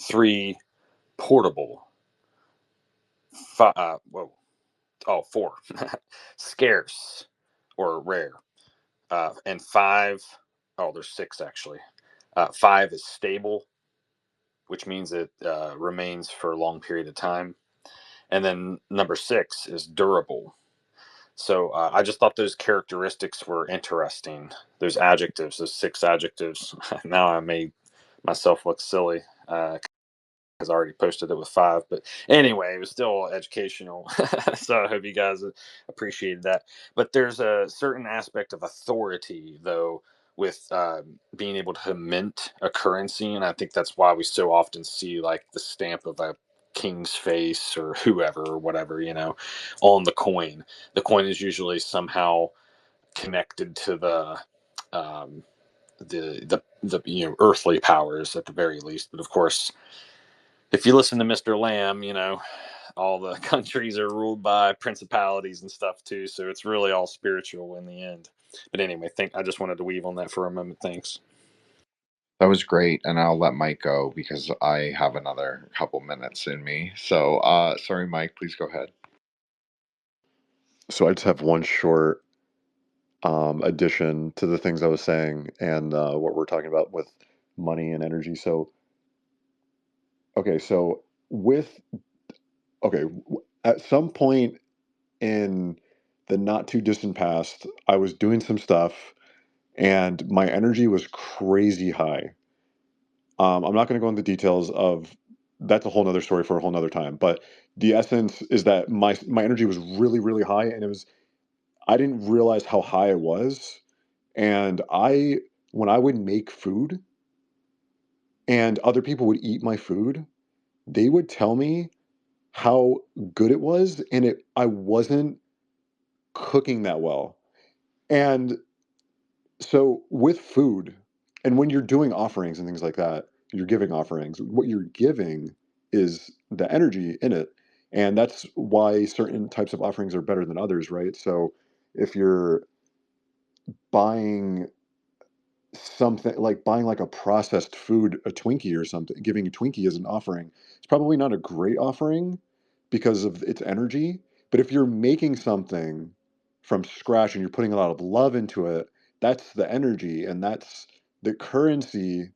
3, portable. 4, scarce or rare. And 5, there's 6 actually. 5 is stable, which means it remains for a long period of time. And then number 6 is durable. So I just thought those characteristics were interesting. Those adjectives, those 6 adjectives. Now I made myself look silly because I already posted it with 5. But anyway, it was still educational. So I hope you guys appreciated that. But there's a certain aspect of authority, though, with being able to mint a currency. And I think that's why we so often see like the stamp of a king's face or whoever or whatever, on the coin. The coin is usually somehow connected to um, the earthly powers at the very least. But of course, if you listen to Mr. Lamb, all the countries are ruled by principalities and stuff too. So it's really all spiritual in the end. But anyway, I just wanted to weave on that for a moment. Thanks. That was great, and I'll let Mike go because I have another couple minutes in me. So, sorry, Mike, please go ahead. So I just have one short addition to the things I was saying and what we're talking about with money and energy. So, okay, so at some point in the not too distant past, I was doing some stuff and my energy was crazy high. I'm not going to go into details of that's a whole nother story for a whole nother time. But the essence is that my energy was really, really high, and I didn't realize how high it was. And when I would make food and other people would eat my food, they would tell me how good it was, and I wasn't cooking that well. And so with food, and when you're doing offerings and things like that, you're giving offerings, what you're giving is the energy in it. And that's why certain types of offerings are better than others, right? So if you're buying something like buying like a processed food, a Twinkie or something, giving a Twinkie as an offering, it's probably not a great offering because of its energy. But if you're making something from scratch and you're putting a lot of love into it, that's the energy and that's the currency.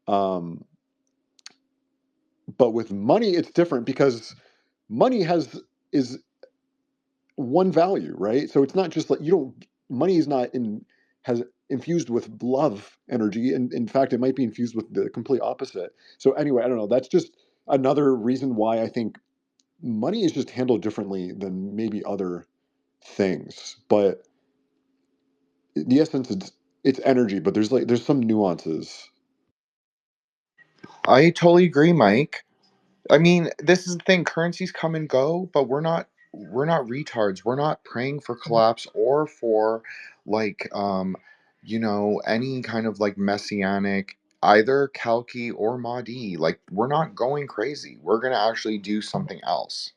Um, but with money, it's different because money is one value, right? So it's not just like money is not has infused with love energy, and in fact it might be infused with the complete opposite. So anyway, I don't know, that's just another reason why I think money is just handled differently than maybe other things. But the essence, it's energy, but there's some nuances. I totally agree, Mike. I mean, this is the thing. Currencies come and go, but we're not retards. We're not praying for collapse or for like any kind of like messianic either Kalki or Mahdi. Like we're not going crazy. We're gonna actually do something else.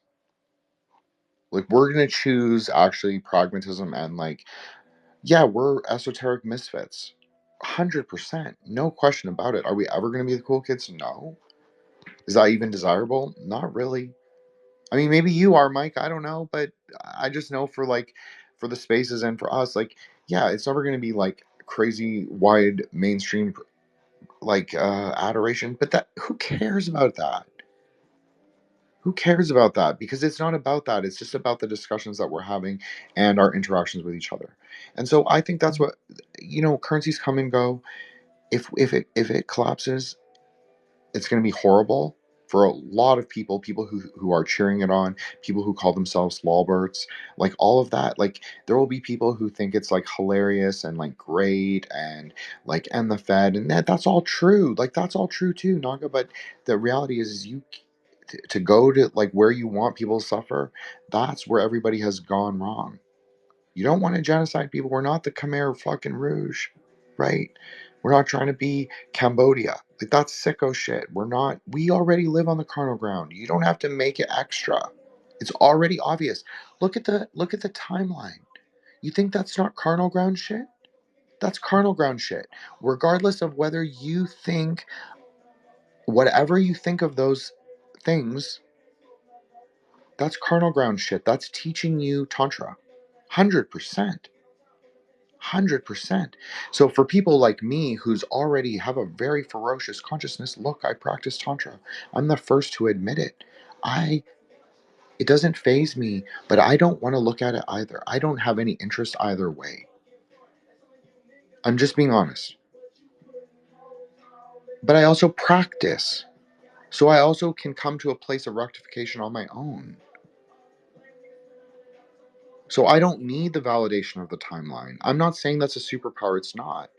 Like we're gonna choose actually pragmatism and like, yeah, we're esoteric misfits. 100%. No question about it. Are we ever gonna be the cool kids? No. Is that even desirable? Not really. I mean, maybe you are, Mike. I don't know, but I just know for the spaces and for us, like, yeah, it's never going to be like crazy wide mainstream like adoration. But that who cares about that? Who cares about that? Because it's not about that. It's just about the discussions that we're having and our interactions with each other. And so I think that's what currencies come and go. If it collapses, it's going to be horrible for a lot of people who are cheering it on, people who call themselves lawbirds, like all of that. Like there will be people who think it's like hilarious and like great and like and the Fed and that's all true. Like that's all true too, Naga. But the reality is to go to like where you want people to suffer. That's where everybody has gone wrong. You don't want to genocide people. We're not the Khmer fucking Rouge, right? We're not trying to be Cambodia. Like that's sicko shit. We're not. We already live on the carnal ground. You don't have to make it extra. It's already obvious. Look at the timeline. You think that's not carnal ground shit? That's carnal ground shit. Regardless of whether you think whatever you think of those things, that's carnal ground shit. That's teaching you tantra. 100%. 100%. So for people like me who's already have a very ferocious consciousness, look, I practice tantra. I'm the first to admit it. I It doesn't phase me, but I don't want to look at it either. I don't have any interest either way. I'm just being honest. But I also practice. So I also can come to a place of rectification on my own. So I don't need the validation of the timeline. I'm not saying that's a superpower. It's not.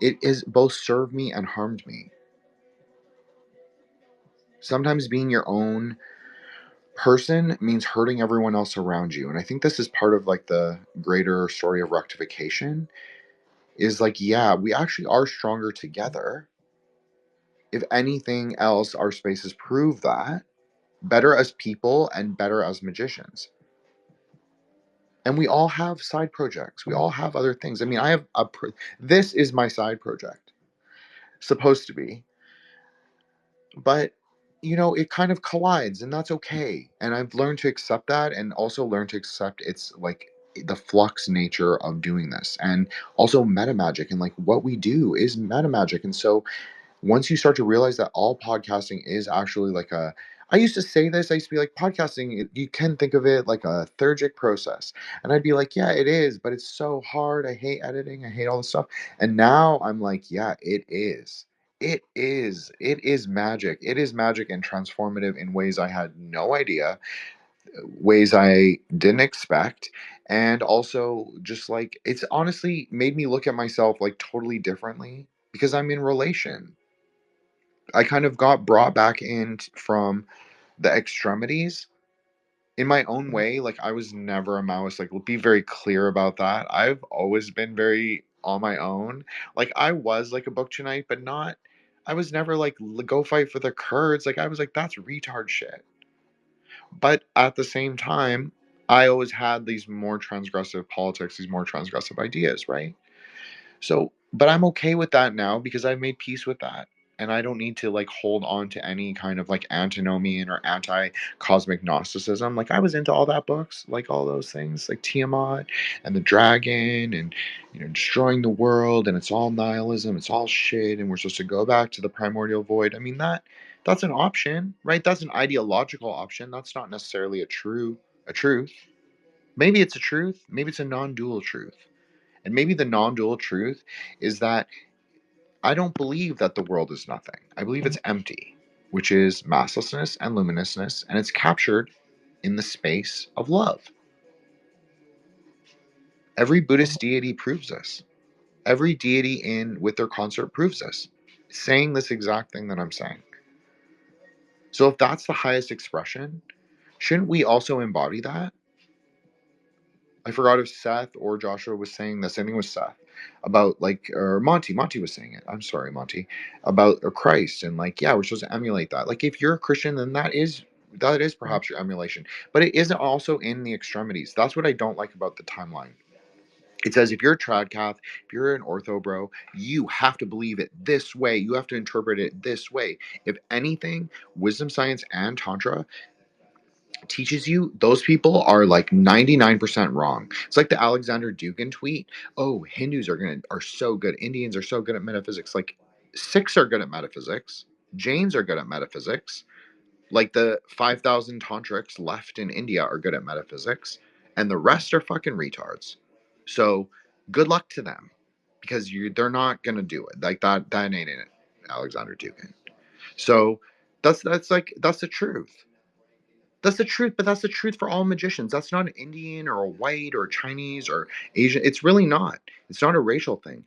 It is both served me and harmed me. Sometimes being your own person means hurting everyone else around you. And I think this is part of like the greater story of rectification is like, yeah, we actually are stronger together. If anything else, our spaces prove that better as people and better as magicians. And we all have side projects. We all have other things. I mean, I have this is my side project, supposed to be. But it kind of collides and that's okay, and I've learned to accept that and also learned to accept it's like the flux nature of doing this and also metamagic and like what we do is metamagic. And so once you start to realize that all podcasting is actually like I used to say this, I used to be like, podcasting, you can think of it like a theurgic process. And I'd be like, yeah, it is, but it's so hard. I hate editing. I hate all this stuff. And now I'm like, yeah, it is. It is. It is magic. It is magic and transformative in ways I had no idea, ways I didn't expect. And also, just like, it's honestly made me look at myself like totally differently because I'm in relation. I kind of got brought back in from the extremities in my own way. Like I was never a Maoist. Like, be very clear about that. I've always been very on my own. Like I was like a book tonight, but not. I was never like go fight for the Kurds. Like I was like that's retard shit. But at the same time, I always had these more transgressive politics, these more transgressive ideas, right? So, but I'm okay with that now because I've made peace with that. And I don't need to like hold on to any kind of like antinomian or anti cosmic Gnosticism. Like I was into all that books, like all those things, like Tiamat and the dragon and destroying the world and it's all nihilism, it's all shit, and we're supposed to go back to the primordial void. I mean that's an option, right? That's an ideological option. That's not necessarily a truth. Maybe it's a truth, maybe it's a non-dual truth. And maybe the non-dual truth is that I don't believe that the world is nothing. I believe it's empty, which is masslessness and luminousness, and it's captured in the space of love. Every Buddhist deity proves this. Every deity in with their consort proves this, saying this exact thing that I'm saying. So if that's the highest expression, shouldn't we also embody that? I forgot if Seth or Joshua was saying this. I think it was Seth about like, or Monty. Monty was saying it. I'm sorry, Monty, about Christ and like, yeah, we're supposed to emulate that. Like, if you're a Christian, then that is perhaps your emulation, but it isn't also in the extremities. That's what I don't like about the timeline. It says if you're a tradcath, if you're an ortho bro, you have to believe it this way. You have to interpret it this way. If anything, wisdom science and tantra teaches you those people are like 99% wrong. It's like the Alexander Dugin tweet. Oh, Hindus are so good. Indians are so good at metaphysics. Like, Sikhs are good at metaphysics. Jains are good at metaphysics. Like the 5,000 tantrics left in India are good at metaphysics, and the rest are fucking retards. So good luck to them, because they're not gonna do it. Like that ain't it, Alexander Dugin. So that's the truth. That's the truth, but that's the truth for all magicians. That's not an Indian or a white or a Chinese or Asian. It's really not. It's not a racial thing.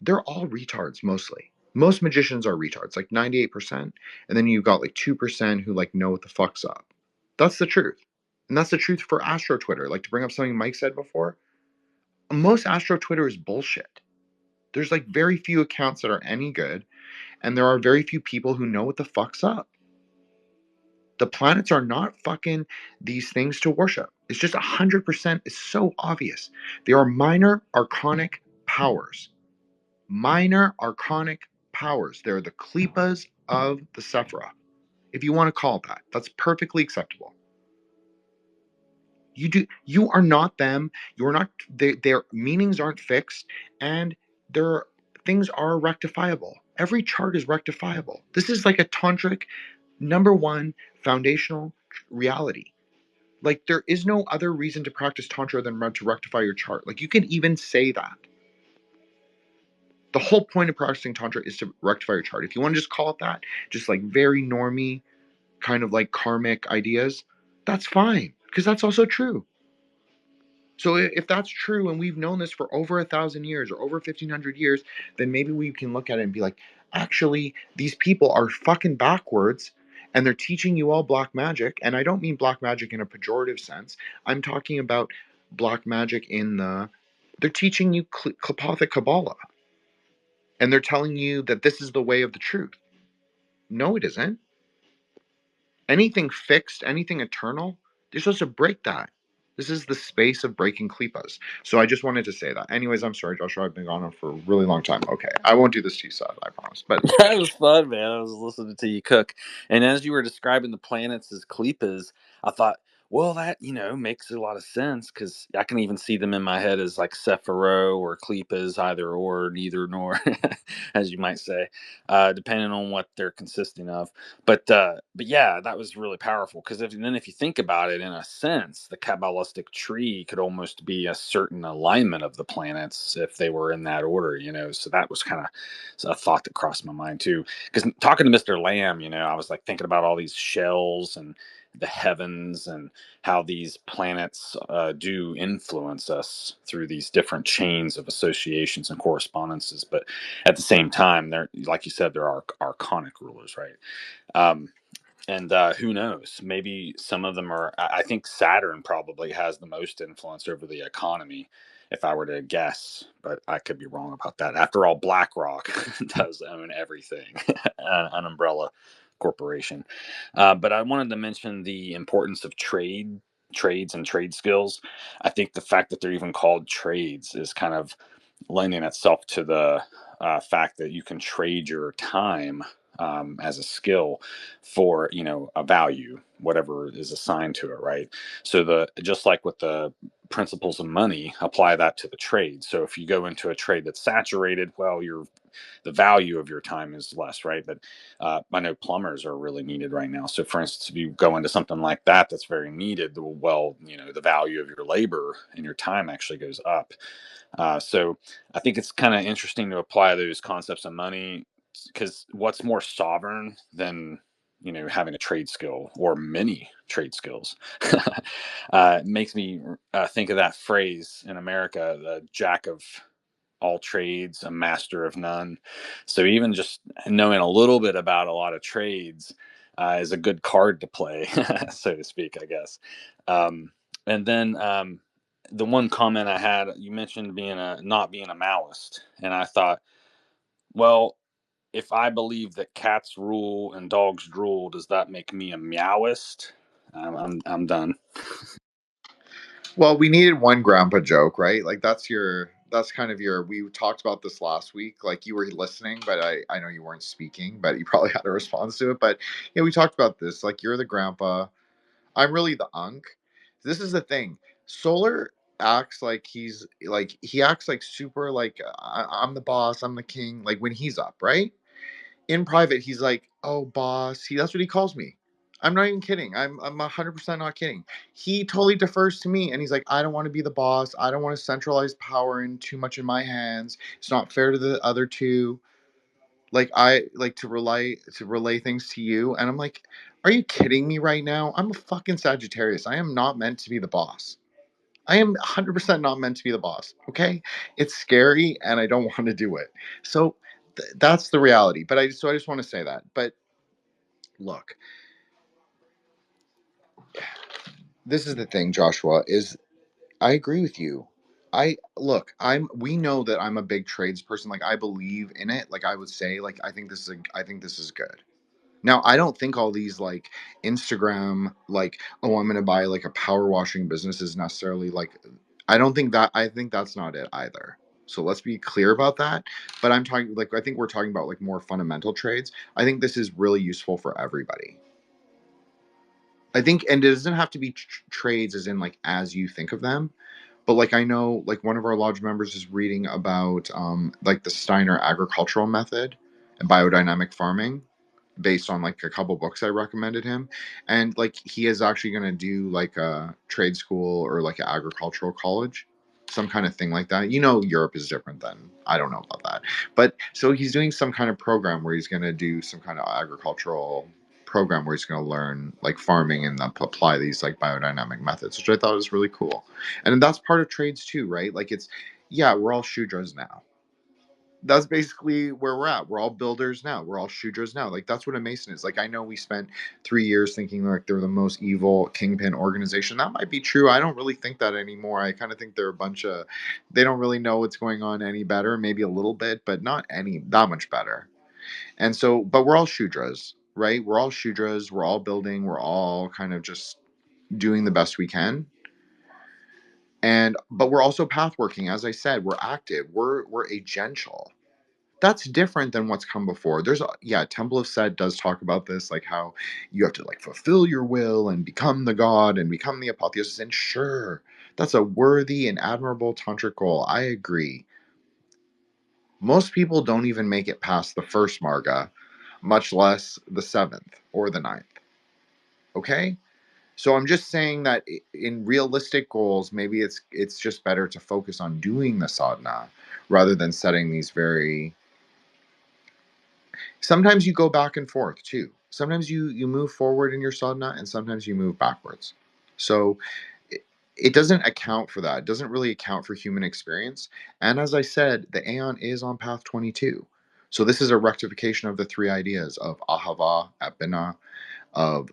They're all retards mostly. Most magicians are retards, like 98%. And then you've got like 2% who like know what the fuck's up. That's the truth. And that's the truth for Astro Twitter. Like, to bring up something Mike said before, most Astro Twitter is bullshit. There's like very few accounts that are any good, and there are very few people who know what the fuck's up. The planets are not fucking these things to worship. It's just 100%. It's so obvious. They are minor archonic powers. Minor archonic powers. They're the klipas of the Sephira, if you want to call it that. That's perfectly acceptable. You are not them. You are not. Their meanings aren't fixed, and their things are rectifiable. Every chart is rectifiable. This is like a tantric number one foundational reality. Like, there is no other reason to practice tantra than to rectify your chart. Like, you can even say that. The whole point of practicing tantra is to rectify your chart. If you want to just call it that, just like very normie, kind of like karmic ideas, that's fine, because that's also true. So if that's true, and we've known this for over 1,000 years or over 1,500 years, then maybe we can look at it and be like, actually, these people are fucking backwards, and they're teaching you all black magic. And I don't mean black magic in a pejorative sense. I'm talking about black magic they're teaching you Klapothic Kabbalah. And they're telling you that this is the way of the truth. No, it isn't. Anything fixed, anything eternal, you're supposed to break that. This is the space of breaking klipas. So I just wanted to say that. Anyways, I'm sorry, Joshua. I've been gone on for a really long time. Okay, I won't do this to you, Seth. I promise. But That was fun, man. I was listening to you cook. And as you were describing the planets as klipas, I thought, well, that, makes a lot of sense, because I can even see them in my head as like Sephiroth or klipas, either or, neither nor, as you might say, depending on what they're consisting of. But yeah, that was really powerful, because if you think about it, in a sense, the Kabbalistic tree could almost be a certain alignment of the planets if they were in that order, So that was kind of a thought that crossed my mind too. Because talking to Mr. Lamb, I was like thinking about all these shells and the heavens, and how these planets do influence us through these different chains of associations and correspondences. But at the same time, they're, like you said, they're archonic rulers, right? And who knows? Maybe some of them are. I think Saturn probably has the most influence over the economy, if I were to guess. But I could be wrong about that. After all, BlackRock does own everything, an umbrella corporation. But I wanted to mention the importance of trades and trade skills. I think the fact that they're even called trades is kind of lending itself to the fact that you can trade your time as a skill for a value, whatever is assigned to it, right? So just like with the principles of money, apply that to the trade. So if you go into a trade that's saturated, well, the value of your time is less, right? But I know plumbers are really needed right now. So for instance, if you go into something like that that's very needed, well, the value of your labor and your time actually goes up. So I think it's kind of interesting to apply those concepts of money, because what's more sovereign than having a trade skill or many trade skills? It makes me think of that phrase in America, the jack of all trades, a master of none. So even just knowing a little bit about a lot of trades is a good card to play, so to speak, I guess. And then the one comment I had, you mentioned not being a Maoist, and I thought, well, if I believe that cats rule and dogs drool, does that make me a Meowist? I'm done. Well, we needed one grandpa joke, right? Like that's kind of your. We talked about this last week. Like you were listening, but I know you weren't speaking, but you probably had a response to it. But yeah, we talked about this. Like you're the grandpa. I'm really the unk. This is the thing. Solar acts like he acts like super like I'm the boss. I'm the king. Like when he's up, right? In private, he's like, "Oh, boss." That's what he calls me. I'm not even kidding. I'm 100% not kidding. He totally defers to me, and he's like, "I don't want to be the boss. I don't want to centralize power in too much in my hands. It's not fair to the other two. Like I like to relay things to you." And I'm like, "Are you kidding me right now? I'm a fucking Sagittarius. I am not meant to be the boss. I am 100% not meant to be the boss. Okay, it's scary, and I don't want to do it. So that's the reality. But I just want to say that. But look, this is the thing, Joshua. Is I agree with you. We know that I'm a big trades person. Like I believe in it. Like I would say, like I think this is good. Now, I don't think all these like Instagram, like, oh, I'm going to buy like a power washing business is necessarily like, I think that's not it either. So let's be clear about that. But I think we're talking about like more fundamental trades. I think this is really useful for everybody. I think, and it doesn't have to be trades as in like as you think of them. But like I know, like one of our lodge members is reading about like the Steiner agricultural method and biodynamic farming, based on like a couple books I recommended him. And like he is actually going to do like a trade school or like an agricultural college, some kind of thing like that. Europe is different than, I don't know about that. But so he's doing some kind of program where he's going to do some kind of agricultural program where he's going to learn like farming and apply these like biodynamic methods, which I thought was really cool. And that's part of trades too, right? Like yeah, we're all Shudras now. That's basically where we're at. We're all builders now. We're all Shudras now. Like that's what a Mason is. Like I know we spent 3 years thinking like they're the most evil kingpin organization. That might be true. I don't really think that anymore. I kind of think they're a bunch of, they don't really know what's going on any better. Maybe a little bit, but not any that much better. And so, but we're all Shudras, right? We're all Shudras. We're all building. We're all kind of just doing the best we can. But we're also path working. As I said, we're active. We're agential. That's different than what's come before. Temple of Set does talk about this, like how you have to like fulfill your will and become the god and become the apotheosis. And sure, that's a worthy and admirable tantric goal. I agree. Most people don't even make it past the first marga, much less the seventh or the ninth. Okay? So I'm just saying that in realistic goals, maybe it's just better to focus on doing the sadhana rather than setting these very. Sometimes you go back and forth too. Sometimes you move forward in your sadhana, and sometimes you move backwards. So it doesn't account for that. It doesn't really account for human experience. And as I said, the Aeon is on path 22. So this is a rectification of the three ideas of ahava at Binah, of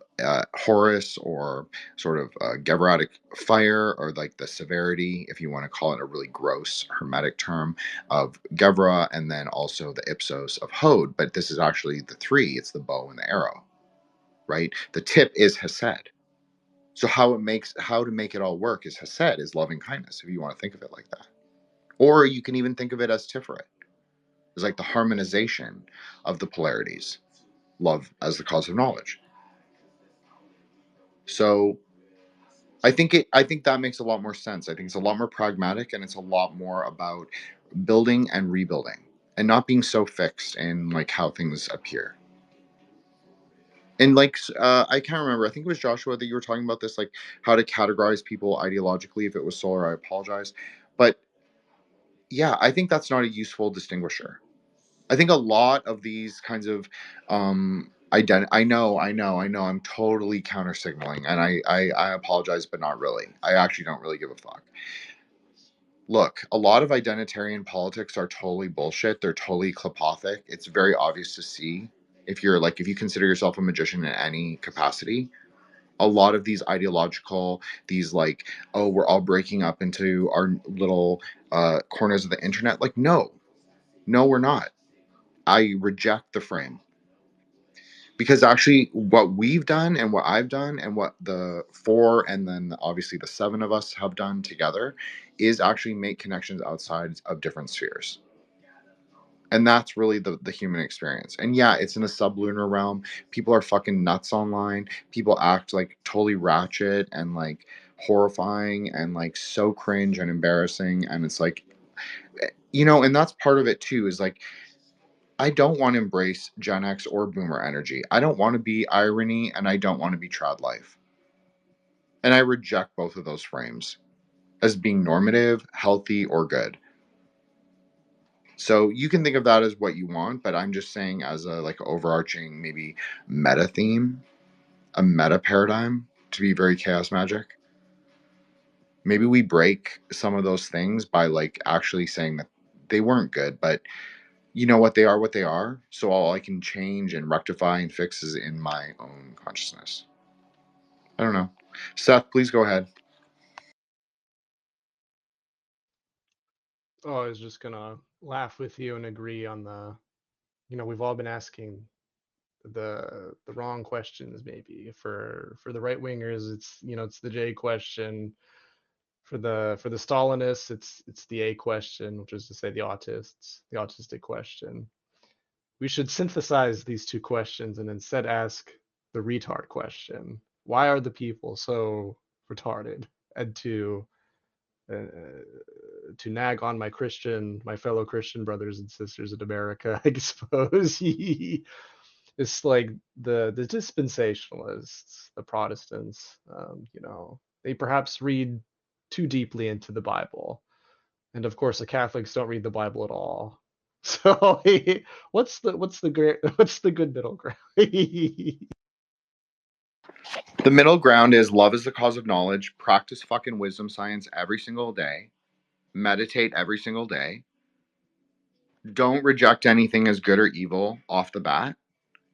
Horus, or sort of Geberatic fire, or like the severity, if you want to call it a really gross hermetic term, of Gebra, and then also the ipsos of Hod. But this is actually the three. It's the bow and the arrow, right? The tip is Hesed. So how to make it all work is Hesed, is loving kindness, if you want to think of it like that. Or you can even think of it as Tiferet. It's like the harmonization of the polarities. Love as the cause of knowledge. So I think that makes a lot more sense. I think it's a lot more pragmatic, and it's a lot more about building and rebuilding, and not being so fixed in like how things appear. And like I can't remember. I think it was Joshua that you were talking about this, like how to categorize people ideologically. If it was Solar, I apologize. But yeah, I think that's not a useful distinguisher. I think a lot of these kinds of I know, I'm totally counter signaling, and I apologize, but not really. I actually don't really give a fuck. Look, a lot of identitarian politics are totally bullshit. They're totally klipothic. It's very obvious to see if you consider yourself a magician in any capacity. A lot of these ideological, these like, oh, we're all breaking up into our little corners of the internet. Like, no, we're not. I reject the frame. Because actually, what we've done and what I've done and what the 4 and then obviously the 7 of us have done together is actually make connections outside of different spheres. And that's really the human experience. And yeah, it's in the sublunar realm. People are fucking nuts online. People act like totally ratchet and like horrifying and like so cringe and embarrassing. And it's like, and that's part of it too, is like, I don't want to embrace Gen X or boomer energy. I don't want to be irony, and I don't want to be trad life. And I reject both of those frames as being normative, healthy, or good. So you can think of that as what you want, but I'm just saying as a like overarching maybe meta theme, a meta paradigm to be very chaos magic. Maybe we break some of those things by like actually saying that they weren't good, but you know what, they are what they are. So all I can change and rectify and fix is in my own consciousness. I don't know. Seth, please go ahead. Oh, I was just gonna laugh with you and agree on the, we've all been asking the wrong questions maybe. For the right wingers, it's the J question. For the Stalinists, it's the A question, which is to say the autistic question. We should synthesize these two questions and instead ask the retard question. Why are the people so retarded? And to nag on my fellow Christian brothers and sisters in America, I suppose. It's like the dispensationalists, the Protestants, they perhaps read too deeply into the Bible, and of course the Catholics don't read the Bible at all. So what's the good middle ground? The middle ground is love is the cause of knowledge. Practice fucking wisdom science every single day. Meditate every single day. Don't reject anything as good or evil off the bat.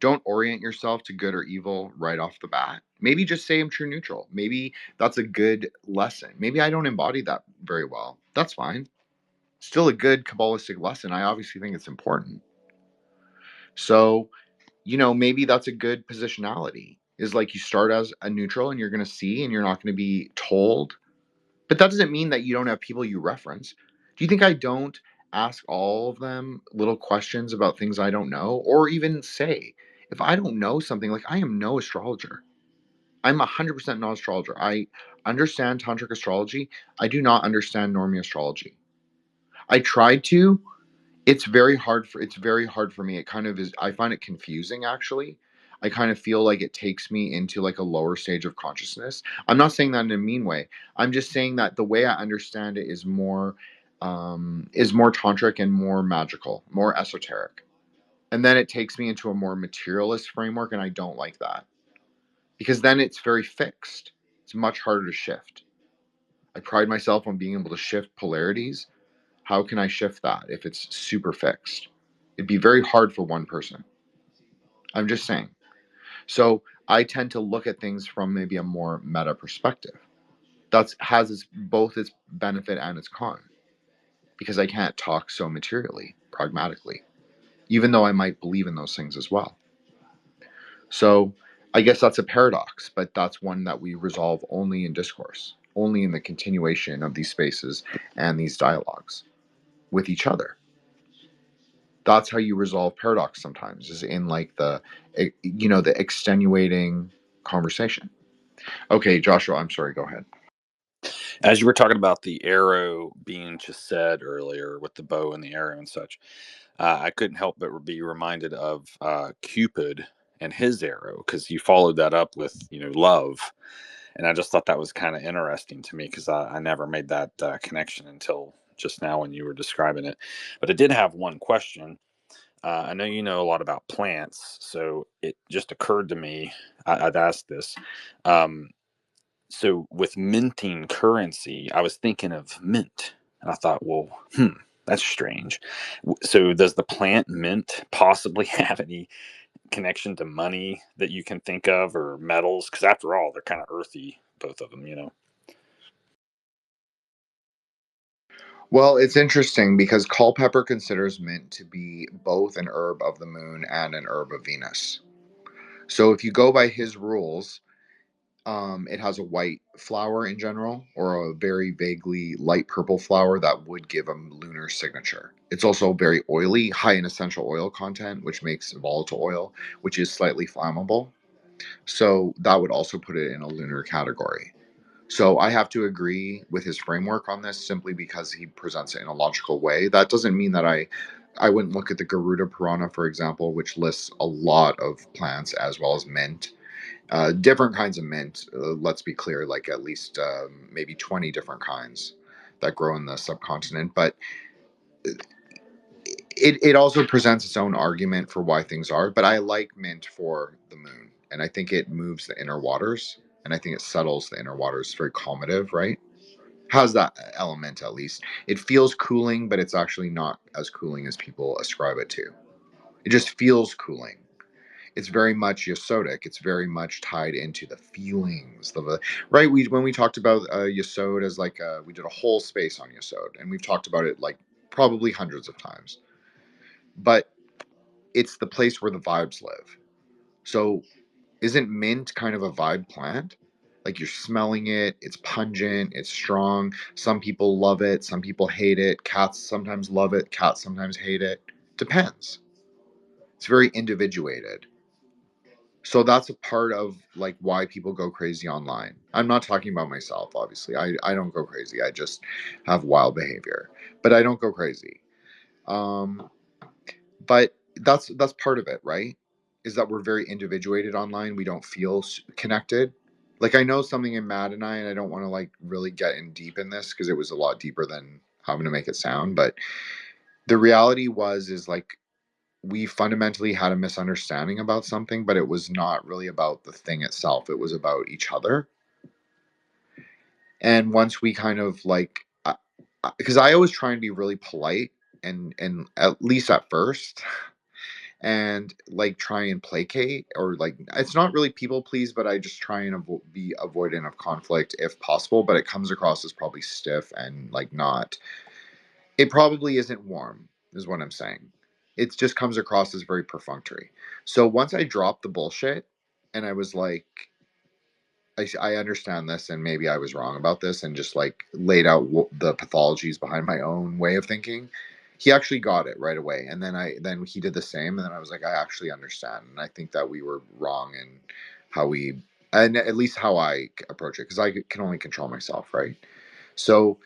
Don't orient yourself to good or evil right off the bat. Maybe just say I'm true neutral. Maybe that's a good lesson. Maybe I don't embody that very well. That's fine. Still a good Kabbalistic lesson. I obviously think it's important. So, maybe that's a good positionality. Is like you start as a neutral and you're going to see and you're not going to be told. But that doesn't mean that you don't have people you reference. Do you think I don't ask all of them little questions about things I don't know? Or even say, if I don't know something, like I am no astrologer. I'm 100% not astrologer. I understand tantric astrology. I do not understand normie astrology. I tried to. It's very hard for me. It kind of is. I find it confusing actually. I kind of feel like it takes me into like a lower stage of consciousness. I'm not saying that in a mean way. I'm just saying that the way I understand it is more tantric and more magical, more esoteric. And then it takes me into a more materialist framework, and I don't like that. Because then it's very fixed. It's much harder to shift. I pride myself on being able to shift polarities. How can I shift that if it's super fixed? It'd be very hard for one person. I'm just saying. So I tend to look at things from maybe a more meta perspective. That has both its benefit and its con, because I can't talk so materially, pragmatically, even though I might believe in those things as well. So I guess that's a paradox, but that's one that we resolve only in discourse, only in the continuation of these spaces and these dialogues with each other. That's how you resolve paradox sometimes, is in like the extenuating conversation. Okay, Joshua, I'm sorry. Go ahead. As you were talking about the arrow being just said earlier with the bow and the arrow and such, I couldn't help but be reminded of Cupid and his arrow, because you followed that up with, love. And I just thought that was kind of interesting to me, because I never made that connection until just now when you were describing it. But I did have one question. I know you know a lot about plants, so it just occurred to me, I'd ask this. So with minting currency, I was thinking of mint, and I thought, well, that's strange. So does the plant mint possibly have any connection to money that you can think of, or metals? Because after all, they're kind of earthy, both of them. Well, it's interesting because Culpeper considers mint to be both an herb of the moon and an herb of Venus. So if you go by his rules, it has a white flower in general, or a very vaguely light purple flower that would give a lunar signature. It's also very oily, high in essential oil content, which makes volatile oil, which is slightly flammable. So that would also put it in a lunar category. So I have to agree with his framework on this simply because he presents it in a logical way. That doesn't mean that I wouldn't look at the Garuda Purana, for example, which lists a lot of plants as well as mint. Different kinds of mint, let's be clear, like at least maybe 20 different kinds that grow in the subcontinent. But it also presents its own argument for why things are. But I like mint for the moon, and I think it moves the inner waters, and I think it settles the inner waters. It's very calmative, right? Has that element at least. It feels cooling, but it's actually not as cooling as people ascribe it to. It just feels cooling. It's very much Yesodic. It's very much tied into the feelings. Right? When we talked about Yesod as like we did a whole space on Yesod, and we've talked about it like probably hundreds of times. But it's the place where the vibes live. So isn't mint kind of a vibe plant? Like you're smelling it, it's pungent, it's strong. Some people love it, some people hate it. Cats sometimes love it, cats sometimes hate it. Depends. It's very individuated. So that's a part of like why people go crazy online. I'm not talking about myself, obviously. I don't go crazy. I just have wild behavior. But I don't go crazy. But that's part of it, right? Is that we're very individuated online. We don't feel connected. Like I know something in Matt and I don't want to like really get in deep in this because it was a lot deeper than having to make it sound. But the reality is like we fundamentally had a misunderstanding about something, but it was not really about the thing itself. It was about each other. And once we kind of like, because I always try and be really polite and at least at first, and like try and placate, or like it's not really people please, but I just try and be avoidant of conflict if possible. But it comes across as probably stiff and like not. It probably isn't warm, is what I'm saying. It just comes across as very perfunctory. So once I dropped the bullshit, and I was like, I understand this, and maybe I was wrong about this, and just like laid out the pathologies behind my own way of thinking. He actually got it right away, and then he did the same, and then I was like, I actually understand, and I think that we were wrong in how we, and at least how I approach it, because I can only control myself, right? So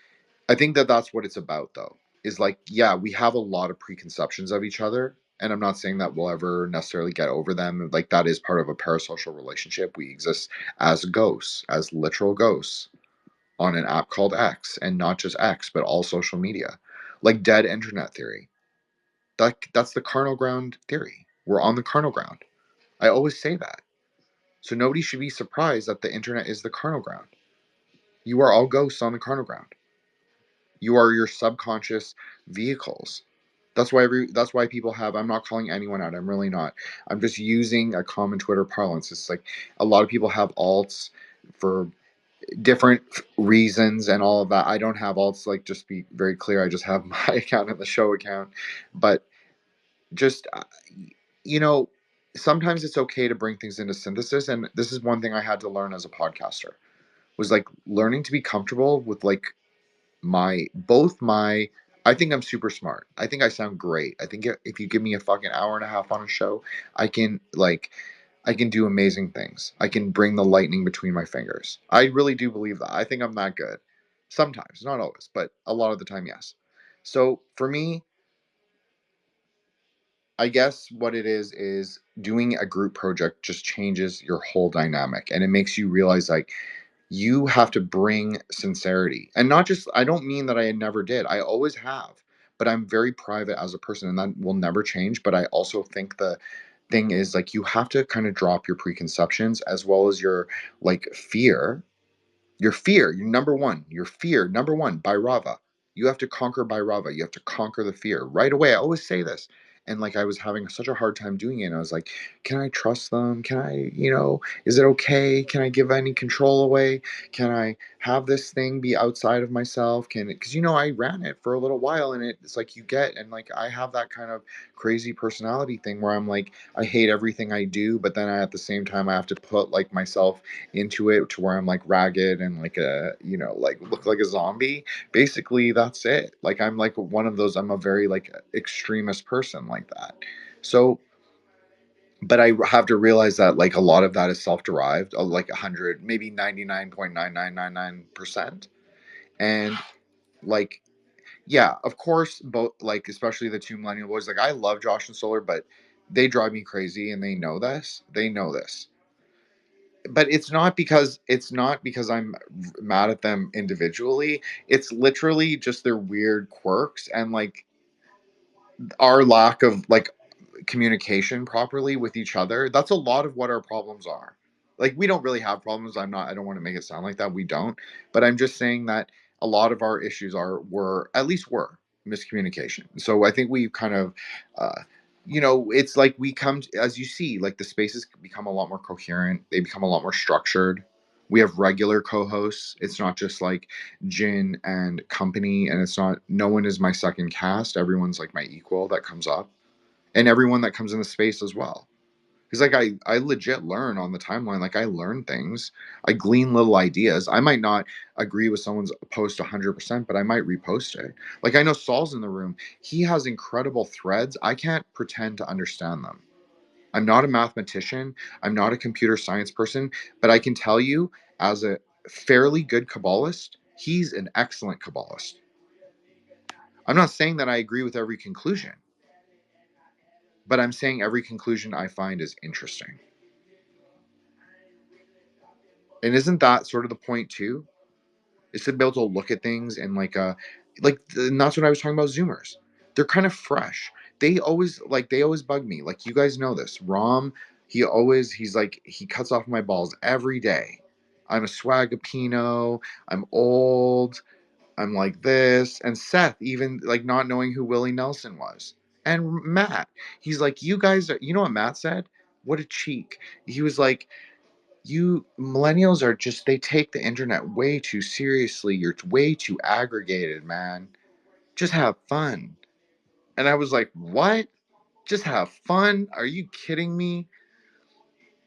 I think that that's what it's about, though, is like, yeah, we have a lot of preconceptions of each other. And I'm not saying that we'll ever necessarily get over them. Like, that is part of a parasocial relationship. We exist as ghosts, as literal ghosts on an app called X, and not just X, but all social media. Like dead internet theory. That's the carnal ground theory. We're on the carnal ground. I always say that. So nobody should be surprised that the internet is the carnal ground. You are all ghosts on the carnal ground. You are your subconscious vehicles. That's why people have. I'm not calling anyone out. I'm really not. I'm just using a common Twitter parlance. It's like a lot of people have alts for different reasons and all of that. I don't have alts. Like, just be very clear. I just have my account and the show account. But just sometimes it's okay to bring things into synthesis. And this is one thing I had to learn as a podcaster, was like learning to be comfortable with like I think I'm super smart. I think I sound great. I think if you give me a fucking hour and a half on a show, I I can do amazing things. I can bring the lightning between my fingers. I really do believe that. I think I'm that good. Sometimes, not always, but a lot of the time, yes. So for me, I guess what it is doing a group project just changes your whole dynamic, and it makes you realize like you have to bring sincerity. And not just, I don't mean that I never did. I always have. But I'm very private as a person, and that will never change. But I also think the thing is like you have to kind of drop your preconceptions as well as your like fear. Your fear, your fear, number one, Bhairava. You have to conquer Bhairava. You have to conquer the fear right away. I always say this. And like I was having such a hard time doing it. And I was like, can I trust them? Can I, is it okay? Can I give any control away? Can I have this thing be outside of myself? Can it, because I ran it for a little while and it's like you get, and like I have that kind of crazy personality thing where I'm like, I hate everything I do, but then at the same time, I have to put like myself into it to where I'm like ragged and like like look like a zombie. Basically, that's it. Like I'm like one of those, I'm a very like extremist person like that. So, but I have to realize that like a lot of that is self-derived, like 100, maybe 99.9999%. And like, yeah, of course, both like, especially the two millennial boys, like I love Josh and Solar, but they drive me crazy and they know this. They know this, but it's not because I'm mad at them individually. It's literally just their weird quirks and like our lack of like communication properly with each other. That's a lot of what our problems are. Like we don't really have problems. I don't want to make it sound like that. We don't. But I'm just saying that a lot of our issues were at least were miscommunication. So I think we kind of it's like we come as you see, like the spaces become a lot more coherent. They become a lot more structured. We have regular co-hosts. It's not just like Jin and company, and it's not, no one is my second cast. Everyone's like my equal that comes up, and everyone that comes in the space as well. Because like I legit learn on the timeline. Like I learn things, I glean little ideas. I might not agree with someone's post 100%, but I might repost it. Like I know Saul's in the room. He has incredible threads. I can't pretend to understand them. I'm not a mathematician. I'm not a computer science person, but I can tell you, as a fairly good Kabbalist, he's an excellent Kabbalist. I'm not saying that I agree with every conclusion, but I'm saying every conclusion I find is interesting. And isn't that sort of the point too? Is to be able to look at things and and that's what I was talking about. Zoomers, they're kind of fresh. They always bug me. Like you guys know this. Rom, he's like he cuts off my balls every day. I'm a swagapino. I'm old. I'm like this. And Seth, even like not knowing who Willie Nelson was. And Matt, he's like, you guys are, you know what Matt said? What a cheek. He was like, you millennials are just, they take the internet way too seriously. You're way too aggregated, man. Just have fun. And I was like, what? Just have fun? Are you kidding me?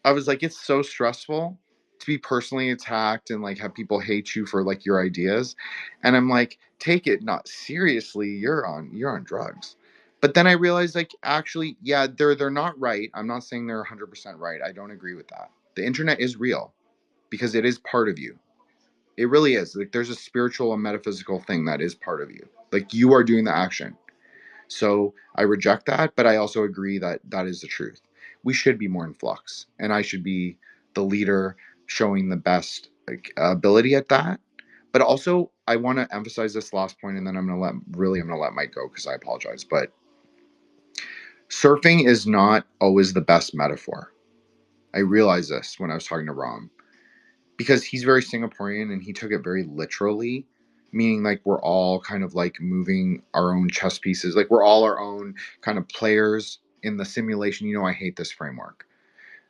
I was like, it's so stressful to be personally attacked and like have people hate you for like your ideas. And I'm like, take it not seriously. You're on drugs. But then I realized like actually, yeah, they're not right. I'm not saying they're 100% right. I don't agree with that. The internet is real because it is part of you. It really is. Like there's a spiritual and metaphysical thing that is part of you. Like you are doing the action. So I reject that, but I also agree that that is the truth. We should be more in flux, and I should be the leader showing the best ability at that. But also, I want to emphasize this last point, and then I'm gonna let Mike go because I apologize. But surfing is not always the best metaphor. I realized this when I was talking to Rom, because he's very Singaporean and he took it very literally, meaning like we're all kind of like moving our own chess pieces, like we're all our own kind of players in the simulation. I hate this framework,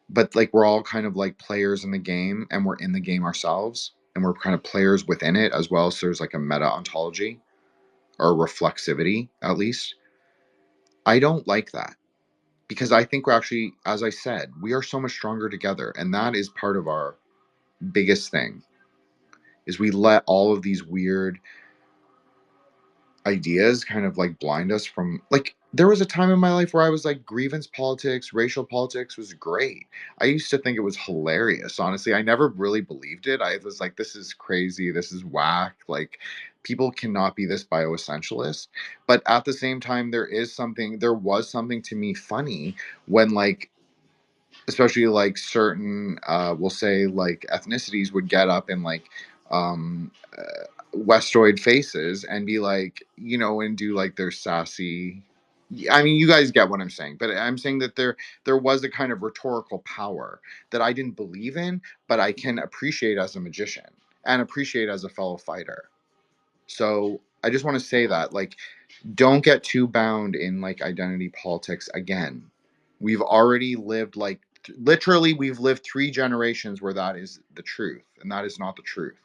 but like we're all kind of like players in the game, and we're in the game ourselves, and we're kind of players within it as well. So there's like a meta ontology or reflexivity, at least. I don't like that, because I think we're actually, as I said, we are so much stronger together, and that is part of our biggest thing, is we let all of these weird ideas kind of like blind us from, like, there was a time in my life where I was like, grievance politics, racial politics was great. I used to think it was hilarious. Honestly, I never really believed it. I was like, this is crazy. This is whack. Like, people cannot be this bioessentialist. But at the same time, there was something to me funny when, like, especially like certain we'll say like ethnicities would get up and like um westoid faces and be like, and do like their sassy. I mean, you guys get what I'm saying, but I'm saying that there was a kind of rhetorical power that I didn't believe in, but I can appreciate as a magician and appreciate as a fellow fighter. So I just want to say that, like, don't get too bound in like identity politics again. We've already lived like literally we've lived 3 generations where that is the truth, and that is not the truth.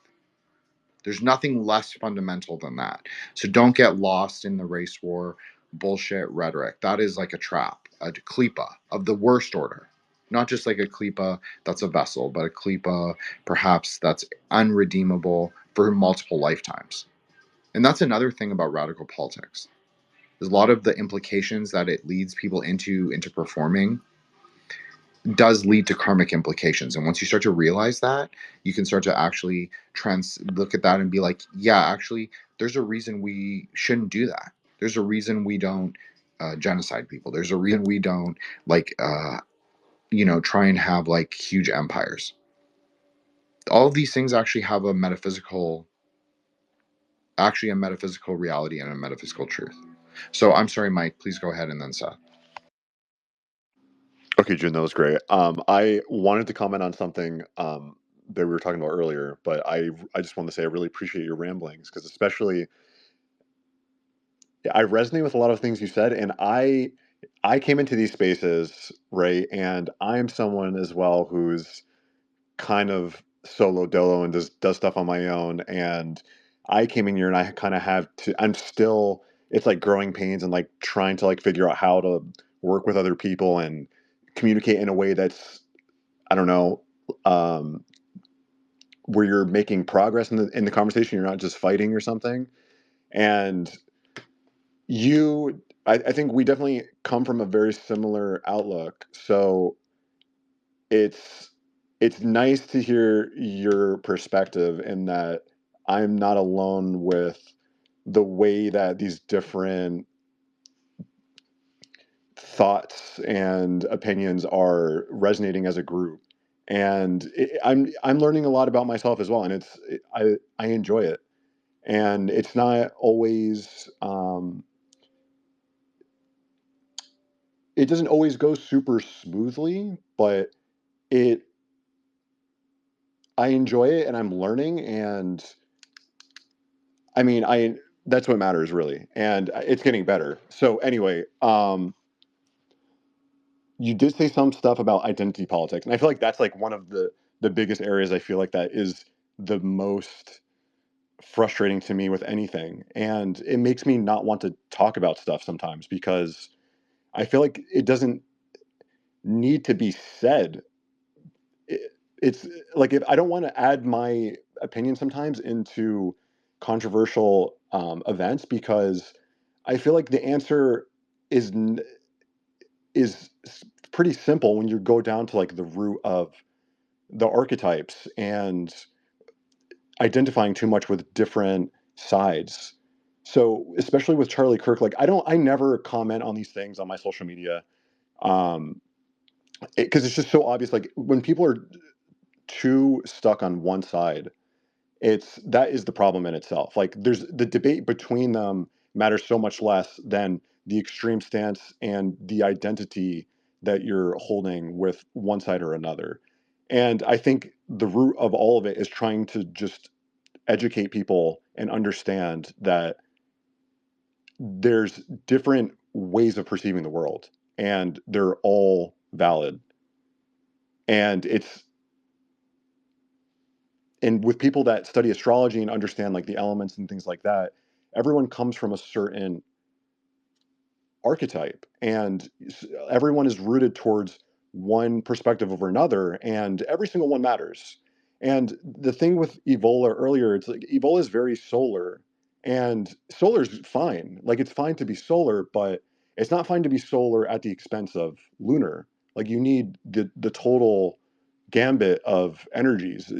There's nothing less fundamental than that. So don't get lost in the race war bullshit rhetoric. That is like a trap, a klipa of the worst order. Not just like a klipa that's a vessel, but a klipa perhaps that's unredeemable for multiple lifetimes. And that's another thing about radical politics. There's a lot of the implications that it leads people into performing does lead to karmic implications. And once you start to realize that, you can start to actually look at that and be like, yeah, actually, there's a reason we shouldn't do that. There's a reason we don't genocide people. There's a reason we don't like try and have like huge empires. All of these things actually have a metaphysical reality and a metaphysical truth. So I'm sorry, Mike, please go ahead and then Seth. Okay, June, that was great. I wanted to comment on something that we were talking about earlier, but I just want to say I really appreciate your ramblings, because especially I resonate with a lot of things you said, and I came into these spaces, right, and I'm someone as well who's kind of solo dolo and does stuff on my own, and I came in here and I kind of I'm still, it's like growing pains and like trying to like figure out how to work with other people and communicate in a way that's, I don't know, um, where you're making progress in the conversation. You're not just fighting or something. And I think we definitely come from a very similar outlook. So it's nice to hear your perspective, in that I'm not alone with the way that these different thoughts and opinions are resonating as a group. And I'm learning a lot about myself as well, and I enjoy it. And it's not always it doesn't always go super smoothly, but it I enjoy it, and I'm learning, and I mean, that's what matters, really, and it's getting better. So anyway, you did say some stuff about identity politics, and I feel like that's like one of the biggest areas I feel like that is the most frustrating to me with anything, and it makes me not want to talk about stuff sometimes, because I feel like it doesn't need to be said. It's like, if I don't want to add my opinion sometimes into controversial events, because I feel like the answer is pretty simple when you go down to like the root of the archetypes and identifying too much with different sides. So especially with Charlie Kirk, like I never comment on these things on my social media, um, because it's just so obvious. Like, when people are too stuck on one side, that is the problem in itself. Like, there's the debate between them matters so much less than the extreme stance and the identity that you're holding with one side or another. And I think the root of all of it is trying to just educate people and understand that there's different ways of perceiving the world, and they're all valid. And with people that study astrology and understand like the elements and things like that, everyone comes from a certain archetype, and everyone is rooted towards one perspective over another, and every single one matters. And the thing with Evola earlier, it's like Evola is very solar, and solar is fine. Like, it's fine to be solar, but it's not fine to be solar at the expense of lunar. Like you need the total gambit of energies.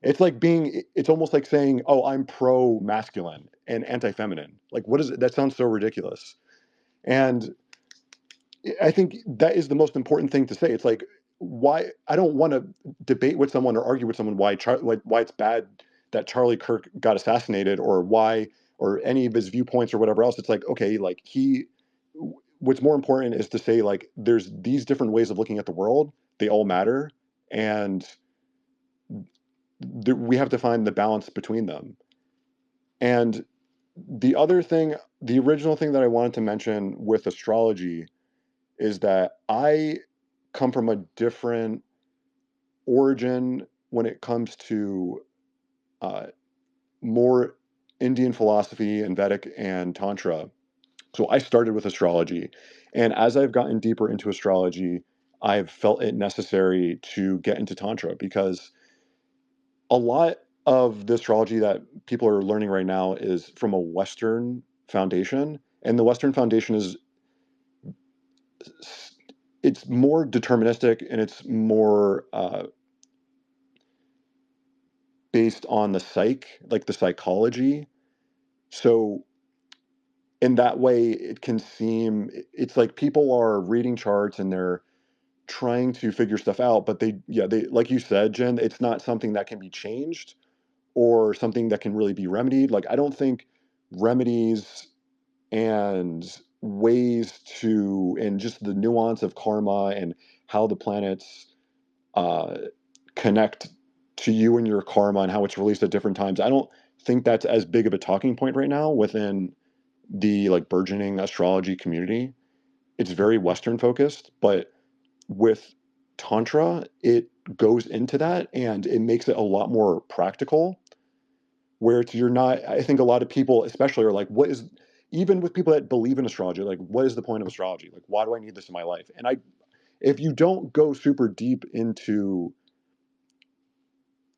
It's like it's almost like saying, oh, I'm pro masculine and anti feminine. Like what is it? That sounds so ridiculous. And I think that is the most important thing to say. It's like, why I don't want to debate with someone or argue with someone why why it's bad that Charlie Kirk got assassinated, or why, or any of his viewpoints or whatever else. It's like, okay, like what's more important is to say, like, there's these different ways of looking at the world. They all matter, and we have to find the balance between them. And the other thing, the original thing that I wanted to mention with astrology is that I come from a different origin when it comes to more Indian philosophy and Vedic and Tantra. So I started with astrology. And as I've gotten deeper into astrology, I've felt it necessary to get into Tantra, because a lot of the astrology that people are learning right now is from a Western foundation. And the Western foundation is, it's more deterministic, and it's more based on the like the psychology. So in that way, it can seem, it's like people are reading charts and they're trying to figure stuff out, but they, like you said, Jen, it's not something that can be changed or something that can really be remedied. Like, I don't think remedies and ways to, and just the nuance of karma and how the planets uh, connect to you and your karma and how it's released at different times. I don't think that's as big of a talking point right now within the like burgeoning astrology community. It's very Western focused, but with Tantra, it goes into that and it makes it a lot more practical. Where you're not, I think a lot of people, especially, are like, what is, even with people that believe in astrology, like, what is the point of astrology? Like, why do I need this in my life? And if you don't go super deep into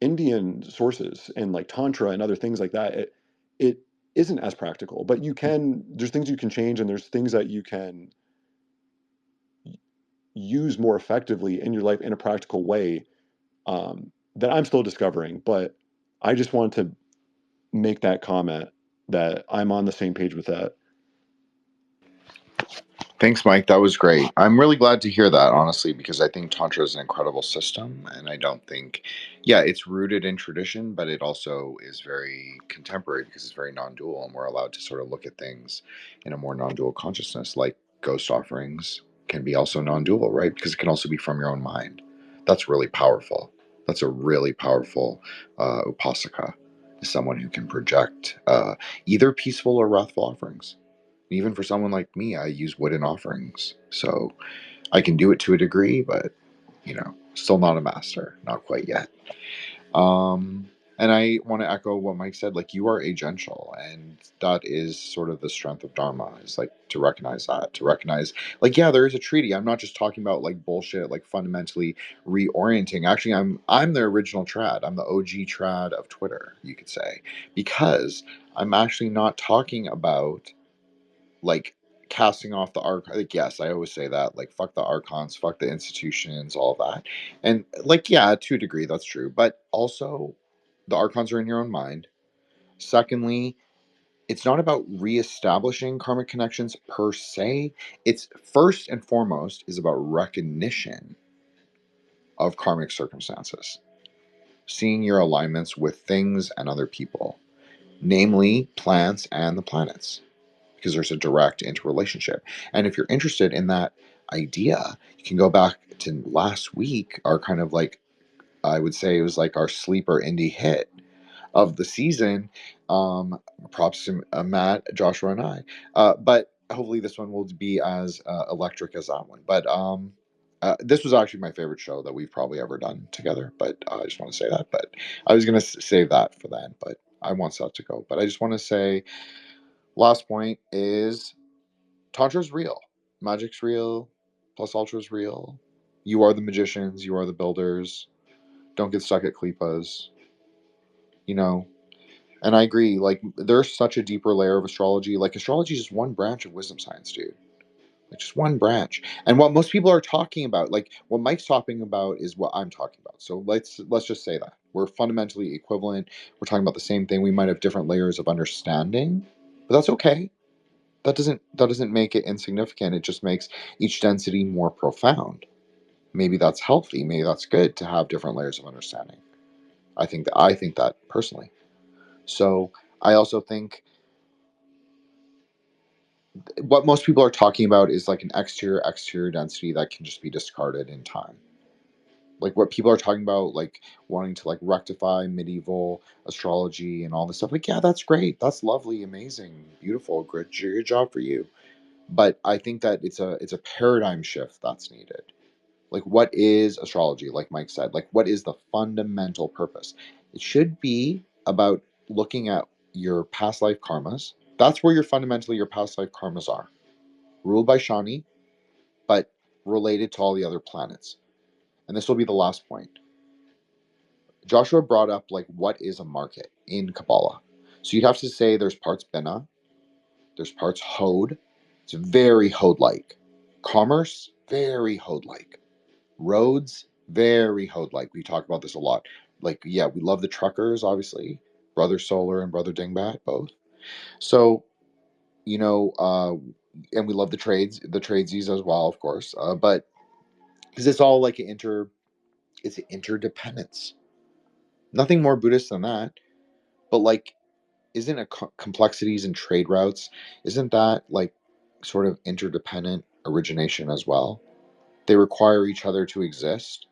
Indian sources and like Tantra and other things like that, it isn't as practical. But there's things you can change, and there's things that you can use more effectively in your life in a practical way, that I'm still discovering. But I just wanted to make that comment that I'm on the same page with that. Thanks, Mike. That was great. I'm really glad to hear that, honestly, because I think Tantra is an incredible system. And I don't think, yeah, it's rooted in tradition, but it also is very contemporary because it's very non dual. And we're allowed to sort of look at things in a more non dual consciousness, like ghost offerings can be also non dual, right? Because it can also be from your own mind. That's really powerful. That's a really powerful upasaka, someone who can project either peaceful or wrathful offerings. Even for someone like me, I use wooden offerings. So I can do it to a degree, but, still not a master. Not quite yet. And I want to echo what Mike said. Like, you are agential, and that is sort of the strength of Dharma, is like to recognize that, to recognize, like, yeah, there is a treaty. I'm not just talking about like bullshit, like fundamentally reorienting. Actually, I'm the original trad. I'm the OG trad of Twitter, you could say, because I'm actually not talking about like casting off the arch. Like, yes, I always say that, like, fuck the archons, fuck the institutions, all that. And like, yeah, to a degree that's true, but also the archons are in your own mind. Secondly, it's not about reestablishing karmic connections per se. It's first and foremost is about recognition of karmic circumstances, seeing your alignments with things and other people, namely plants and the planets, because there's a direct interrelationship. And if you're interested in that idea, you can go back to last week, our kind of like, I would say it was like our sleeper indie hit of the season. Props to Matt, Joshua, and I. But hopefully this one will be as electric as that one. But this was actually my favorite show that we've probably ever done together. But I just want to say that. But I was going to save that for then. But I want that to go. But I just want to say, last point is, Tantra's real. Magic's real. Plus Ultra's real. You are the magicians. You are the builders. Don't get stuck at klipas. And I agree. Like, there's such a deeper layer of astrology. Like, astrology is just one branch of wisdom science, dude. Like just one branch. And what most people are talking about, like what Mike's talking about, is what I'm talking about. So let's just say that we're fundamentally equivalent. We're talking about the same thing. We might have different layers of understanding, but that's okay. That doesn't make it insignificant. It just makes each density more profound. Maybe that's healthy. Maybe that's good to have different layers of understanding. I think that personally. So I also think what most people are talking about is like an exterior density that can just be discarded in time. Like what people are talking about, like wanting to like rectify medieval astrology and all this stuff. Like, yeah, that's great. That's lovely, amazing, beautiful, good job for you. But I think that it's a paradigm shift that's needed. Like, what is astrology? Like Mike said, like what is the fundamental purpose? It should be about looking at your past life karmas. That's where your past life karmas are, ruled by Shani, but related to all the other planets. And this will be the last point. Joshua brought up like what is a market in Kabbalah. So you'd have to say there's parts Bina, there's parts Hod. It's very Hod-like. Commerce, very Hod-like. Roads, very Hod-like. We talk about this a lot. Like, yeah, we love the truckers, obviously. Brother Solar and Brother Dingbat, both. So, and we love the tradesies as well, of course. But because it's all like it's an interdependence. Nothing more Buddhist than that. But like, isn't a complexities in trade routes? Isn't that like sort of interdependent origination as well? They require each other to exist.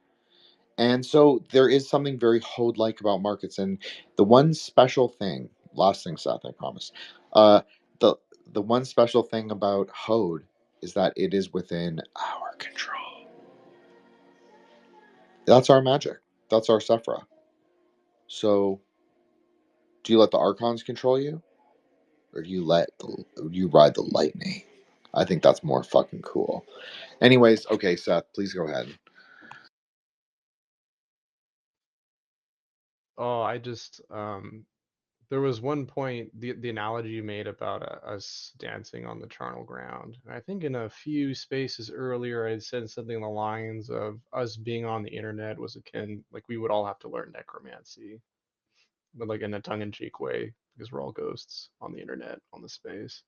And so there is something very Hode like about markets. And the one special thing, last thing, Seth, I promise. Uh, the the one special thing about Hode is that it is within our control. That's our magic. That's our Sephra. So, do you let the archons control you, or do you ride the lightning? I think that's more fucking cool. Anyways, okay, Seth, please go ahead. Oh, I just there was one point, the analogy you made about us dancing on the charnel ground. And I think in a few spaces earlier, I had said something along the lines of us being on the internet was akin, like we would all have to learn necromancy, but like in a tongue-in-cheek way, because we're all ghosts on the internet, on the space.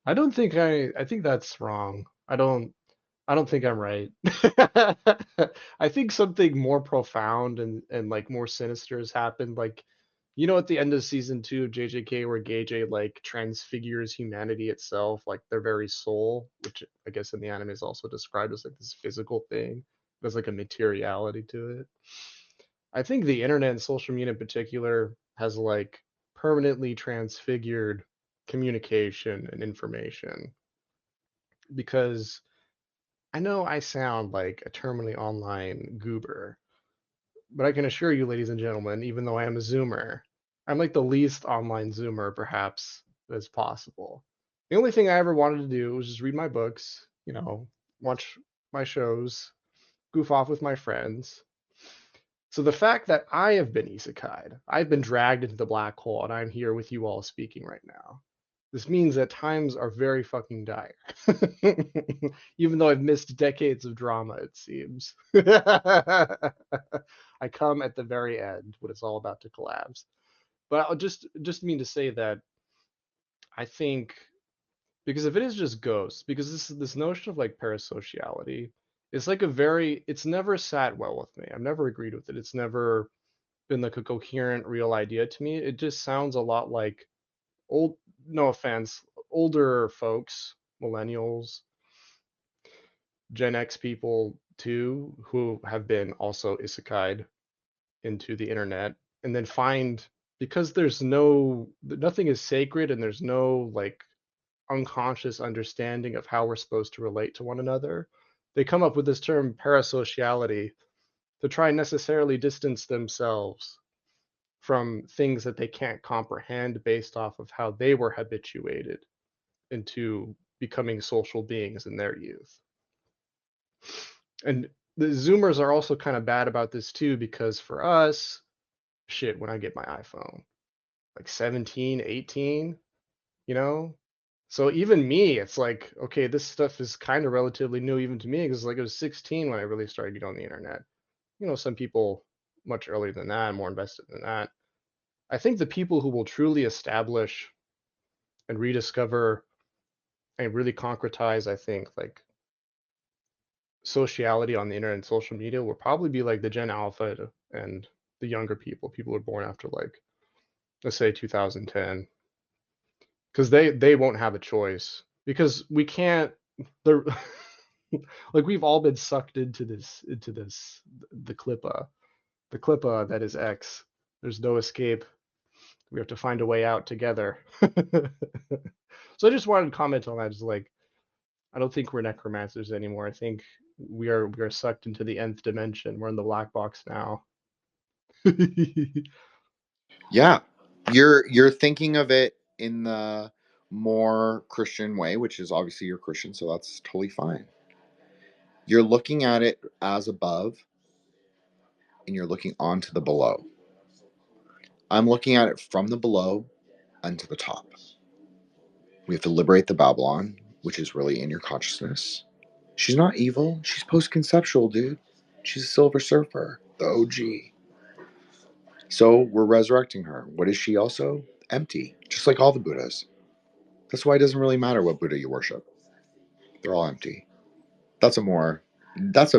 I think that's wrong. I don't think I'm right. I think something more profound and like more sinister has happened. Like, at the end of season 2 of JJK, where Gege like transfigures humanity itself, like their very soul, which I guess in the anime is also described as like this physical thing. There's like a materiality to it. I think the internet and social media in particular has like permanently transfigured communication and information, because I know I sound like a terminally online goober, but I can assure you, ladies and gentlemen, even though I am a Zoomer, I'm like the least online Zoomer perhaps as possible. The only thing I ever wanted to do was just read my books, watch my shows, goof off with my friends. So the fact that I have been isekai'd, I've been dragged into the black hole, and I'm here with you all speaking right now. This means that times are very fucking dire. Even though I've missed decades of drama, it seems. I come at the very end when it's all about to collapse. But I'll just mean to say that I think, because if it is just ghosts, because this notion of like parasociality, it's never sat well with me. I've never agreed with it. It's never been like a coherent, real idea to me. It just sounds a lot like old, no offense, older folks, millennials, Gen X people too, who have been also isekai'd into the internet, and then find, because nothing is sacred, and there's no like unconscious understanding of how we're supposed to relate to one another, they come up with this term parasociality to try and necessarily distance themselves from things that they can't comprehend based off of how they were habituated into becoming social beings in their youth. And the Zoomers are also kind of bad about this too, because for us, when I get my iPhone, like 17, 18, you know, So even me, it's like, okay, this stuff is kind of relatively new even to me, because like I was 16 when I really started getting on the internet. You know, some people much earlier than that, more invested than that. I think the people who will truly establish and rediscover and really concretize, I think, like sociality on the internet and social media will probably be like the Gen Alpha and the younger people who were born after like, let's say 2010, because they won't have a choice, because we can't. They're like, we've all been sucked into this the clippa that is X. There's no escape. We have to find a way out together. So I just wanted to comment on that. Just like, I don't think we're necromancers anymore. I think we are sucked into the nth dimension. We're in the black box now. Yeah, you're thinking of it in the more Christian way, which is obviously you're Christian, so that's totally fine. You're looking at it as above, and you're looking onto the below. I'm looking at it from the below onto the top. We have to liberate the Babylon, which is really in your consciousness. She's not evil. She's post-conceptual, dude. She's a Silver Surfer, the OG. So we're resurrecting her. What is she also? Empty, just like all the Buddhas. That's why it doesn't really matter what Buddha you worship. They're all empty. That's a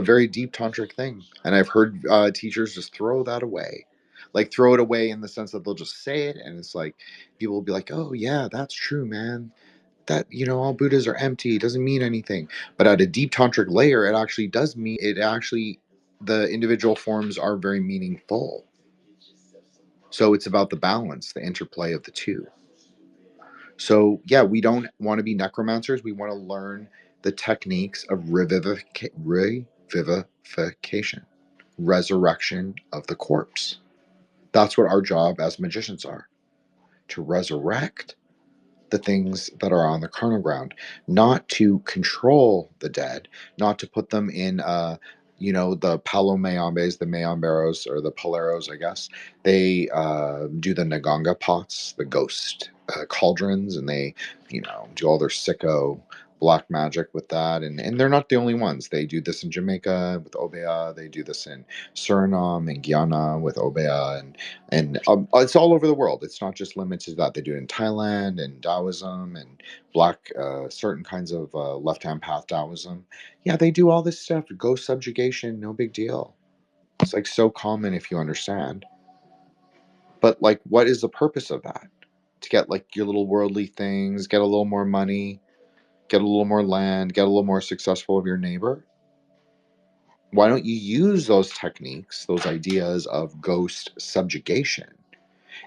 very deep tantric thing. And I've heard teachers just throw that away. Like throw it away in the sense that they'll just say it, and it's like people will be like, oh yeah, that's true, man. That, all Buddhas are empty, it doesn't mean anything. But at a deep tantric layer, it actually does mean the individual forms are very meaningful. So it's about the balance, the interplay of the two. So yeah, we don't want to be necromancers. We want to learn the techniques of revivification, resurrection of the corpse. That's what our job as magicians are, to resurrect the things that are on the carnal ground, not to control the dead, not to put them in, the palomayambes, the mayamberos, or the poleros, I guess. They do the Naganga pots, the ghost cauldrons, and they, do all their sicko black magic with that. And they're not the only ones. They do this in Jamaica with Obea. They do this in Suriname and Guyana with Obea. And it's all over the world. It's not just limited to that. They do it in Thailand and Taoism and black, certain kinds of left-hand path Taoism. Yeah, they do all this stuff. Ghost subjugation, no big deal. It's like so common if you understand. But like, what is the purpose of that? To get like your little worldly things, get a little more money, get a little more land, get a little more successful of your neighbor? Why don't you use those techniques, those ideas of ghost subjugation?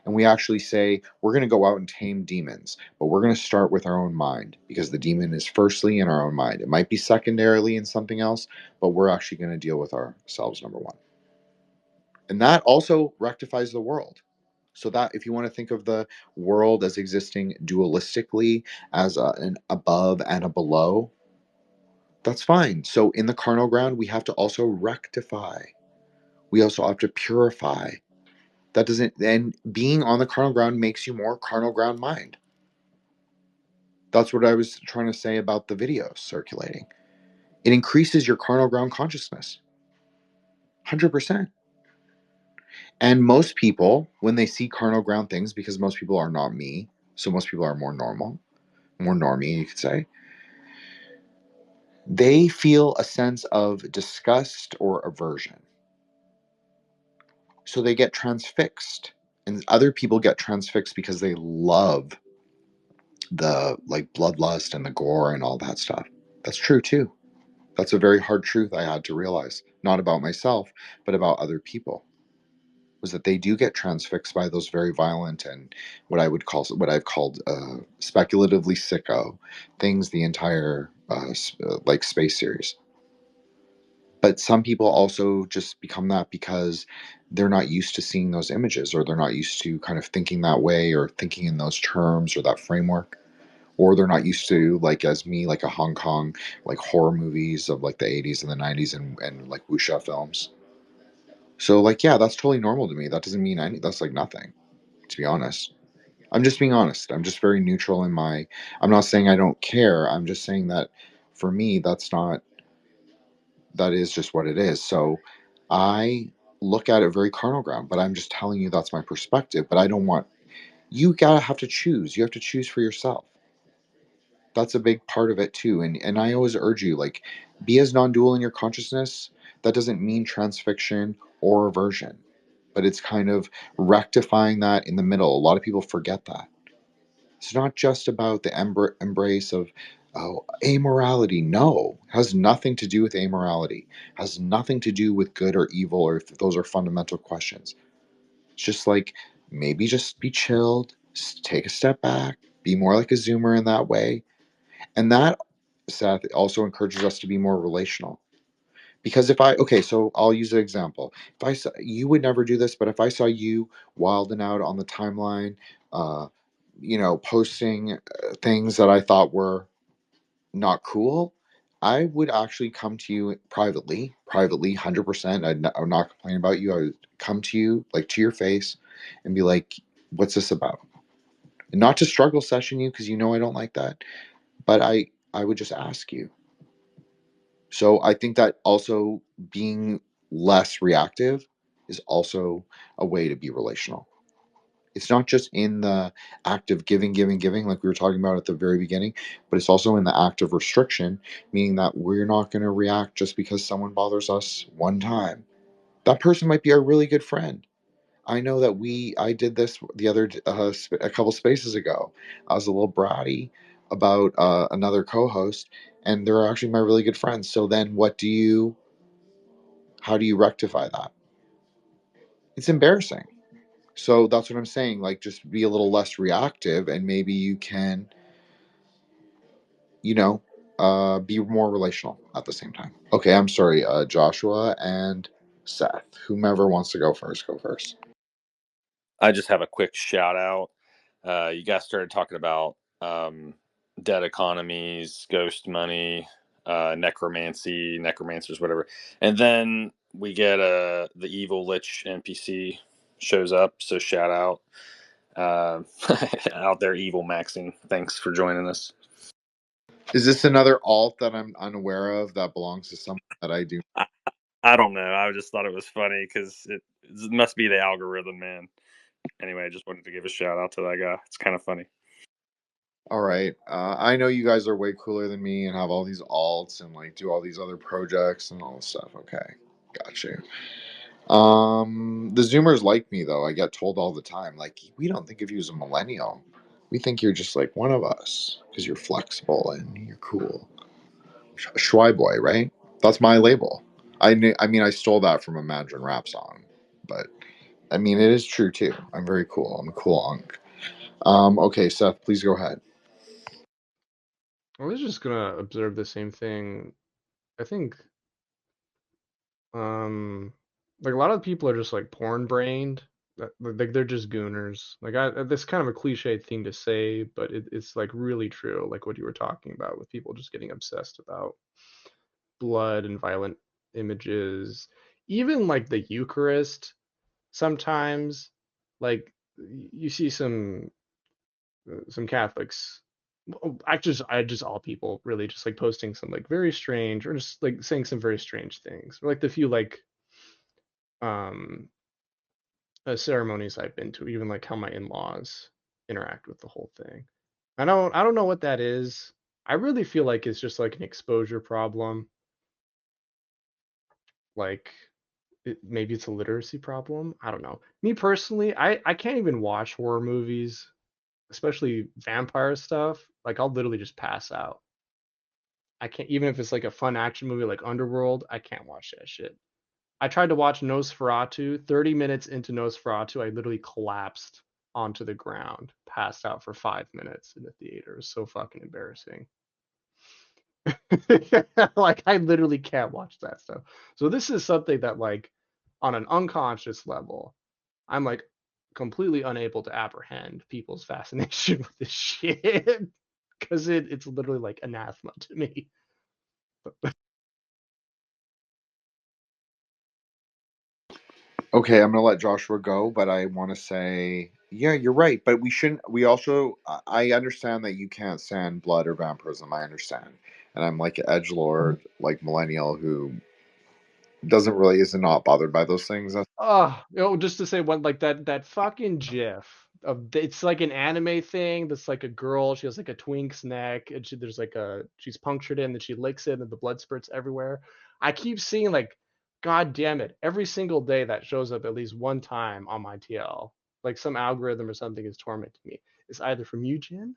And we actually say, we're going to go out and tame demons, but we're going to start with our own mind, because the demon is firstly in our own mind. It might be secondarily in something else, but we're actually going to deal with ourselves, number one. And that also rectifies the world. So that if you want to think of the world as existing dualistically, as an above and a below, that's fine. So in the carnal ground, we have to also rectify. We also have to purify. That doesn't, and being on the carnal ground makes you more carnal ground mind. That's what I was trying to say about the videos circulating. It increases your carnal ground consciousness. 100%. And most people, when they see carnal ground things, because most people are not me, so most people are more normal, more normie, you could say, they feel a sense of disgust or aversion. So they get transfixed. And other people get transfixed because they love the like bloodlust and the gore and all that stuff. That's true too. That's a very hard truth I had to realize, not about myself, but about other people, was that they do get transfixed by those very violent and what I've called speculatively sicko things, the entire like space series. But some people also just become that because they're not used to seeing those images, or they're not used to kind of thinking that way or thinking in those terms or that framework. Or they're not used to, like as me, like a Hong Kong, like horror movies of like the 80s and the 90s and like wuxia films. So like, yeah, that's totally normal to me. That doesn't mean that's like nothing, to be honest. I'm just being honest. I'm just very neutral in my. I'm not saying I don't care. I'm just saying that for me, that's not. That is just what it is. So I look at it very carnal ground, but I'm just telling you that's my perspective. But I don't want. You gotta have to choose. You have to choose for yourself. That's a big part of it too. And I always urge you, like, be as non-dual in your consciousness. That doesn't mean transfiction or aversion, but it's kind of rectifying that in the middle. A lot of people forget that. It's not just about the embrace of amorality. No, it has nothing to do with amorality. It has nothing to do with good or evil, or if those are fundamental questions. It's just like, maybe just be chilled, take a step back, be more like a zoomer in that way. And that, Seth, also encourages us to be more relational. Because okay, so I'll use an example. If I saw, you would never do this, but if I saw you wilding out on the timeline, uh, posting things that I thought were not cool, I would actually come to you privately, 100%. I'm not complaining about you. I would come to you, like, to your face, and be like, "What's this about?" And not to struggle session you, because I don't like that, but I would just ask you. So I think that also being less reactive is also a way to be relational. It's not just in the act of giving, like we were talking about at the very beginning, but it's also in the act of restriction, meaning that we're not going to react just because someone bothers us one time. That person might be our really good friend. I know that I did this a couple spaces ago. I was a little bratty about another co-host, and they're actually my really good friends. So then how do you rectify that? It's embarrassing. So that's what I'm saying. Like, just be a little less reactive, and maybe you can, be more relational at the same time. Okay, I'm sorry, Joshua and Seth. Whomever wants to go first, go first. I just have a quick shout out. You guys started talking about dead economies, ghost money, necromancy, necromancers, whatever, and then we get the evil lich NPC shows up. So shout out out there, evil maxing. Thanks for joining us. Is this another alt that I'm unaware of that belongs to someone that I do? I don't know. I just thought it was funny because it must be the algorithm, man. Anyway, I just wanted to give a shout out to that guy. It's kind of funny. All right. I know you guys are way cooler than me and have all these alts and like do all these other projects and all this stuff. Okay. Got you. The Zoomers like me though. I get told all the time, like, we don't think of you as a millennial. We think you're just like one of us because you're flexible and you're cool. Schwy boy, right? That's my label. I mean, I stole that from Imagine Rap song, but I mean, it is true too. I'm very cool. I'm a cool unk. Okay, Seth, please go ahead. I was just gonna observe the same thing. I think, like a lot of people are just like porn brained. Like they're just gooners. Like that's kind of a cliche thing to say, but it's like really true. Like what you were talking about with people just getting obsessed about blood and violent images. Even like the Eucharist, sometimes, like you see some Catholics. I just all people really just like posting some like very strange or just like saying some very strange things. Like the few like um ceremonies I've been to, even like how my in-laws interact with the whole thing. I don't know what that is. I really feel like it's just like an exposure problem. Like maybe it's a literacy problem. I don't know. Me personally, I can't even watch horror movies, especially vampire stuff. Like I'll literally just pass out. I can't, even if it's like a fun action movie like Underworld, I can't watch that shit. I tried to watch Nosferatu. 30 minutes into Nosferatu, I literally collapsed onto the ground, passed out for 5 minutes in the theater. It was so fucking embarrassing. Like I literally can't watch that stuff. So this is something that like on an unconscious level, I'm like completely unable to apprehend people's fascination with this shit because it's literally like anathema to me. Okay, I'm gonna let Joshua go, but I want to say Yeah, you're right, but we shouldn't. We also, I understand that you can't stand blood or vampirism. I understand, and I'm like an edgelord, like millennial who doesn't really is not bothered by those things. Just to say one like that fucking GIF of it's like an anime thing that's like a girl. She has like a twink's neck, and there's like she's punctured in, and she licks it, and the blood spurts everywhere. I keep seeing like, god damn it, every single day that shows up at least one time on my TL. Like some algorithm or something is tormenting me. It's either from you, Jin,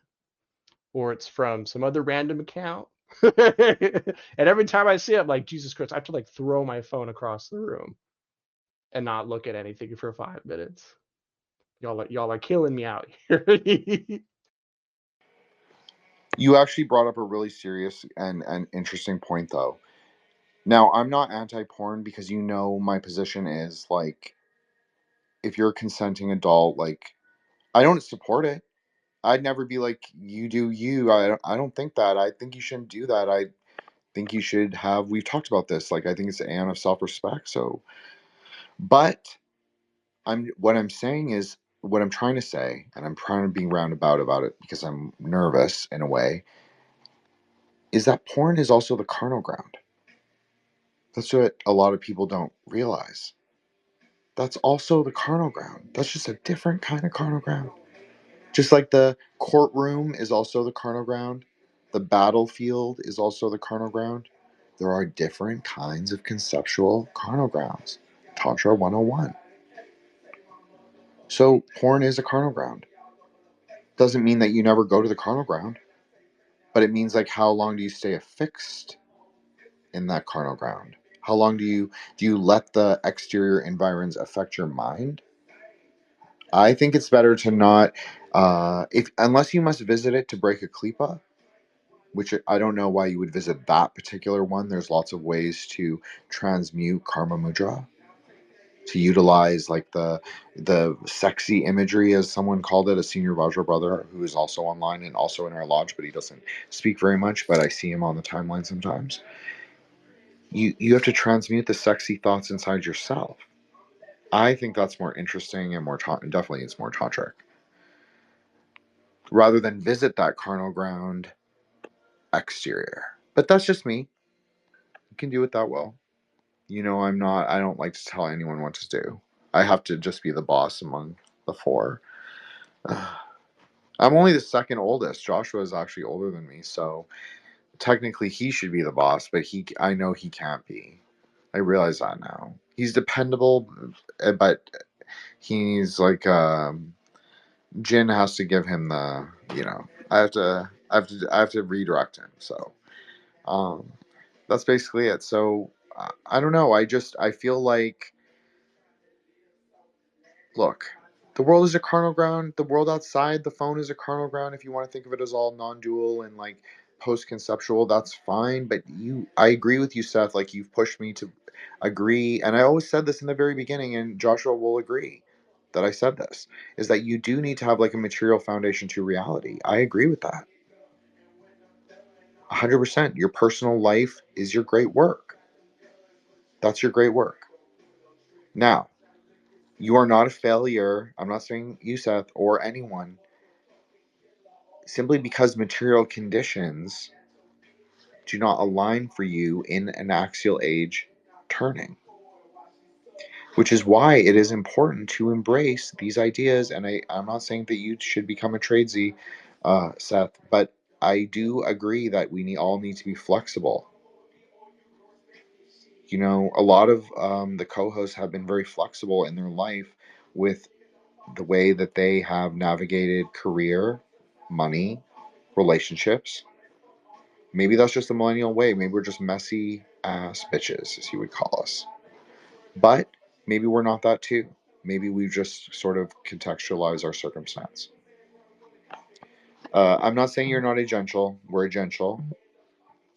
or it's from some other random account. And every time I see it, I'm like, Jesus Christ, I have to like throw my phone across the room and not look at anything for 5 minutes. Y'all are killing me out here. You actually brought up a really serious and interesting point, though. Now, I'm not anti-porn because you know my position is like, if you're a consenting adult, like, I don't support it. I'd never be like, you do you. I don't think that. I think you shouldn't do that. I think you should have. We've talked about this. Like, I think it's an aeon of self-respect. So, but what I'm saying is what I'm trying to say, and I'm trying to be roundabout about it because I'm nervous in a way. Is that porn is also the carnal ground. That's what a lot of people don't realize. That's also the carnal ground. That's just a different kind of carnal ground. Just like the courtroom is also the carnal ground, the battlefield is also the carnal ground. There are different kinds of conceptual carnal grounds. Tantra 101. So porn is a carnal ground. Doesn't mean that you never go to the carnal ground, but it means like how long do you stay affixed in that carnal ground? How long do you let the exterior environs affect your mind? I think it's better to not, if unless you must visit it to break a klipa, which I don't know why you would visit that particular one. There's lots of ways to transmute karma mudra, to utilize like the sexy imagery, as someone called it, a senior Vajra brother who is also online and also in our lodge, but he doesn't speak very much, but I see him on the timeline sometimes. You have to transmute the sexy thoughts inside yourself. I think that's more interesting and more definitely it's more tantric. Rather than visit that carnal ground exterior. But that's just me. You can do it that well. You know, I don't like to tell anyone what to do. I have to just be the boss among the four. I'm only the second oldest. Joshua is actually older than me, so technically he should be the boss, but I know he can't be. I realize that now. He's dependable, but he's like Jin has to give him the, I have to redirect him. So that's basically it. So I don't know. I feel like, look, the world is a carnal ground. The world outside the phone is a carnal ground. If you want to think of it as all non-dual and like post-conceptual, that's fine. But I agree with you, Seth. Like, you've pushed me to agree, and I always said this in the very beginning, and Joshua will agree that I said this, is that you do need to have like a material foundation to reality. I agree with that. 100%. Your personal life is your great work. That's your great work. Now, you are not a failure. I'm not saying you, Seth, or anyone, simply because material conditions do not align for you in an axial age turning. Which is why it is important to embrace these ideas. And I'm not saying that you should become a tradesy, Seth, but I do agree that we all need to be flexible. You know, a lot of the co-hosts have been very flexible in their life with the way that they have navigated career, money, relationships. Maybe that's just the millennial way. Maybe we're just messy ass bitches, as he would call us. But maybe we're not that too. Maybe we just sort of contextualize our circumstance. I'm not saying you're not a gentle. We're a gentle.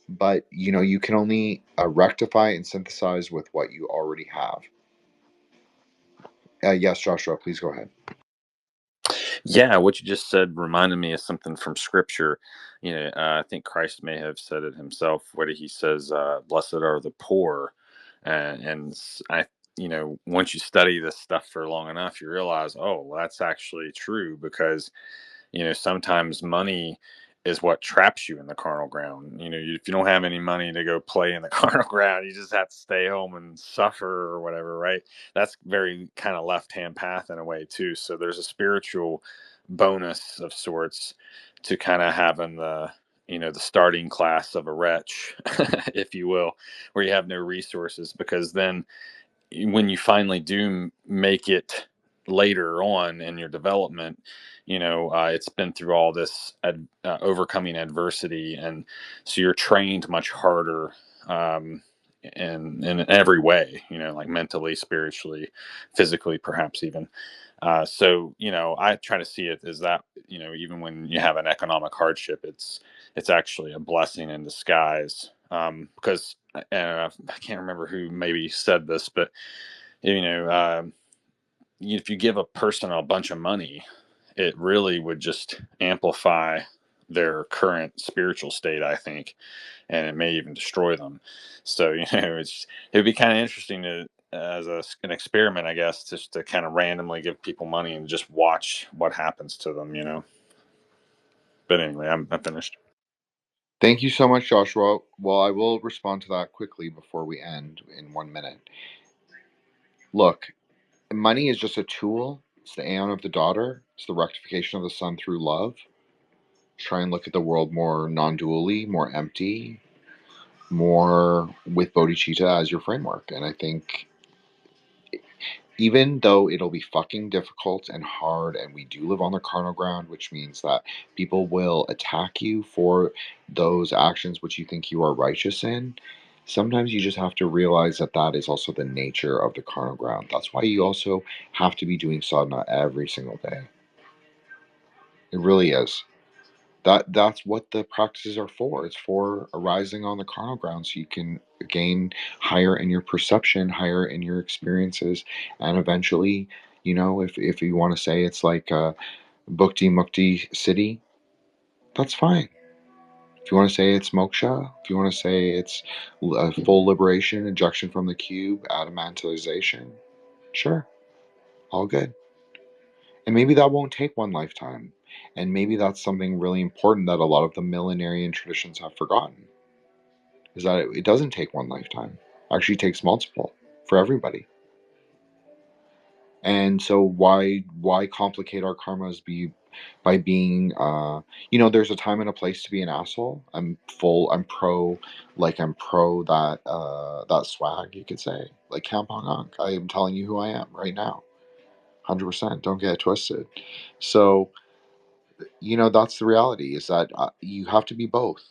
But, you know, you can only rectify and synthesize with what you already have. Yes, Joshua, please go ahead. Yeah, what you just said reminded me of something from Scripture. I think Christ may have said it himself, where he says, "Blessed are the poor," and once you study this stuff for long enough, you realize, oh, well, that's actually true, because sometimes money is what traps you in the carnal ground. If you don't have any money to go play in the carnal ground, you just have to stay home and suffer or whatever, right? That's very kind of left-hand path in a way too. So there's a spiritual bonus of sorts to kind of having the starting class of a wretch, if you will, where you have no resources, because then when you finally do make it later on in your development, it's been through all this overcoming adversity, and so you're trained much harder, in every way, like mentally, spiritually, physically, perhaps even. So I try to see it as that, even when you have an economic hardship, it's actually a blessing in disguise, because I can't remember who maybe said this, but if you give a person a bunch of money, it really would just amplify their current spiritual state, I think, and it may even destroy them. So it would be kind of interesting to, as an experiment, I guess, just to kind of randomly give people money and just watch what happens to them. But anyway, I'm finished. Thank you so much, Joshua. Well, I will respond to that quickly before we end in 1 minute. Look, money is just a tool. It's the aeon of the daughter. It's the rectification of the son through love. Try and look at the world more non-dually, more empty, more with bodhicitta as your framework. And I think even though it'll be fucking difficult and hard, and we do live on the carnal ground, which means that people will attack you for those actions which you think you are righteous in, sometimes you just have to realize that that is also the nature of the carnal ground. That's why you also have to be doing sadhana every single day. It really is. That's what the practices are for. It's for arising on the carnal ground, so you can gain higher in your perception, higher in your experiences, and eventually, if you want to say it's like a Bhukti Mukti city, that's fine. If you want to say it's moksha, if you want to say it's a full liberation, ejection from the cube, adamantization, sure, all good. And maybe that won't take one lifetime. And maybe that's something really important that a lot of the millenarian traditions have forgotten, is that it doesn't take one lifetime. It actually takes multiple for everybody. And so why complicate our karmas by being there's a time and a place to be an asshole. I'm pro that swag, you could say. Like Kampong. I am telling you who I am right now. 100%. Don't get it twisted. So that's the reality, is that you have to be both.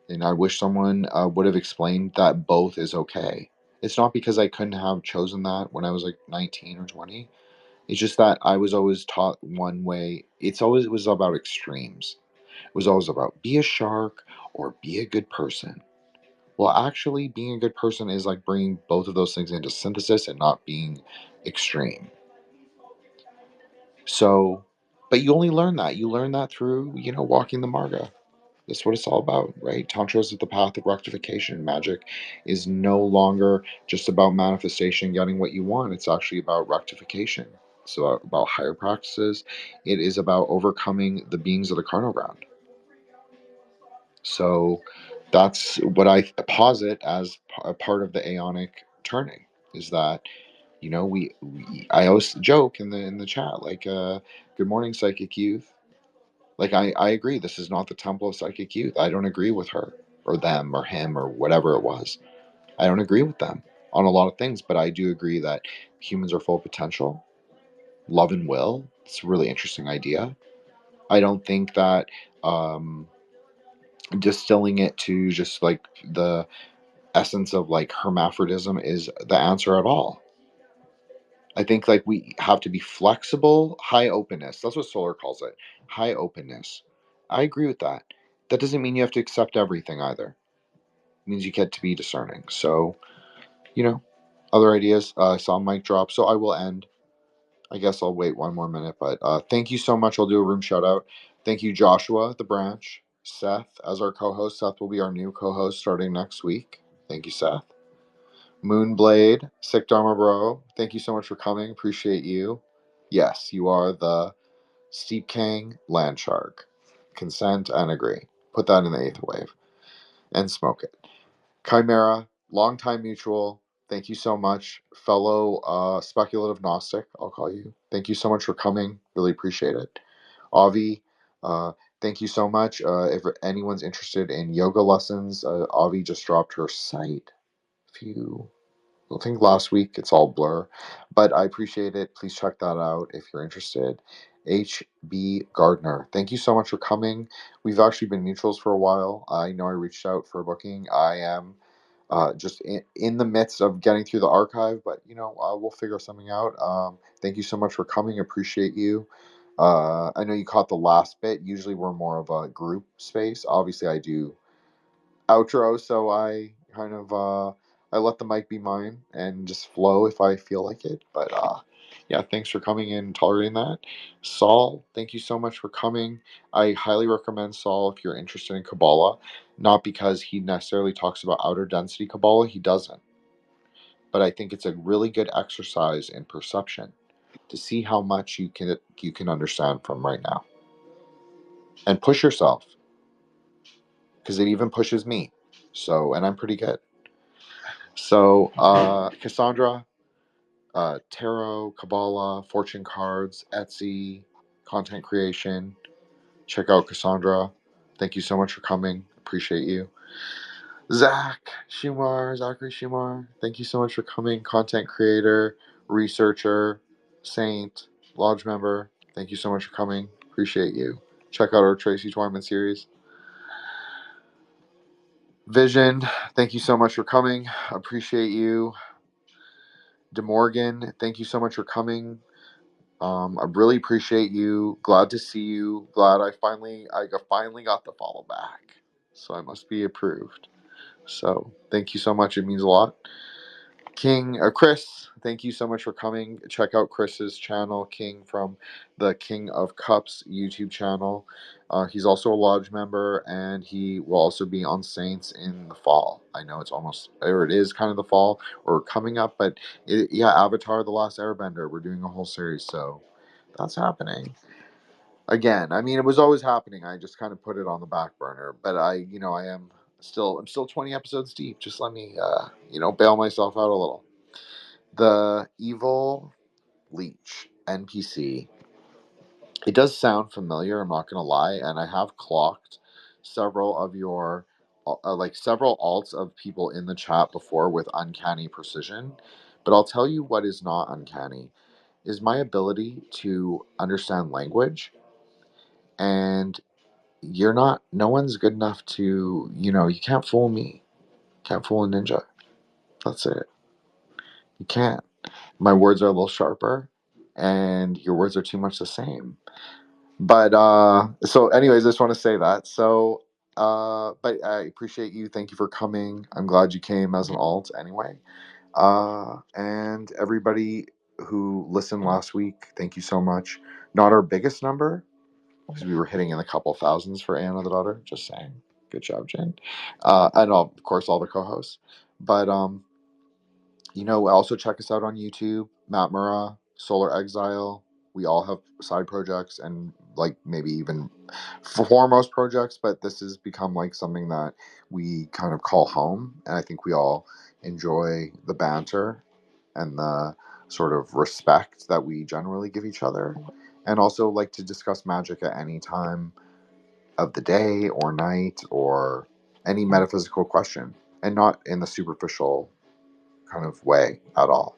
And I wish someone would have explained that both is okay. It's not because I couldn't have chosen that when I was like 19 or 20. It's just that I was always taught one way. It was about extremes. It was always about be a shark or be a good person. Well, actually, being a good person is like bringing both of those things into synthesis and not being extreme. So, but you only learn that. You learn that through, walking the marga. That's what it's all about, right? Tantra is the path of rectification. Magic is no longer just about manifestation, getting what you want. It's actually about rectification. It's about higher practices. It is about overcoming the beings of the carnal ground. So that's what I posit as a part of the aeonic turning, is that I always joke in the chat, like, good morning, psychic youth. Like, I agree, this is not the temple of psychic youth. I don't agree with her or them or him or whatever it was. I don't agree with them on a lot of things, but I do agree that humans are full of potential, love and will. It's a really interesting idea. I don't think that distilling it to just like the essence of like hermaphrodism is the answer at all. I think like we have to be flexible, high openness. That's what Solar calls it. High openness. I agree with that. That doesn't mean you have to accept everything either. It means you get to be discerning. So, other ideas. I saw mic drop, so I will end. I guess I'll wait 1 more minute, but thank you so much. I'll do a room shout out. Thank you, Joshua, the branch, Seth, as our co-host. Seth will be our new co-host starting next week. Thank you, Seth. Moonblade, Sick Dharma Bro, thank you so much for coming. Appreciate you. Yes, you are the Steep King Land Shark. Consent and agree. Put that in the eighth wave and smoke it. Chimera, longtime mutual. Thank you so much. Fellow speculative Gnostic, I'll call you. Thank you so much for coming. Really appreciate it. Avi, thank you so much. If anyone's interested in yoga lessons, Avi just dropped her site I think last week. It's all blur, but I appreciate it. Please check that out if you're interested. HB Gardner, thank you so much for coming. We've actually been mutuals for a while. I know I reached out for a booking. I am just in the midst of getting through the archive, but we'll figure something out. Thank you so much for coming. Appreciate you. I know you caught the last bit. Usually we're more of a group space. Obviously I do outro, so I kind of I let the mic be mine and just flow if I feel like it. But yeah, thanks for coming in and tolerating that. Saul, thank you so much for coming. I highly recommend Saul if you're interested in Kabbalah, not because he necessarily talks about outer density Kabbalah, he doesn't. But I think it's a really good exercise in perception to see how much you can understand from right now. And push yourself, because it even pushes me. So, and I'm pretty good. So, Cassandra, tarot, Kabbalah, fortune cards, Etsy, content creation. Check out Cassandra. Thank you so much for coming. Appreciate you. Zachary Shumar. Thank you so much for coming. Content creator, researcher, saint, lodge member. Thank you so much for coming. Appreciate you. Check out our Tracy Twyman series. Vision, thank you so much for coming. Appreciate you. DeMorgan, thank you so much for coming. I really appreciate you. Glad to see you. Glad I finally got the follow back. So I must be approved. So thank you so much. It means a lot. Chris, thank you so much for coming. Check out Chris's channel, King from the King of Cups YouTube channel. He's also a lodge member, and he will also be on Saints in the fall. I know it is kind of the fall or coming up, but Avatar: The Last Airbender. We're doing a whole series, so that's happening. Again, I mean, it was always happening. I just kind of put it on the back burner, but I'm still 20 episodes deep. Just let me bail myself out a little. The Evil Leech NPC, it does sound familiar, I'm not gonna lie, and I have clocked several of your several alts of people in the chat before with uncanny precision, but I'll tell you what is not uncanny is my ability to understand language. And no one's good enough to, you can't fool me. Can't fool a ninja. That's it. You can't. My words are a little sharper, and your words are too much the same. But so anyways, I just want to say that. So but I appreciate you. Thank you for coming. I'm glad you came as an alt anyway. And everybody who listened last week, thank you so much. Not our biggest number, because we were hitting in a couple thousands for Anna the Daughter. Just saying. Good job, Jen. And of course all the co-hosts. But also check us out on YouTube, Matt Murrah, Solar Exile. We all have side projects and maybe even foremost projects, but this has become something that we kind of call home. And I think we all enjoy the banter and the sort of respect that we generally give each other. And also like to discuss magic at any time of the day or night or any metaphysical question, and not in the superficial kind of way at all,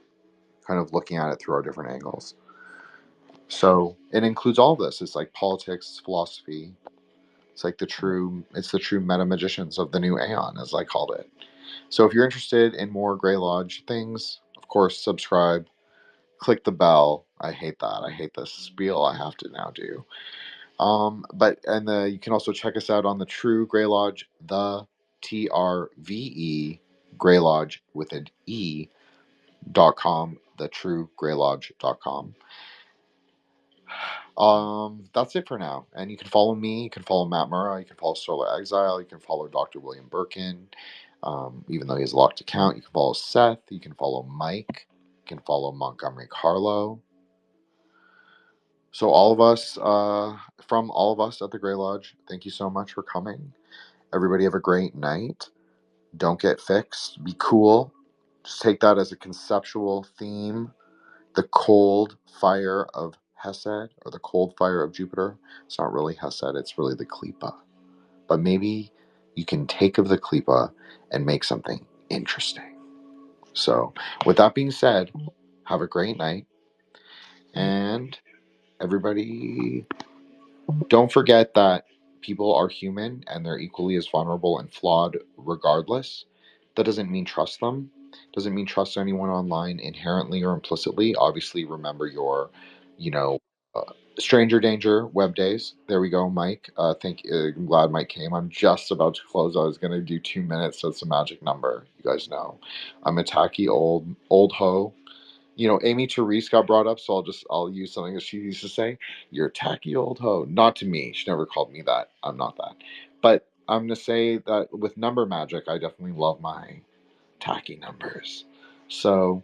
kind of looking at it through our different angles. So it includes all of this. It's like politics, philosophy. It's the true metamagicians of the new aeon, as I called it. So if you're interested in more Grey Lodge things, of course, subscribe, click the bell. I hate that. I hate this spiel I have to now do. You can also check us out on the True Grey Lodge, the TRVE Grey Lodge with an E.com, thetruegraylodge.com. That's it for now. And you can follow me. You can follow Matt Murrah. You can follow Solar Exile. You can follow Dr. William Birkin. Even though he has a locked account, you can follow Seth. You can follow Mike. You can follow Montgomery Carlo. So all of us, from all of us at the Grey Lodge, thank you so much for coming. Everybody have a great night. Don't get fixed. Be cool. Just take that as a conceptual theme. The cold fire of Hesed, or the cold fire of Jupiter. It's not really Hesed, it's really the Klipa. But maybe you can take of the Klipa and make something interesting. So, with that being said, have a great night. And everybody, don't forget that people are human and they're equally as vulnerable and flawed regardless. That doesn't mean trust them. Doesn't mean trust anyone online inherently or implicitly. Obviously, remember your, uh, stranger danger web days. There we go, Mike. I'm glad Mike came. I'm just about to close. I was going to do 2 minutes, so it's a magic number. You guys know, I'm a tacky old hoe. Amy Therese got brought up, so I'll use something that she used to say. You're a tacky old hoe. Not to me. She never called me that. I'm not that. But I'm gonna say that with number magic, I definitely love my tacky numbers. So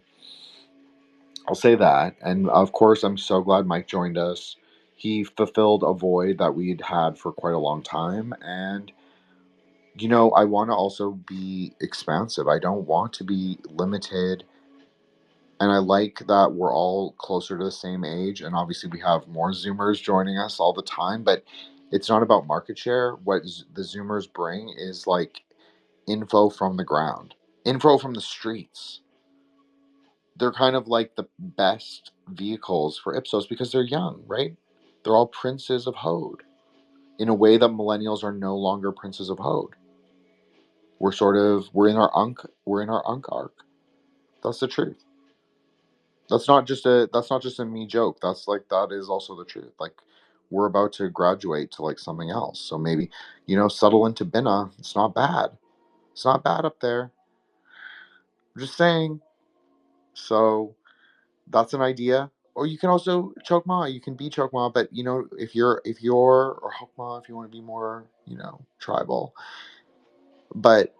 I'll say that. And of course, I'm so glad Mike joined us. He fulfilled a void that we'd had for quite a long time. And I want to also be expansive. I don't want to be limited, and I like that we're all closer to the same age. And obviously, we have more Zoomers joining us all the time, but it's not about market share. What the Zoomers bring is like info from the ground, info from the streets. They're kind of like the best vehicles for Ipsos because they're young, right? They're all princes of Hode in a way that millennials are no longer princes of Hode. We're in our Unk arc. That's the truth. That's not just a me joke. That is also the truth. Like, we're about to graduate to like something else. So maybe, settle into Binna. It's not bad. It's not bad up there. I'm just saying. So that's an idea. Or you can also Chokma. You can be Chokma, but if you're or Hokma if you want to be more, tribal. But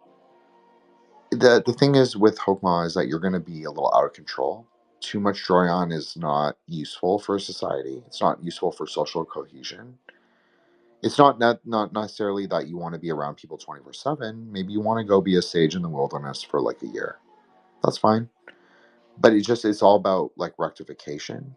the thing is with Hokma is that you're going to be a little out of control. Too much Droyan is not useful for society. It's not useful for social cohesion. It's not necessarily that you want to be around people 24/7. Maybe you want to go be a sage in the wilderness for like a year. That's fine. But it's all about like rectification.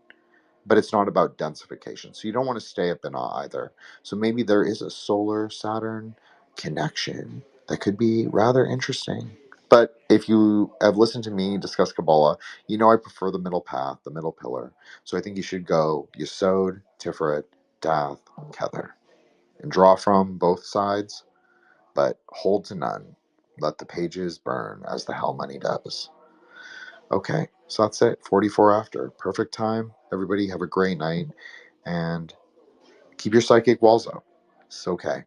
But it's not about densification. So you don't want to stay up in awe either. So maybe there is a solar Saturn connection that could be rather interesting. But if you have listened to me discuss Kabbalah, I prefer the middle path, the middle pillar. So I think you should go Yesod, Tiferet, Dath, Kether, and draw from both sides, but hold to none. Let the pages burn as the hell money does. Okay, so that's it. 44 after. Perfect time. Everybody have a great night, and keep your psychic walls up. It's okay.